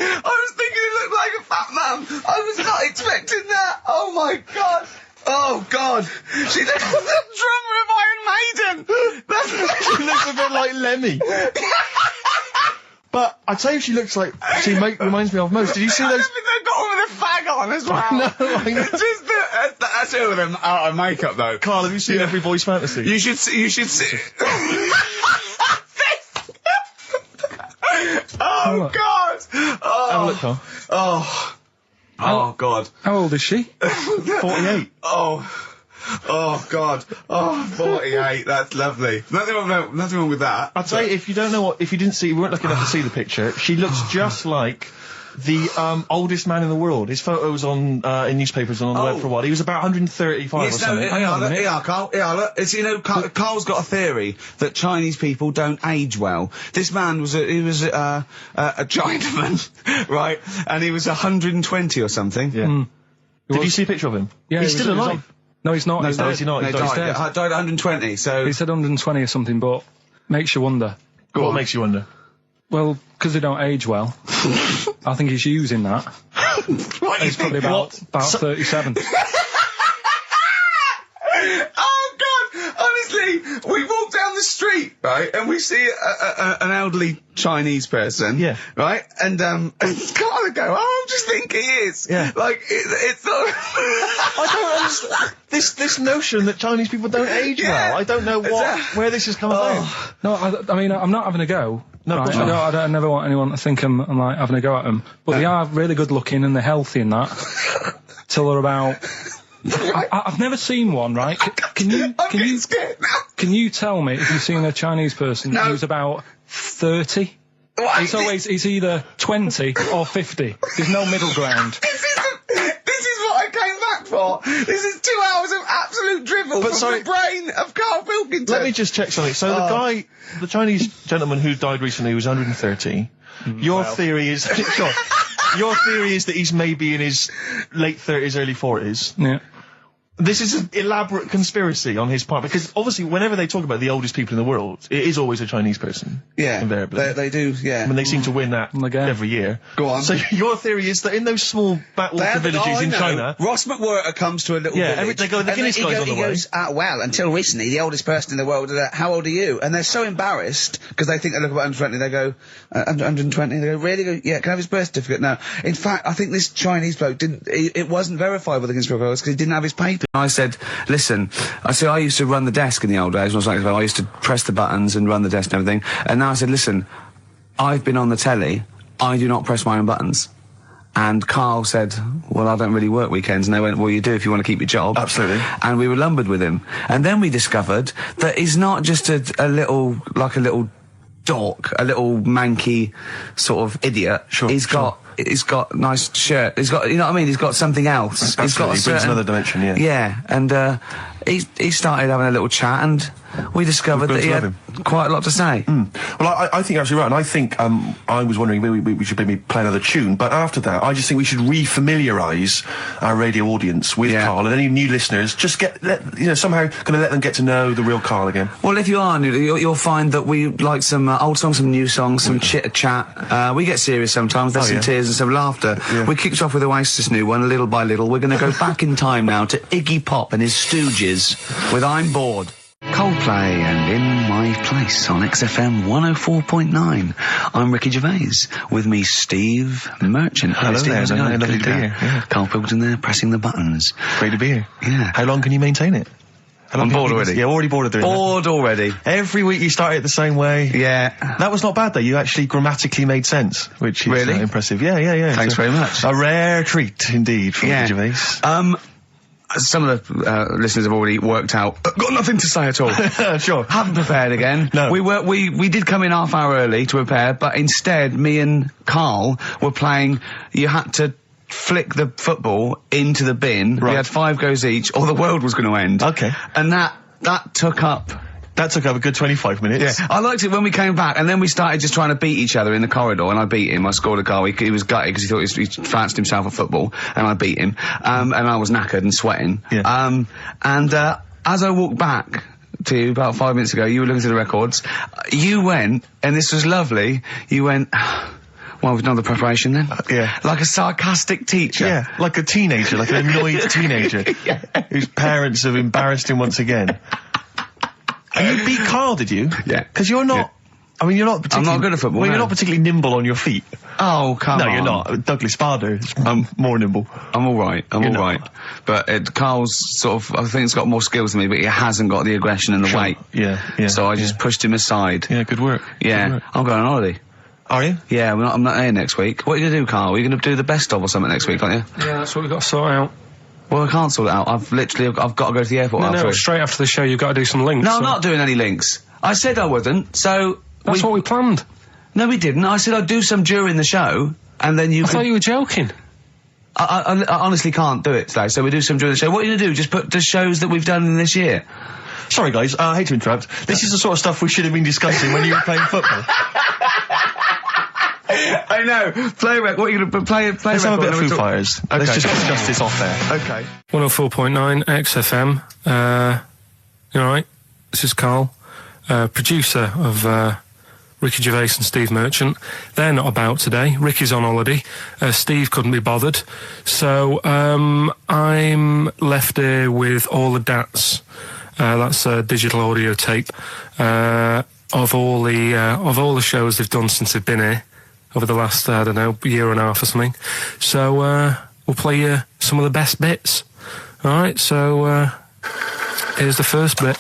that. I was thinking it looked like a fat man. I was not expecting that. Oh my god. Oh god. She looks like the drummer of Iron Maiden. She looks a bit like Lemmy. But I tell you, she looks like reminds me of most. Did you see those? They've got her with a fag on as well. I know. It's just that's her with them out of makeup though. Carl, have you seen Every Boy's Fantasy? You should see. Oh god. Oh. Have a look, Carl. Oh god. How old is she? 48. Oh god. Oh, 48. That's lovely. Nothing wrong with that. I'll tell you, if you weren't lucky enough to see the picture, she looks just like the oldest man in the world. His photos on in newspapers and on the web for a while. He was about 135 or something. Carl. Look, it's, Carl's got a theory that Chinese people don't age well. This man was a Chinaman, right? And he was 120 or something. Yeah. Did you see a picture of him? Yeah, he's still alive. No, he's not. He's not. He's not. He died at 120. So he said 120 or something, but makes you wonder. What makes you wonder? Well, because they don't age well. I think he's using that. He's probably about 37. Oh God! Honestly, we walk down the street, right, and we see an elderly Chinese person, right, and Carl would go, "Oh, I just think he is." Yeah. Like it's not. I don't understand this notion that Chinese people don't age well. I don't know where this has come about. No, I mean, I'm not having a go. No, right? I never want anyone to think I'm like having a go at them. But they are really good looking and they're healthy and that. till they're about... I've never seen one, right? Can you tell me if you've seen a Chinese person who's about 30? It's either 20 or 50. There's no middle ground. This is what I came back for. This is 2 hours of absolute drivel from the brain of Karl Pilkington. Let me just check something. So the Chinese gentleman who died recently was 130. Your theory is your theory is that he's maybe in his late 30s, early 40s. Yeah. This is an elaborate conspiracy on his part, because obviously whenever they talk about the oldest people in the world, it is always a Chinese person. Yeah. Invariably. They do, yeah. I mean, they seem to win that every year. Go on. So your theory is that in those small backwater villages in China... Ross McWhirter comes to a little village. They go, the Guinness guy's on the way. He goes, well, until recently, the oldest person in the world, how old are you? And they're so embarrassed, because they think they look about 120, they go, 120, they go, really? Go, yeah, can I have his birth certificate now? In fact, I think this Chinese bloke it wasn't verified by the conspiracy because he didn't have his paper. I said, listen, I used to run the desk in the old days when I was like, I used to press the buttons and run the desk and everything. And now I said, listen, I've been on the telly, I do not press my own buttons. And Karl said, well, I don't really work weekends. And they went, well, you do if you want to keep your job. Absolutely. And we were lumbered with him. And then we discovered that he's not just a little dork, a little manky sort of idiot. He's got nice shirt. He's got, you know what I mean? He's got something else. Absolutely. He's got He brings another dimension, yeah. Yeah, and he started having a little chat, and we discovered that he had quite a lot to say. Well, I think you're absolutely right, and I think I was wondering maybe we should maybe play another tune, but after that, I just think we should re-familiarise our radio audience with Karl, and any new listeners, just somehow going to let them get to know the real Karl again. Well, if you are new, you'll find that we like some old songs, some new songs, some chitter-chat. We get serious sometimes, there's some tears and some laughter. Yeah. We kicked off with Oasis' new one, Little by Little. We're going to go back in time now to Iggy Pop and his Stooges with I'm Bored. Coldplay and In My Place on XFM 104.9. I'm Ricky Gervais. With me, Steve Merchant. Hello, Steve. Lovely to be here. Yeah. Karl Pilkington there, pressing the buttons. Great to be here. Yeah. How long can you maintain it? I'm bored already. Yeah, already bored of doing Bored already. Every week you start it the same way. Yeah. That was not bad, though. You actually grammatically made sense, which is impressive. Yeah. Thanks very much. A rare treat, indeed, for Gervais. Some of the listeners have already worked out. Got nothing to say at all. Sure. Haven't prepared again. No. We did come in half hour early to prepare, but instead, me and Karl were playing. You had to flick the football into the bin. Right. We had 5 goes each, or the world was going to end. Okay. And that took up. That took up a good 25 minutes. Yeah, I liked it when we came back, and then we started just trying to beat each other in the corridor, and I beat him. I scored a goal. He was gutted because he thought he fancied himself at football, and I beat him. And I was knackered and sweating. Yeah. As I walked back to you about 5 minutes ago, you were looking through the records. You went, and this was lovely, you went... Well, we've done the preparation then. Yeah. Like a sarcastic teacher. Yeah, like a teenager, like an annoyed teenager whose parents have embarrassed him once again. And you beat Karl, did you? Yeah. Because you're not... Yeah. I mean, you're not particularly... I'm not good at football, Well, you're not particularly nimble on your feet. Oh, come on. No, you're not. Douglas Bader is more nimble. I'm alright. But Karl's sort of... I think he's got more skills than me, but he hasn't got the aggression and the weight. Yeah. So I just pushed him aside. Yeah, good work. Yeah. Good work. I'm going on holiday. Are you? Yeah, I'm not here next week. What are you going to do, Karl? Are you going to do the best of or something next week, aren't you? Yeah, that's what we've got to sort out. Well, I can't sort it out. I've got to go to the airport after. No, straight after the show you've got to do some links. No, I'm not doing any links. I said I wouldn't, so... That's what we planned. No, we didn't. I said I'd do some during the show, and then you I thought you were joking. I honestly can't do it today, so we do some during the show. What are you going to do? Just put the shows that we've done in this year? Sorry, guys, I hate to interrupt. This is the sort of stuff we should have been discussing when you were playing football. I know. Play what are you going to play? Let's have a bit of Foo Fighters. Okay. Let's just discuss this off there. Okay. 104.9 XFM. You alright? This is Karl, producer of Ricky Gervais and Steve Merchant. They're not about today. Ricky's on holiday. Steve couldn't be bothered. So I'm left here with all the DATs. That's a digital audio tape of all the shows they've done since they've been here over the last, I don't know, year and a half or something. So we'll play you some of the best bits. Alright, so here's the first bit.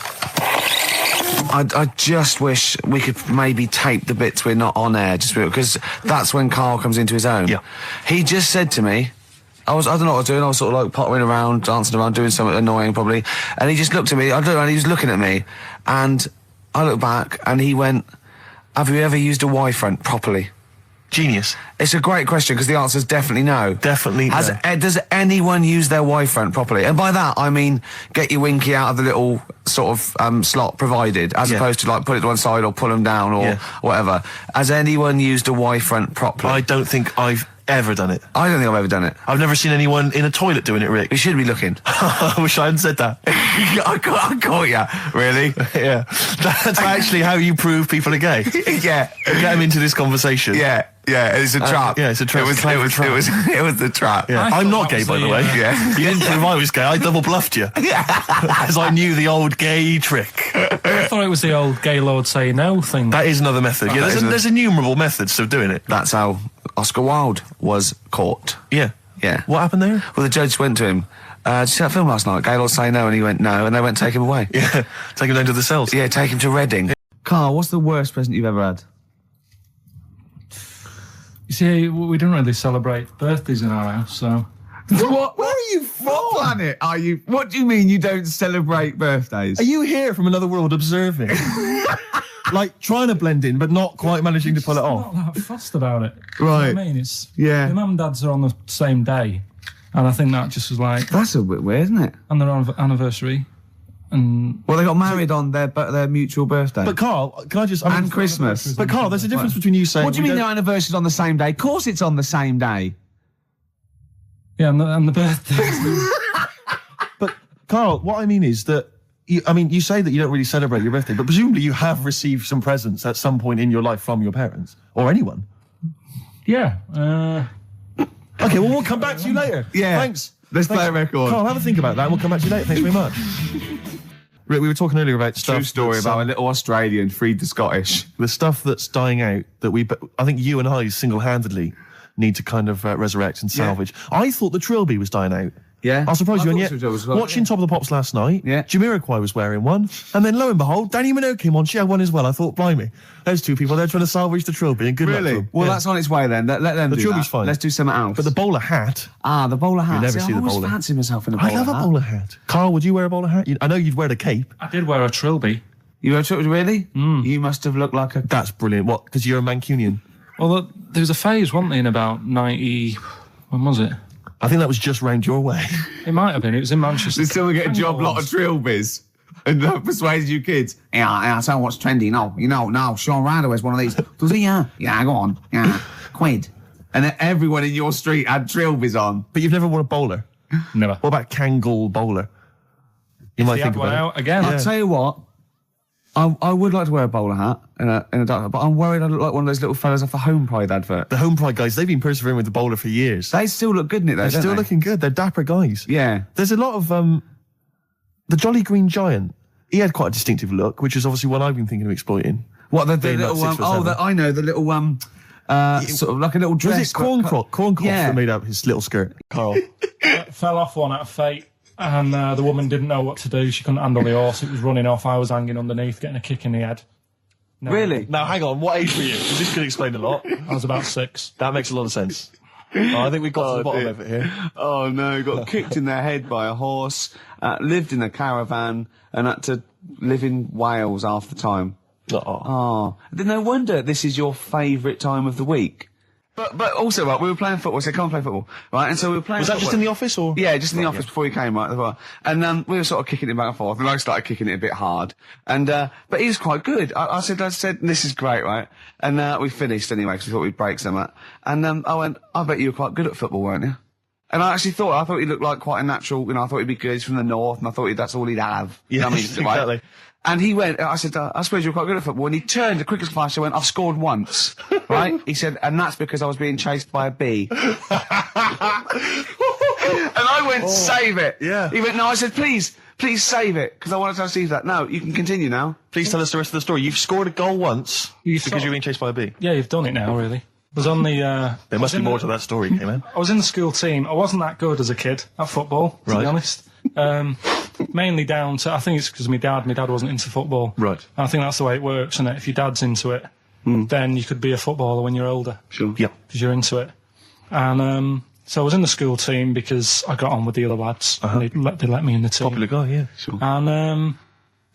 I just wish we could maybe tape the bits we're not on air, just because that's when Karl comes into his own. Yeah. He just said to me, I don't know what I was doing. I was sort of like pottering around, dancing around, doing something annoying probably. And he just looked at me. I don't know. And he was looking at me, and I looked back, and he went, "Have you ever used a Y-front properly?" Genius. It's a great question because the answer is definitely no. Definitely no. Does anyone use their Y-front properly? And by that I mean get your winky out of the little sort of slot provided, as opposed to like put it to one side or pull them down or whatever. Has anyone used a Y-front properly? I don't think I've ever done it. I don't think I've ever done it. I've never seen anyone in a toilet doing it, Rick. You should be looking. I wish I hadn't said that. I caught you. Really? Yeah. That's actually how you prove people are gay. Yeah. Get them into this conversation. Yeah. Yeah, it's a trap. Yeah, it's a trap. It was the trap. Yeah. I'm not gay, by the way. Yeah. You didn't prove I was gay. I double bluffed you. As I knew the old gay trick. I thought it was the old gay lord say no thing. That is another method. Yeah, there's innumerable methods of doing it. That's how Oscar Wilde was caught. Yeah. Yeah. What happened there? Well, the judge went to him. Did you see that film last night? Gay lord say no, and he went no, and they went take him away. Yeah. Take him down to the cells. Yeah, take him to Reading. Karl, what's the worst present you've ever had? You see, we don't really celebrate birthdays in our house, so... What? Where are you from? What planet are you? What do you mean you don't celebrate birthdays? Are you here from another world observing? Like, trying to blend in, but not quite managing to pull it off? I'm not that fussed about it. Right. You know what I mean? It's... Yeah. My mum and dad's are on the same day, and I think that just was like... That's a bit weird, isn't it? And their anniversary, and... Well, they got married on their mutual birthday. But Karl, can I just... And Christmas. But Karl, there's a difference between you saying... What do you mean their anniversary's on the same day? Of course it's on the same day. Yeah, and the birthday. But, Karl, what I mean is that... you say that you don't really celebrate your birthday, but presumably you have received some presents at some point in your life from your parents. Or anyone. Yeah. Okay, well, we'll come back to you later. Yeah. Thanks. Let's play a record. Karl, have a think about that and we'll come back to you later. Thanks very much. Rick, we were talking earlier about stuff... True story about a little Australian freed the Scottish. The stuff that's dying out that I think you and I single-handedly need to kind of resurrect and salvage. I thought the trilby was dying out. Yeah. I'll surprise you, and yet, well, watching Top of the Pops last night, Yeah. Jamiroquai was wearing one, and then lo and behold, Danny Minogue came on, she had one as well. I thought, blimey, those two people, they're trying to salvage the trilby, and good luck to them. Well, Yeah. that's on its way then. Let them The do trilby's that. fine. Let's do something else. But the bowler hat, the bowler hat. You never see the I always bowler. fancy myself in a bowler I love hat. a bowler hat. Karl, would you wear a bowler hat? I know you'd wear the cape. I did wear a trilby. You were really? You must have looked like a... That's brilliant. What? Because you're a Mancunian. Well, there was a phase, wasn't there, in about 90... When was it? I think that was just round your way. It might have been. It was in Manchester. Did someone get a job lot of trilbies and persuade you kids? Yeah, I tell you what's trendy. No, Sean Ryder wears one of these. Does he? Yeah, go on. Yeah, quid. And then everyone in your street had trilbies on. But you've never worn a bowler? Never. What about Kangol bowler? You might think one about out again. I'll tell you what. I would like to wear a bowler hat in a dark hat, but I'm worried I look like one of those little fellas off a Home Pride advert. The Home Pride guys, they've been persevering with the bowler for years. They still look good in it though, They're still looking good. They're dapper guys. Yeah. There's a lot of the Jolly Green Giant. He had quite a distinctive look, which is obviously one I've been thinking of exploiting. What the Being little like 6 or 7. I know the little sort of like a little dress. Was it Corncroft Yeah. that made up his little skirt? Karl. Fell off one out of fate, and the woman didn't know what to do. She couldn't handle the horse. It was running off. I was hanging underneath, getting a kick in the head. No. Really? Now, hang on. What age were you? Because this could explain a lot. I was about 6. That makes a lot of sense. I think we've got to the bottom of it here. Oh no, got kicked in the head by a horse, lived in a caravan, and had to live in Wales half the time. Oh. No wonder this is your favourite time of the week. But also, right, we were playing football, so come and play football, right? And so we were playing Was that football. just in the office, or? Yeah, just in the office before you came, right? And we were sort of kicking it back and forth, and I started kicking it a bit hard. And but he was quite good. I said, this is great, right? And we finished anyway, because we thought we'd break something. And I went, I bet you were quite good at football, weren't you? And I actually thought he looked like quite a natural, I thought he'd be good. He's from the north, and I thought that's all he'd have. Yeah, you know what I mean? exactly. Right? And he went, I said, I suppose you're quite good at football. And he turned the quickest flash and went, I've scored once. Right? He said, and that's because I was being chased by a bee. And I went, save it. Yeah. He went, no, I said, please save it. Because I wanted to see that. No, you can continue now. Please tell us the rest of the story. You've scored a goal once because you're being chased by a bee. Yeah, you've done it now, really. I was on the... There must be more to that story, man. I was in the school team. I wasn't that good as a kid at football, to be honest. Mainly down to, I think it's because my dad wasn't into football. Right. And I think that's the way it works, isn't it? If your dad's into it, then you could be a footballer when you're older. Sure. Yeah. Because you're into it. And So I was in the school team because I got on with the other lads. And they let me in the team. Popular guy, yeah. Sure. And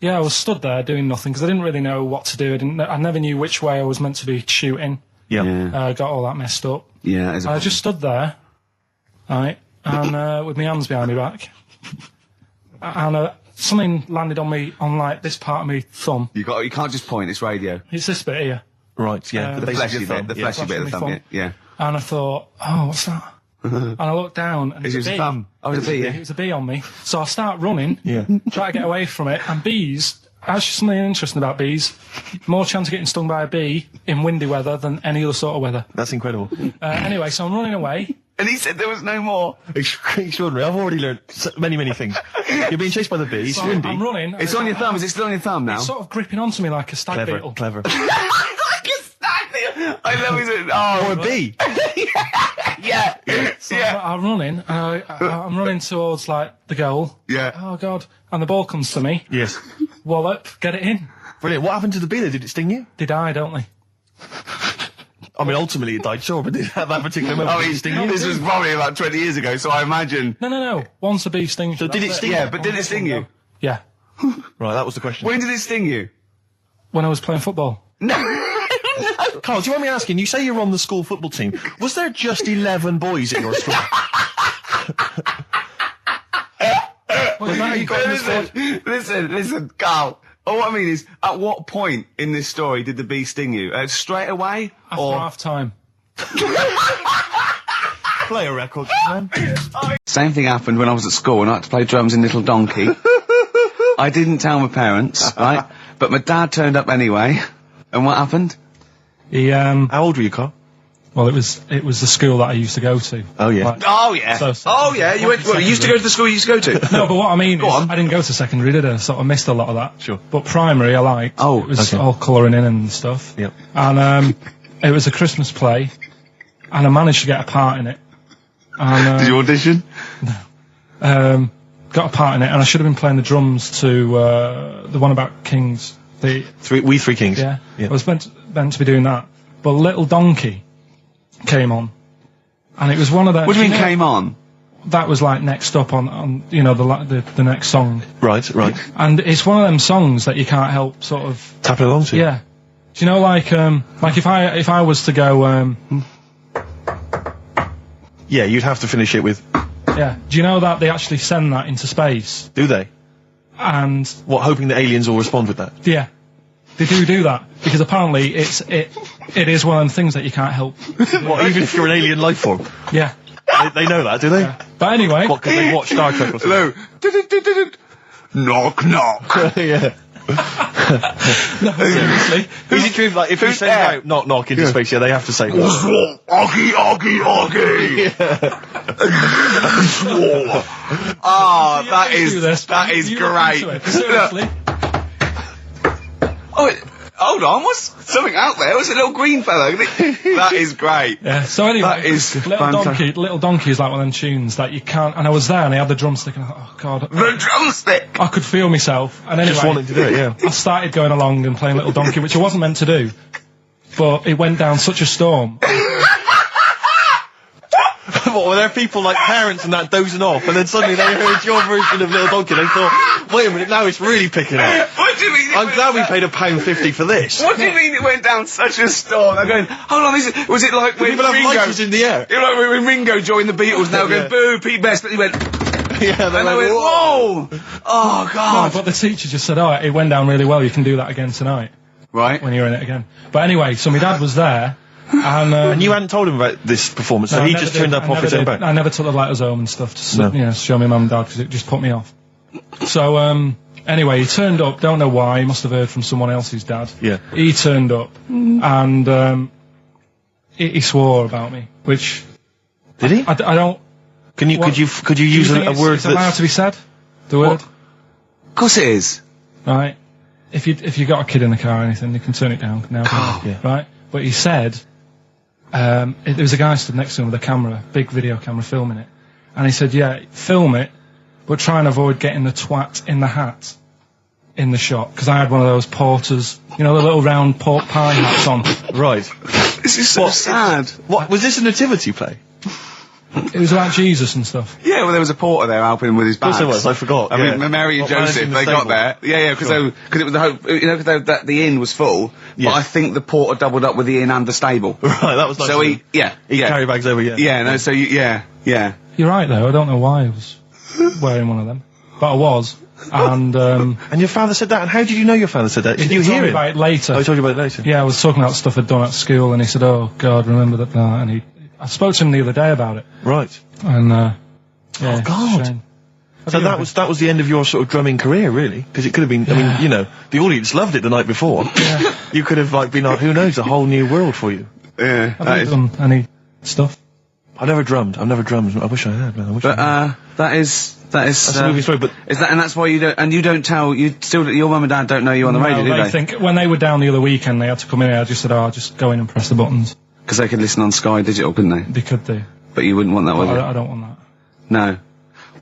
I was stood there doing nothing because I didn't really know what to do. I never knew which way I was meant to be shooting. Yeah. Got all that messed up. Yeah. And I just stood there, right, and with my hands behind my back, and something landed on me on like this part of my thumb. You can't just point. It's radio. It's this bit here. Right. Yeah. The fleshy bit. The fleshy bit of the thumb. Yeah. And I thought, oh, what's that? And I looked down, and it was a bee. Thumb. Oh, it was a bee. Yeah. It was a bee on me. So I start running. Yeah. Try to get away from it. And bees. Actually, something interesting about bees. More chance of getting stung by a bee in windy weather than any other sort of weather. That's incredible. Anyway, so I'm running away. And he said there was no more. Extraordinary. I've already learned many things. You're being chased by the bees. So windy. I'm running. It's on your thumb. Is it still on your thumb now? It's sort of gripping onto me like a stag beetle. Clever. Like a stag beetle. I love it. Oh, Or a bee. yeah. So I'm running. I'm running towards like the goal. Yeah. Oh God! And the ball comes to me. Yes. Wallop. Get it in. Brilliant. What happened to the bee there? Did it sting you? They die, don't they? I mean, ultimately it died, sure, but did that particular moment did it sting you? This was probably about 20 years ago, so I imagine. No. Once a bee stings you. So did it sting you? Yeah, but did it sting you? Yeah. Right, that was the question. When did it sting you? When I was playing football. No. Carl, do you want me asking, you say you're on the school football team. Was there just 11 boys at your school? Listen, Carl. All I mean is, at what point in this story did the bee sting you? Straight away? After half time. Play a record, man. Same thing happened when I was at school and I had to play drums in Little Donkey. I didn't tell my parents, right? But my dad turned up anyway. And what happened? He, How old were you, Carl? Well, it was the school that I used to go to. Oh, yeah. You used to go to the school you used to go to? No, but what I mean is, on. I didn't go to secondary, did I? So I missed a lot of that. Sure. But primary, I liked. Oh, it was okay. all colouring in and stuff. Yep. And it was a Christmas play, and I managed to get a part in it. And, Did you audition? got a part in it, and I should have been playing the drums to the one about Kings. We Three Kings. Yeah. I was meant to be doing that, but Little Donkey came on, and it was one of the. What do you mean came on? That was like next up on the next song. Right. And it's one of them songs that you can't help sort of Tapping along to. Yeah. Do you know like if I was to go Yeah, you'd have to finish it with. Yeah. Do you know that they actually send that into space? Do they? And what, hoping that aliens will respond with that? Yeah. They do that because apparently it is one of them things that you can't help. What, even if you're an alien life form? Yeah. They know that, do they? Yeah. But anyway. What, because they watch Star Trek or something? Hello. Knock, knock. Yeah. No, seriously. Is it true, like, if you send out knock, knock into space, they have to say, Augie, Augie. Oh, that is great. Seriously. Oh, hold on, what's something out there? Was a little green fellow? That is great. Yeah, so anyway, that is Little Donkey is like one of them tunes that you can't, and I was there and I had the drumstick and I thought, oh God. The drumstick! I could feel myself, and anyway. Just wanting to do it, yeah. I started going along and playing Little Donkey, which I wasn't meant to do, but it went down such a storm. What, were there people like parents and that dozing off, and then suddenly they heard your version of Little Donkey, and they thought, wait a minute, now it's really picking up. What do you mean? I'm glad we paid £1.50 for this. What do you mean it went down such a storm? I'm going, hold on, was it like when people have Ringo... lighters in the air. You know, when Ringo joined the Beatles, now going, boo, Pete Best, but he went... Yeah, they went, whoa! Oh, God. No, but the teacher just said, it went down really well, you can do that again tonight. Right. When you're in it again. But anyway, so my dad was there, and you hadn't told him about this performance, so he just turned up off his own back. I never took the letters home and stuff to show my mum and dad, because it just put me off. So, anyway, he turned up, don't know why, he must have heard from someone else's dad. Yeah. He turned up, and he swore about me, which... Did he? I don't... Could you use a word that's allowed to be said? The word? Of course it is. Right. If you got a kid in the car or anything, you can turn it down now. Yeah. Right? But he said... there was a guy stood next to him with a camera, big video camera, filming it. And he said, yeah, film it, but try and avoid getting the twat in the hat in the shot. Because I had one of those porters, the little round pork pie hats on. Right. This is so sad. What, was this a nativity play? It was about Jesus and stuff. Yeah, well, there was a porter there helping him with his bags. Of course there was, I forgot. I mean, Mary and Joseph, they got there. Yeah, because it was the hope, because the inn was full, but I think the porter doubled up with the inn and the stable. Right, that was nice. So he carried bags over, Yeah, no, so yeah. You're right, though. I don't know why I was wearing one of them. But I was. And your father said that? And how did you know your father said that? Did you hear it? About it later. Oh, he told you about it later? Yeah, I was talking about stuff I'd done at school, and he said, "Oh, God, remember that?" And I spoke to him the other day about it. Right. And, oh, God. So that was the end of your sort of drumming career, really? Because it could have been, I mean, you know, the audience loved it the night before. Yeah. You could have, like, been, who knows, a whole new world for you. Yeah. Have you done any stuff? I've never drummed. I wish I had, man. That's a movie story, but is that, and that's why you don't tell, your mum and dad don't know you on the radio, do they? They think, when they were down the other weekend, they had to come in, I just said, I'll just go in and press the buttons. Because they could listen on Sky Digital, couldn't they? They could do. But you wouldn't want that, would you? I don't want that. No.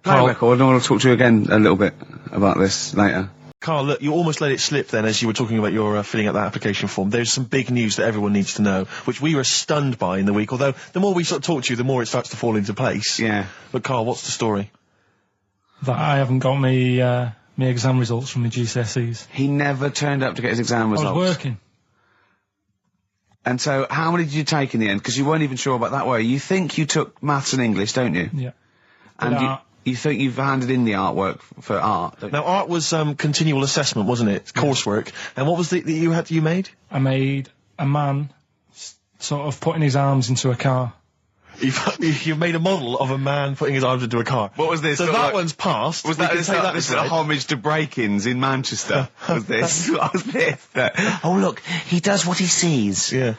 Play a record, I want to talk to you again a little bit about this later. Karl, look, you almost let it slip then as you were talking about your filling out that application form. There's some big news that everyone needs to know, which we were stunned by in the week, although the more we sort of talk to you, the more it starts to fall into place. Yeah. But Karl, what's the story? That I haven't got me exam results from my GCSEs. He never turned up to get his exam results. I was working. And so, how many did you take in the end? Because you weren't even sure about that, were you? You think you took maths and English, don't you? Yeah. And you think you've handed in the artwork for art, don't you? Now, art was continual assessment, wasn't it? Coursework. And what was it that you made? I made a man sort of putting his arms into a car. You've made a model of a man putting his arms into a car. What was this? So that one's passed. Was that this a homage to break-ins in Manchester? Was this? What was this? Oh, look, he does what he sees. Yeah.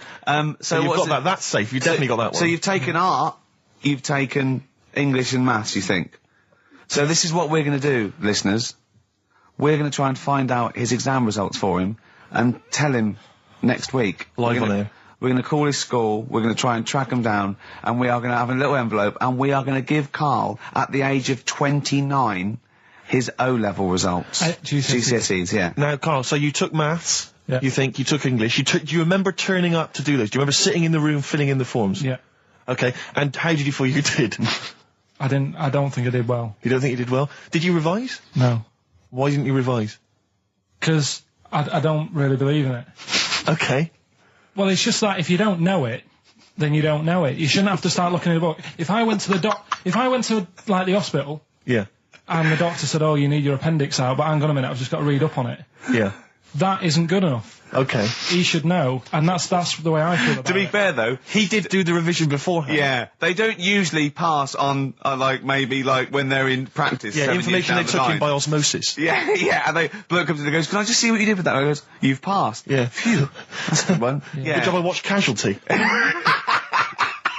So you've got that. That's safe. You've definitely got that one. So you've taken art, you've taken English and maths, you think? So this is what we're going to do, listeners. We're going to try and find out his exam results for him and tell him next week. Live on air. We're going to call his school, we're going to try and track him down, and we are going to have a little envelope, and we are going to give Karl, at the age of 29, his O-level results. GCSEs, yeah. Now, Karl, so you took maths, yeah. You think, you took English, do you remember turning up to do those? Do you remember sitting in the room filling in the forms? Yeah. Okay, and how did you feel you did? I don't think I did well. You don't think you did well? Did you revise? No. Why didn't you revise? Because I don't really believe in it. Okay. Well, it's just that if you don't know it, then you don't know it. You shouldn't have to start looking at the book. If I went to like the hospital, yeah, and the doctor said, "Oh, you need your appendix out," but hang on a minute, I've just got to read up on it. Yeah, that isn't good enough. Okay, he should know, and that's the way I feel about it. To be fair, though, he did do the revision beforehand. Yeah, they don't usually pass on, maybe when they're in practice. Yeah, information they took in by osmosis. Yeah, yeah, and the bloke comes in and goes, "Can I just see what you did with that?" I goes, "You've passed." Yeah. Phew. That's a good one. Yeah. Good job I watched Casualty.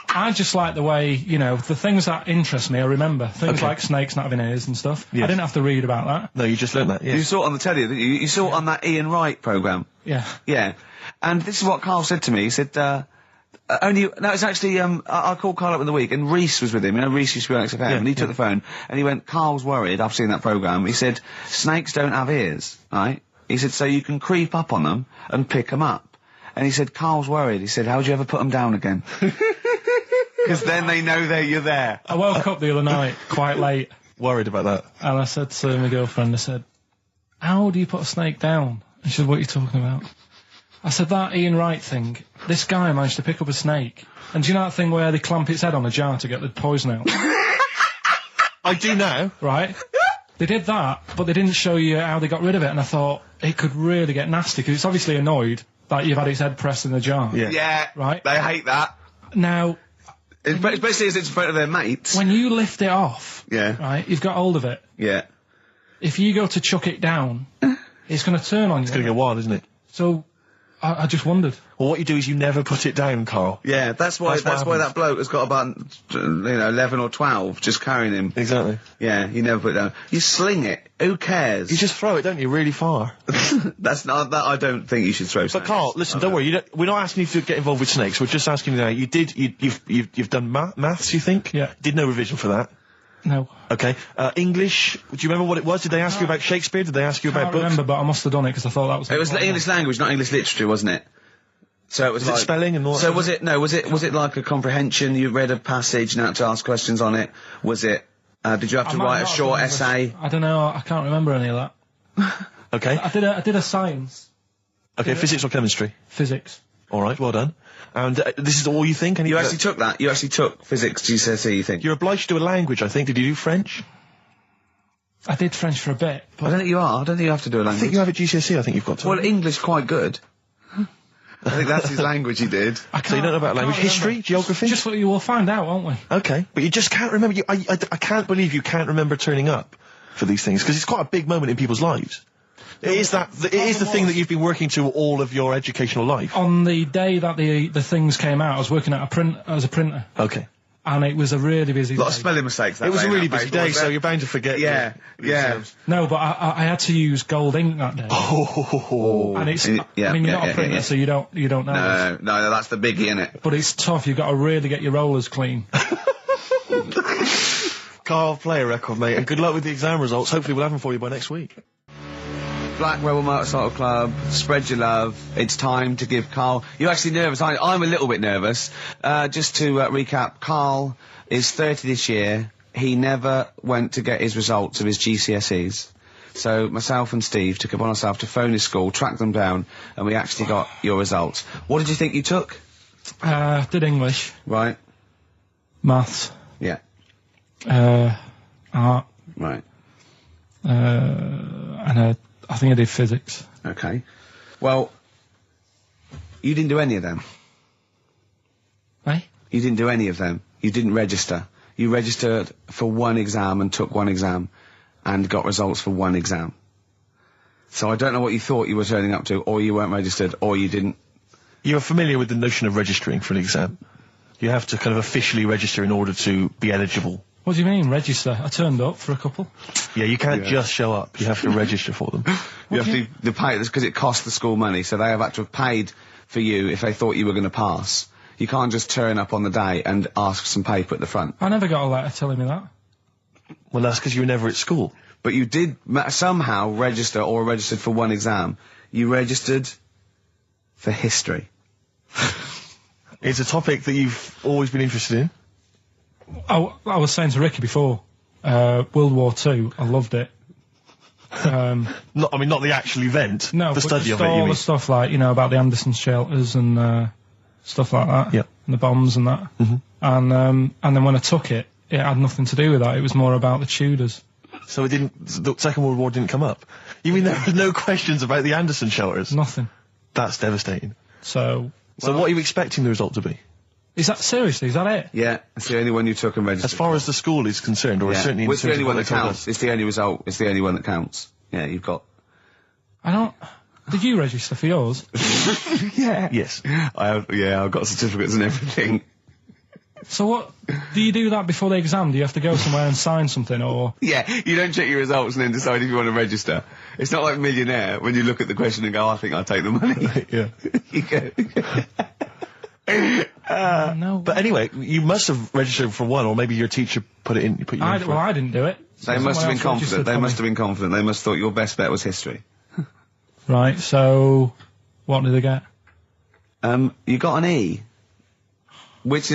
I just like the way, the things that interest me, I remember. Things like snakes not having ears and stuff. Yes. I didn't have to read about that. No, you just learned that, yes. You saw it on the telly, didn't you? You saw it on that Ian Wright programme. Yeah. Yeah. And this is what Karl said to me. He said, it's actually, I called Karl up in the week, and Reese was with him. Reese used to be on XFM, and he took the phone, and he went, "Karl's worried, I've seen that programme." He said, "Snakes don't have ears, right?" He said, "So you can creep up on them and pick them up." And he said, "Karl's worried." He said, "How would you ever put them down again?" Because then they know you're there. I woke up the other night quite late. Worried about that. And I said to my girlfriend, I said, "How do you put a snake down?" And she said, "What are you talking about?" I said, "That Ian Wright thing, this guy managed to pick up a snake. And do you know that thing where they clamp its head on a jar to get the poison out?" I do now. Right? They did that, but they didn't show you how they got rid of it, and I thought, it could really get nasty, because it's obviously annoyed that you've had its head pressed in the jar. Yeah. Yeah. Right? They hate that. Now... Especially as it's in front of their mates. When you lift it off, yeah, right, you've got hold of it. Yeah. If you go to chuck it down, it's going to turn on you. It's going to go wild, isn't it? So, I just wondered. Well, what you do is you never put it down, Karl. Yeah, that's why that bloke has got about 11 or 12 just carrying him. Exactly. Yeah, you never put it down. You sling it. Who cares? You just throw it, don't you, really far. That's not that. I don't think you should throw. But Karl, listen, don't worry. We're not asking you to get involved with snakes. We're just asking you now. You've done maths, you think? Yeah. Did no revision for that? No. Okay. English. Do you remember what it was? Did they ask you about Shakespeare? Did they ask you about books? I remember, but I must have done it because I thought that was. It was English language, not English literature, wasn't it? So it was like spelling and all. So was it like a comprehension? You read a passage and had to ask questions on it. Was it? Did you have to write a short essay? I don't know. I can't remember any of that. Okay. I did a science. Okay, physics or chemistry? Physics. All right, well done. And this is all you think? You actually took that? You actually took physics GCSE, you think? You're obliged to do a language, I think. Did you do French? I did French for a bit. I don't think you are. I don't think you have to do a language. I think you have a GCSE, I think you've got to. Well, English quite good. I think that's his language he did. So you don't know about language? History? Geography? Just what you will find out, won't we? Okay, but you just can't remember. I can't believe you can't remember turning up for these things, because it's quite a big moment in people's lives. It is the thing that you've been working to all of your educational life. On the day that the things came out, I was working at as a printer. Okay. And it was a really busy day. A lot of spelling mistakes. It was a really busy day, so you're bound to forget. Yeah. No, but I had to use gold ink that day. Oh. And it's, I mean, you're not a printer, so you don't know. No, that's the biggie, innit? But it's tough. You've got to really get your rollers clean. Karl, play a record, mate, and good luck with the exam results. Hopefully we'll have them for you by next week. Black Rebel Motorcycle Club, spread your love. It's time to give Karl... You're actually nervous, aren't you? I'm a little bit nervous. Just to recap, Karl is 30 this year. He never went to get his results of his GCSEs. So myself and Steve took it upon ourselves to phone his school, track them down, and we actually got your results. What did you think you took? Did English. Right. Maths. Yeah. Art. Right. And I think I did physics. Okay. Well, you didn't do any of them. Eh? You didn't do any of them. You didn't register. You registered for one exam and took one exam and got results for one exam. So I don't know what you thought you were turning up to, or you weren't registered, or you didn't... You're familiar with the notion of registering for an exam. You have to kind of officially register in order to be eligible. What do you mean, register? I turned up for a couple. Yeah, you can't just show up. You have to register for them. You have to pay this because it costs the school money, so they have had to have paid for you if they thought you were going to pass. You can't just turn up on the day and ask some paper at the front. I never got a letter telling me that. Well, that's because you were never at school. But you did somehow register or registered for one exam. You registered for history. It's a topic that you've always been interested in. I was saying to Ricky before, World War II, I loved it. Not the actual event. No, the study of it. All the stuff like, about the Anderson shelters and stuff like that. Yeah. And the bombs and that. And then when I took it, it had nothing to do with that. It was more about the Tudors. So the Second World War didn't come up? You mean there were no questions about the Anderson shelters? Nothing. That's devastating. So what are you expecting the result to be? Is that it? Yeah, it's the only one you took and registered. As far as the school is concerned, or certainly in it's the only one that counts. Us. It's the only result. It's the only one that counts. Yeah, you've got... Did you register for yours? Yeah. Yes. I've got certificates and everything. So what, do you do that before the exam? Do you have to go somewhere and sign something, or...? Yeah, you don't check your results and then decide if you want to register. It's not like Millionaire, when you look at the question and go, I think I'll take the money. Yeah. You go... No. But anyway, you must have registered for one, or maybe your teacher put you in for it. Well, I didn't do it. They must have been confident. They must have been confident. They must have thought your best bet was history. Right, so... What did they get? You got an E. Which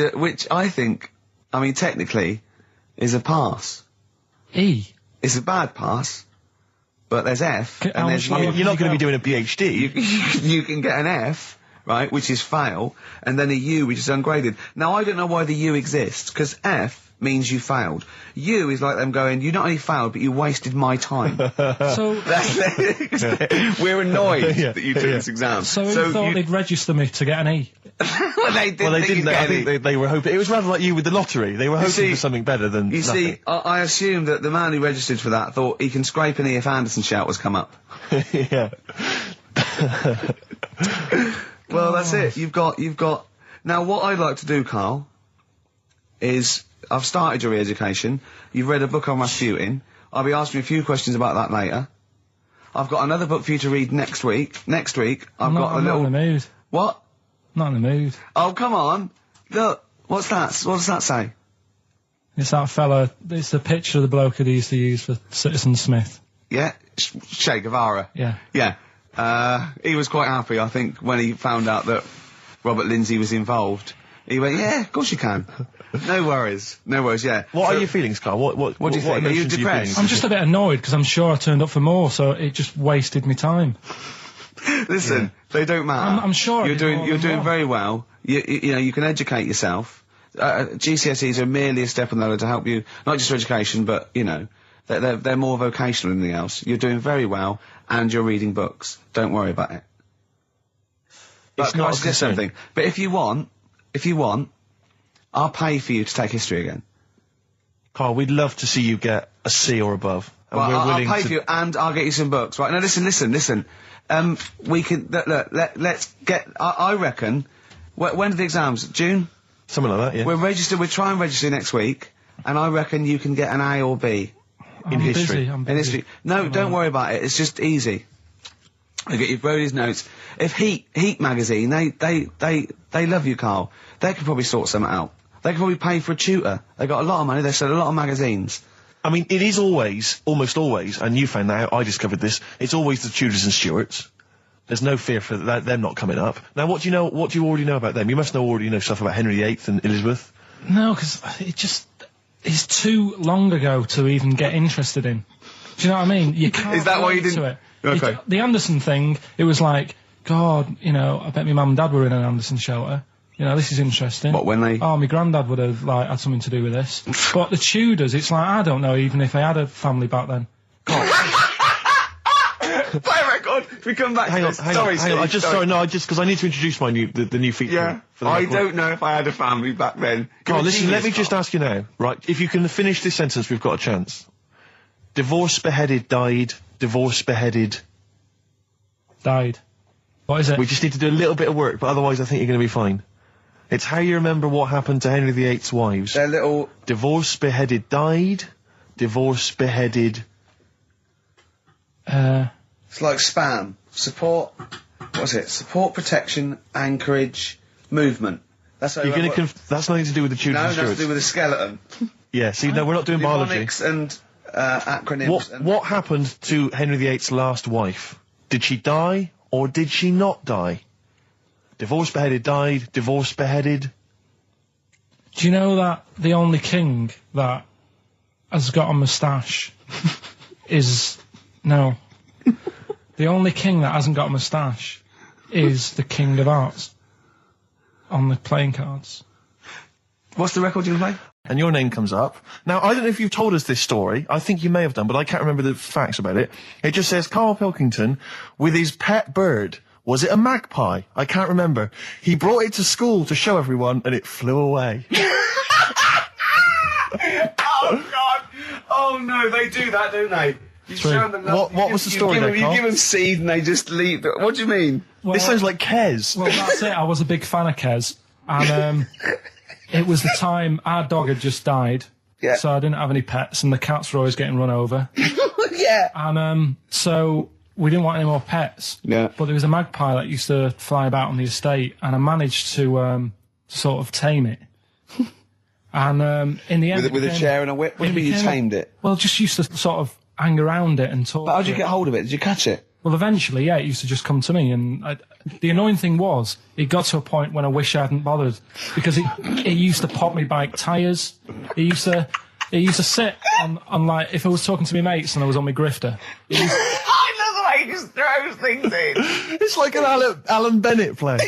I think, technically, is a pass. E? It's a bad pass, but there's F, and there's you're not going to be doing a PhD. You can get an F, right, which is fail, and then a U, which is ungraded. Now, I don't know why the U exists, because F means you failed. U is like them going, you not only failed, but you wasted my time. So... We're annoyed that you took this exam. So you thought they'd register me to get an E? Well, they didn't. I think they were hoping... It was rather like you with the lottery. They were hoping for something better than You nothing. see, I assumed that the man who registered for that thought he can scrape an E if Anderson Shelters come up. Yeah. Well, that's it. You've got... Now, what I'd like to do, Karl, is... I've started your re-education. You've read a book on Rasputin. I'll be asking you a few questions about that later. I've got another book for you to read next week. Next week, I'm not in the mood. What? Not in the mood. Oh, come on. Look, what's that? What does that say? It's that fella, it's the picture of the bloke that he used to use for Citizen Smith. Yeah? Che Guevara. Yeah. Yeah. He was quite happy, I think, when he found out that Robert Lindsay was involved. He went, yeah, of course you can. No worries, yeah. What are your feelings, Karl? What do you think? Are you depressed? I'm just a bit annoyed because I'm sure I turned up for more, so it just wasted me time. Listen, they don't matter. I'm sure you're doing very well. You know, you can educate yourself. GCSEs are merely a step on the ladder to help you, not just for education, but, you know, they're more vocational than anything else. You're doing very well, and you're reading books. Don't worry about it. It's not just something. But if you want, I'll pay for you to take history again. Karl, we'd love to see you get a C or above. And well, we're willing I'll pay for you, and I'll get you some books. Right, now listen. We can, let's get, I reckon, when are the exams? June? Something like that, yeah. We'll try and register next week, and I reckon you can get an A or B. In history. In history. No, don't worry about it, it's just easy. I get you Brody's notes. If Heat magazine, they love you, Karl. They could probably sort something out. They could probably pay for a tutor. They got a lot of money, they sell a lot of magazines. I mean, it is almost always, and you found that out, I discovered this, it's always the Tudors and Stuarts. There's no fear for them not coming up. Now, what do you already know about them? You must already know stuff about Henry VIII and Elizabeth. No, because it's too long ago to even get interested in. Do you know what I mean? You can't. Is that why you didn't? To it. Okay. The Anderson thing, it was like, God, you know, I bet my mum and dad were in an Anderson shelter. You know, this is interesting. What, when they... Oh, my granddad would have, like, had something to do with this. But the Tudors, it's like, I don't know even if they had a family back then. Play record. We come back hang to on, this. hang Sorry, on. Steve, because I need to introduce my the new feature. Yeah. For the I record. don't know if I had a family back then. Karl, listen, let me just ask you now, right? If you can finish this sentence, we've got a chance. Divorced, beheaded, died. Divorced, beheaded. Died. What is it? We just need to do a little bit of work, but otherwise I think you're going to be fine. It's how you remember what happened to Henry VIII's wives. They're little... Divorced, beheaded, died. Divorced, beheaded... It's like spam. Support... What's it? Support, protection, anchorage, movement. That's how You're going to... That's nothing to do with the Tudors and No, nothing Stuarts. to do with the skeleton. Yeah, see, no, we're not doing biology. Mnemonics and acronyms. What happened to Henry VIII's last wife? Did she die, or did she not die? Divorced, beheaded, died. Divorced, beheaded. Do you know that the only king that has got a moustache is... No. The only king that hasn't got a moustache is the King of Hearts on the playing cards. What's the record you play? And your name comes up. Now, I don't know if you've told us this story. I think you may have done, but I can't remember the facts about it. It just says Karl Pilkington with his pet bird. Was it a magpie? I can't remember. He brought it to school to show everyone, and it flew away. Oh, God. Oh, no, they do that, don't they? You show them what was the story there, You Karl? give them seed and they just leave. What do you mean? Well, This sounds like Kes. Well, that's it. I was a big fan of Kes. And it was the time our dog had just died. Yeah. So I didn't have any pets, and the cats were always getting run over. Yeah. And so we didn't want any more pets. Yeah. But there was a magpie that used to fly about on the estate, and I managed to sort of tame it. And in the end... With a chair and a whip? What do you mean you tamed it? Well, just used to sort of hang around it and talk. But how did to you it. get hold of it? Did you catch it? Well, eventually, yeah, it used to just come to me, and the annoying thing was, it got to a point when I wish I hadn't bothered, because it used to pop me bike tyres. It used to sit on like, if I was talking to my mates and I was on my grifter. I love the way he just throws things in. It's like an Alan Bennett play.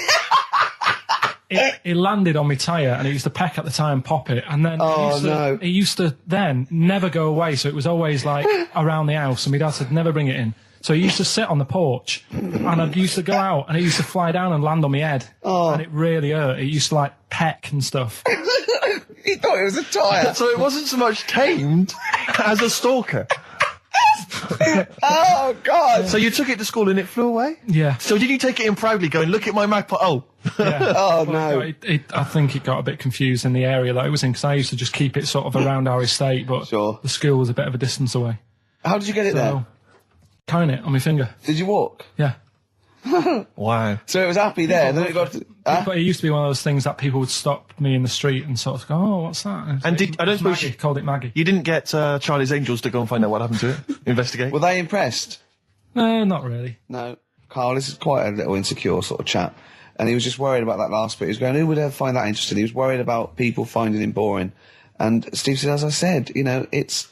It landed on my tyre, and it used to peck at the tyre and pop it, and then it used to then never go away, so it was always like around the house, and my dad said never bring it in. So he used to sit on the porch, and I used to go out, and it used to fly down and land on my head, and it really hurt. It used to like peck and stuff. He thought it was a tyre. So it wasn't so much tamed as a stalker. Oh, God. So you took it to school and it flew away? Yeah. So did you take it in proudly going, look at my magpie? Oh. Yeah. Oh, Well, no. I think it got a bit confused in the area that it was in, because I used to just keep it sort of around our estate, but Sure. the school was a bit of a distance away. How did you get it there? So, tying it on my finger. Did you walk? Yeah. Wow. So it was happy there, then it got to... But it used to be one of those things that people would stop me in the street and sort of go, oh, what's that? And I don't suppose Maggie, called it Maggie. you didn't get Charlie's Angels to go and find out what happened to it? Investigate? Were they impressed? No, not really. No. Karl, this is quite a little insecure sort of chap. And he was just worried about that last bit. He was going, who would ever find that interesting? He was worried about people finding him boring. And Steve said, as I said, you know, it's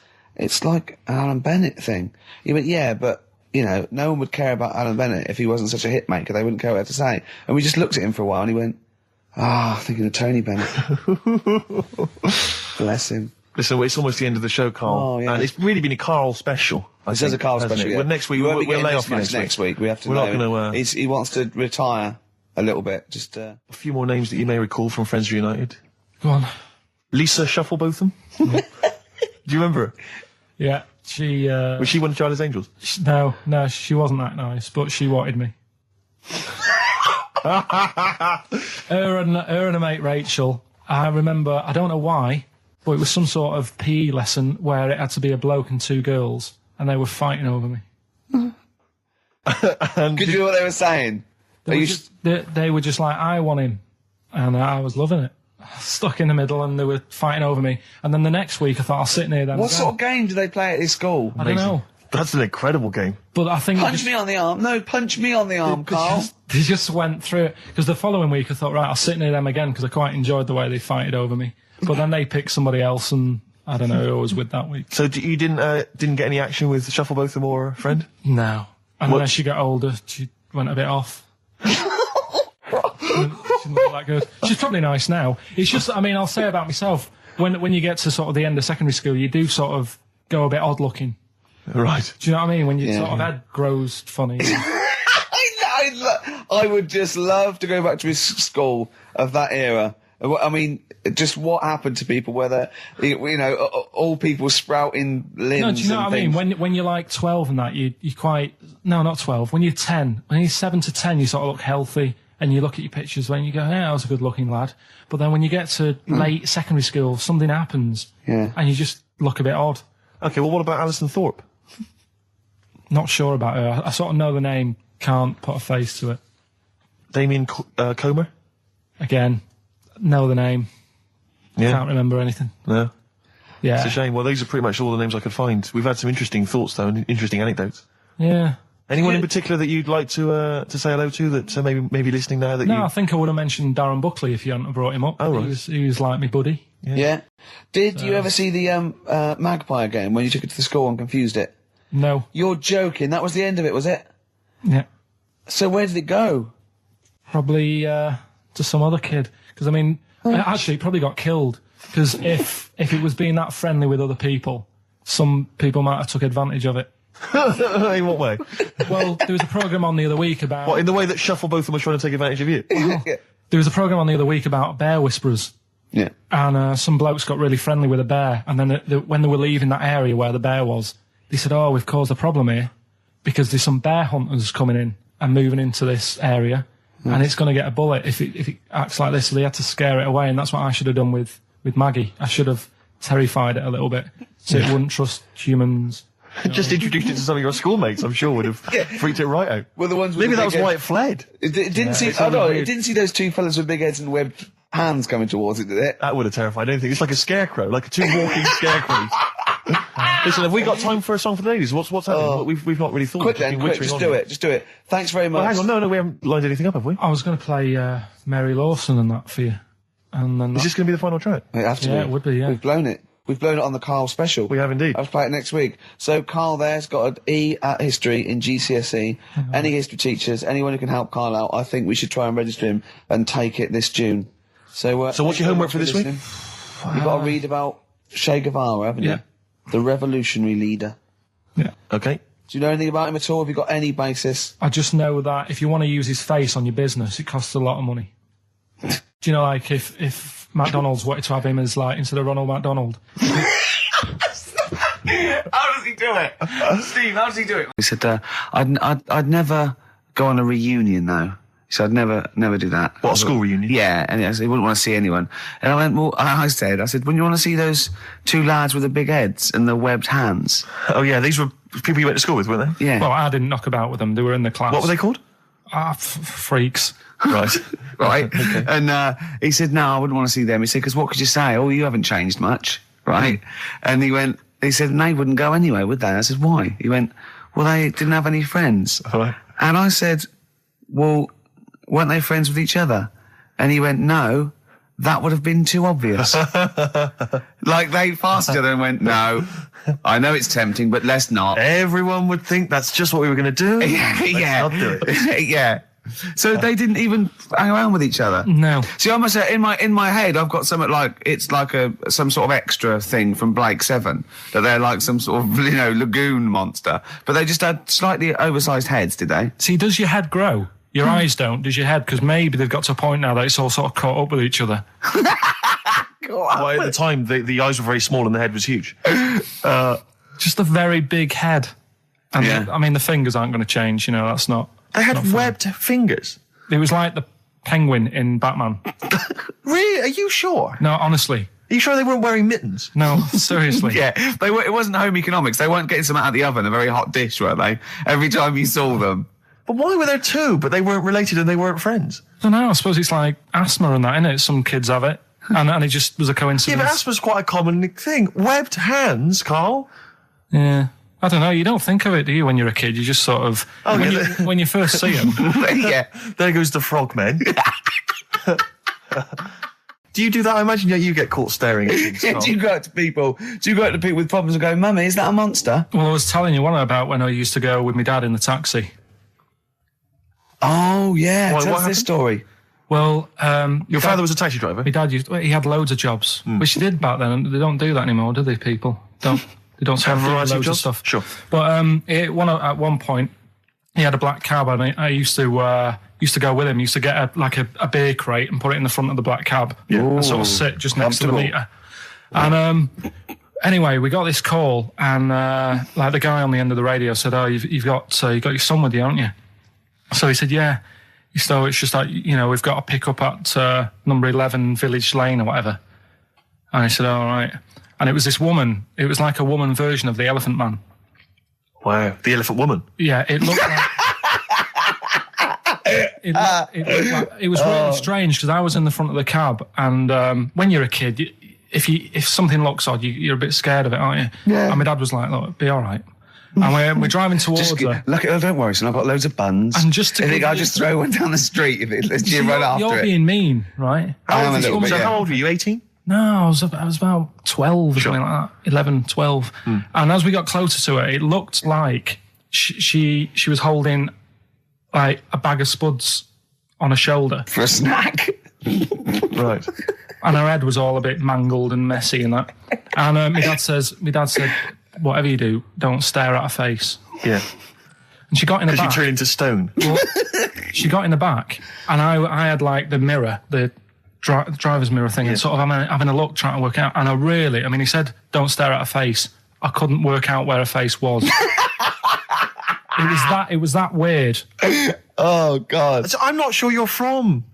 like an Alan Bennett thing. He went, yeah, but, you know, no one would care about Alan Bennett if he wasn't such a hit maker. They wouldn't care what to say. And we just looked at him for a while and he went, thinking of Tony Bennett. Bless him. Listen, it's almost the end of the show, Karl. Oh, yeah. And it's really been a Karl special. This is a Karl special, yeah. Well, next week, we'll lay off next week. We have to We're know. Not gonna, he wants to retire a little bit. Just a few more names that you may recall from Friends Reunited. Go on. Lisa Shufflebotham. Do you remember her? Yeah, she... Was she one of Charlie's Angels? No, she wasn't that nice, but she wanted me. her and a mate Rachel, I remember, I don't know why, but it was some sort of PE lesson where it had to be a bloke and two girls, and they were fighting over me. Could you hear what they were saying? They were just like, I want him, and I was loving it. Stuck in the middle, and they were fighting over me. And then the next week, I thought, I'll sit near them. What sort of game do they play at this school? I don't know. That's an incredible game. But I think... Punch me on the arm. No, punch me on the arm, Karl. They just went through it. Because the following week, I thought, right, I'll sit near them again, because I quite enjoyed the way they fighted over me. But then they picked somebody else, and I don't know who I was with that week. So you didn't get any action with Shufflebotham or a friend? No. And when she got older, she went a bit off. She's not that good. She's probably nice now. It's just, I mean, I'll say about myself, when you get to sort of the end of secondary school, you do sort of go a bit odd looking. Right. Do you know what I mean? When your sort of head grows funny. I would just love to go back to his school of that era. I mean, just what happened to people, whether, you know, all people sprouting limbs. No, do you know what I mean? When you're like 12 and that, you quite, no, not 12, when you're 10, when you're 7 to 10, you sort of look healthy. And you look at your pictures when you go, yeah, I was a good-looking lad. But then when you get to late secondary school, something happens. Yeah. And you just look a bit odd. Okay, well, what about Alison Thorpe? Not sure about her. I sort of know the name, can't put a face to it. Damien Comer? Again, know the name. Yeah. Can't remember anything. No. Yeah. It's a shame. Well, these are pretty much all the names I could find. We've had some interesting thoughts, though, and interesting anecdotes. Yeah. Anyone in particular that you'd like to say hello to that maybe listening now that I think I would have mentioned Darren Buckley if you hadn't have brought him up. Oh, right. He was like me buddy. Yeah. Did you ever see the Magpie game when you took it to the school and confused it? No. You're joking. That was the end of it, was it? Yeah. So where did it go? Probably to some other kid. Because, I mean, actually, it probably got killed. Because if it was being that friendly with other people, some people might have took advantage of it. In what way? Well, there was a programme on the other week about... What, in the way that Shufflebotham was trying to take advantage of you? There was a programme on the other week about bear whisperers. Yeah. And some blokes got really friendly with a bear. And then when they were leaving that area where the bear was, they said, we've caused a problem here because there's some bear hunters coming in and moving into this area. And it's going to get a bullet if it acts like this. So they had to scare it away. And that's what I should have done with Maggie. I should have terrified it a little bit so it wouldn't trust humans. Just introduced it to some of your schoolmates, I'm sure would have freaked it right out. Well, the ones with maybe that was why it fled. It didn't see. It didn't see those two fellas with big heads and webbed hands coming towards it, did it? That would have terrified anything. It's like a scarecrow, like two walking scarecrows. Listen, have we got time for a song for the ladies? What's happening? We've not really thought. Quick, just do it. Just do it. Thanks very much. Well, hang on, no, we haven't lined anything up, have we? I was going to play Mary Lawson and that for you, and then is this going to be the final track? It has to be. Yeah, it would be. Yeah, we've blown it. We've blown it on the Karl special. We have indeed. I'll play it next week. So Karl there's got an E at history in GCSE. Any history teachers, anyone who can help Karl out, I think we should try and register him and take it this June. So what's your homework for this week? You've got to read about Che Guevara, haven't you? The revolutionary leader. Yeah. Okay. Do you know anything about him at all? Have you got any basis? I just know that if you want to use his face on your business, it costs a lot of money. Do you know, like, if McDonald's wanted to have him as, like, instead of Ronald McDonald. How does he do it? Steve, how does he do it? He said, I'd never go on a reunion, though. He said, I'd never do that. What, a school reunion? Yeah, and he wouldn't want to see anyone. And I went, well, I said, wouldn't you want to see those two lads with the big heads and the webbed hands? Oh, yeah, these were people you went to school with, weren't they? Yeah. Well, I didn't knock about with them. They were in the class. What were they called? Freaks. Right. Right. Okay. And he said, no, I wouldn't want to see them. He said, because what could you say? Oh, you haven't changed much. Right. And he said, and they wouldn't go anyway, would they? I said, why? He went, well, they didn't have any friends. Right. And I said, well, weren't they friends with each other? And he went, no, that would have been too obvious. Like they passed each other and went, no, I know it's tempting, but let's not. Everyone would think that's just what we were going to do. Let's not do it. Yeah. So they didn't even hang around with each other. No. See, I must say, in my head, I've got something like it's like some sort of extra thing from Blake 7 that they're like some sort of lagoon monster, but they just had slightly oversized heads, did they? See, does your head grow? Your eyes don't. Does your head? Because maybe they've got to a point now that it's all sort of caught up with each other. Well, at the time, the eyes were very small and the head was huge. Just a very big head. And I mean, the fingers aren't going to change. That's not. They had webbed fingers. It was like the penguin in Batman. Really? Are you sure? No, honestly. Are you sure they weren't wearing mittens? No, seriously. Yeah, it wasn't home economics. They weren't getting some out of the oven, a very hot dish, were they? Every time you saw them. But why were there two, but they weren't related and they weren't friends? I don't know. I suppose it's like asthma and that, innit? Some kids have it. And it just was a coincidence. Yeah, but asthma's quite a common thing. Webbed hands, Karl. Yeah. I don't know. You don't think of it, do you, when you're a kid? You just sort of... when you first see them. Yeah. There goes the frogmen. Do you do that? I imagine you get caught staring at things. Yeah, do you go up to people with problems and go, Mummy, is that a monster? Well, I was telling you about when I used to go with my dad in the taxi. Oh, yeah. Tell us this story. Well, your father was a taxi driver? My dad he had loads of jobs, which he did back then, and they don't do that anymore, do they, people? They don't have loads of stuff. Sure. But at one point, he had a black cab, and I used to go with him. Used to get a beer crate and put it in the front of the black cab, and sort of sit just next to the meter. And anyway, we got this call, and the guy on the end of the radio said, "Oh, you've got your son with you, haven't you?" So he said, "Yeah." So it's just like we've got to pick up at number 11 Village Lane or whatever. And I said, "All right." And it was this woman. It was like a woman version of the Elephant Man. Wow, the Elephant Woman. Yeah, it looked like. It was really strange because I was in the front of the cab, and when you're a kid, if something looks odd, you're a bit scared of it, aren't you? Yeah. And my dad was like, "Look, be all right." And we're driving towards her. Look, don't worry, son. I've got loads of buns. And just to I'll just throw one down the street if you run after it. You're being mean, right? I am a little bit. How old were you? 18? No, I was about 12 or something like that. 11, 12. And as we got closer to her, it looked like she was holding like a bag of spuds on her shoulder. For a snack. Right. And her head was all a bit mangled and messy and that. And my dad said, whatever you do, don't stare at her face. Yeah. And she got in the back. Because you turned into stone. Well, she got in the back, and I had like the mirror, the driver's mirror thing, and sort of having a look, trying to work out. And he said, don't stare at her face. I couldn't work out where her face was. It was that weird. Oh, God. So I'm not sure you're from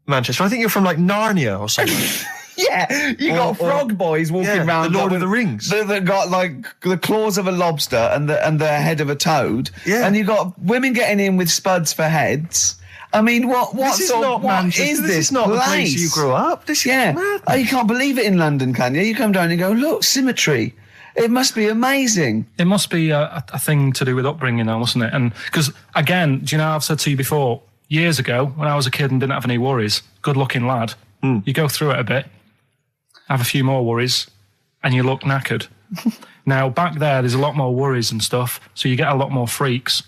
Manchester. I think you're from like Narnia or something. Yeah, you got frog boys walking around. The Lord of the Rings. That got like the claws of a lobster and the head of a toad. Yeah. And you got women getting in with spuds for heads. I mean, what is this? This is not the place you grew up. This is mad. Oh, you can't believe it in London, can you? You come down and go, look, symmetry. It must be amazing. It must be a thing to do with upbringing, though, mustn't it? And because again, do you know, I've said to you before, years ago when I was a kid and didn't have any worries, good-looking lad, you go through it a bit, have a few more worries, and you look knackered. Now, back there's a lot more worries and stuff, so you get a lot more freaks.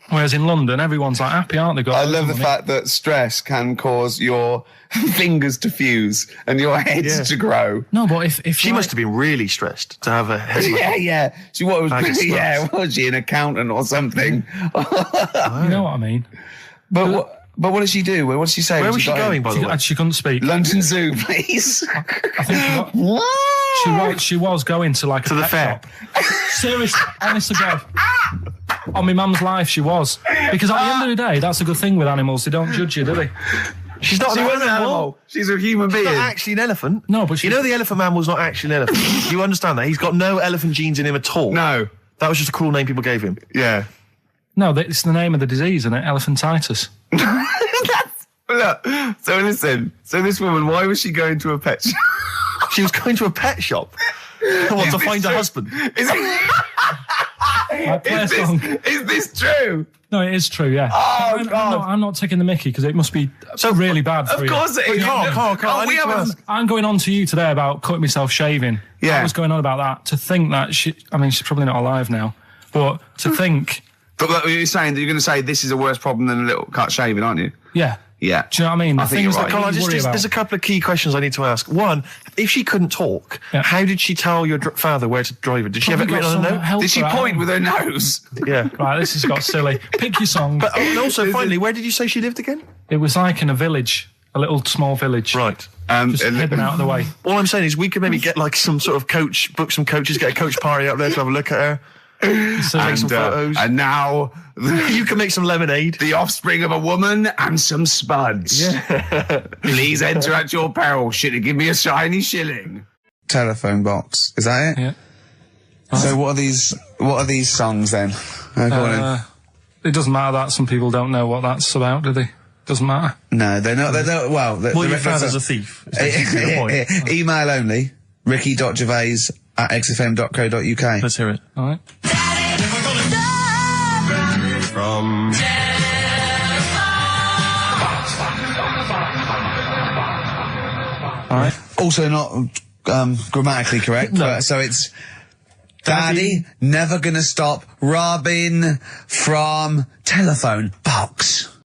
Whereas in London, everyone's like happy, aren't they? I love the fact that stress can cause your fingers to fuse and your heads to grow. No, but if she must have been really stressed to have a head. Yeah. She was she an accountant or something? You know what I mean? But what did she do? What did she say? Where was she going, by the way? She couldn't speak. London Zoo, please. I think she was going to like to the fair. Shop. Seriously, honest to God. On my mum's life, she was. Because at the end of the day, that's a good thing with animals. They don't judge you, do they? She's not an animal. She's a human being. She's not actually an elephant. No, but you know the elephant man was not actually an elephant. You understand that? He's got no elephant genes in him at all. No. That was just a cool name people gave him. Yeah. No, it's the name of the disease, isn't it? Elephantitis. Look, so listen. So this woman, why was she going to a pet shop? She was going to a pet shop. To find a husband. Is this true? No, it is true, yeah. Oh, God. I'm not taking the mickey, because it must be so really bad for you. Of course it is. Carl, I'm going on to you today about cutting myself shaving. Yeah. I was going on about that. To think that she's probably not alive now, but to think... But you're saying that you're going to say this is a worse problem than a little cut shaving, aren't you? Yeah. Yeah. Do you know what I mean? I think you're right. Carl, there's a couple of key questions I need to ask. One, if she couldn't talk, how did she tell your father where to drive it? Did she have it written on a note? Did she point with her nose? Yeah. Right, this has got silly. Pick your song. But also, finally, where did you say she lived again? It was like in a village, a little small village. Right. Just hidden out of the way. All I'm saying is we could maybe get like some sort of coach, book some coaches, get a coach party up there to have a look at her. Take some photos. And now you can make some lemonade. The offspring of a woman and some spuds. Yeah. Please enter at your peril. Should it give me a shiny shilling? Telephone box. Is that it? Yeah. So what are these songs then? It doesn't matter that some people don't know what that's about, do they? Doesn't matter. No, they're not. Well, your father's a thief. Email only. ricky.gervais@xfm.co.uk. Let's hear it. All right. From... All right. Also not grammatically correct. No. So it's Daddy never gonna stop robbing from telephone box.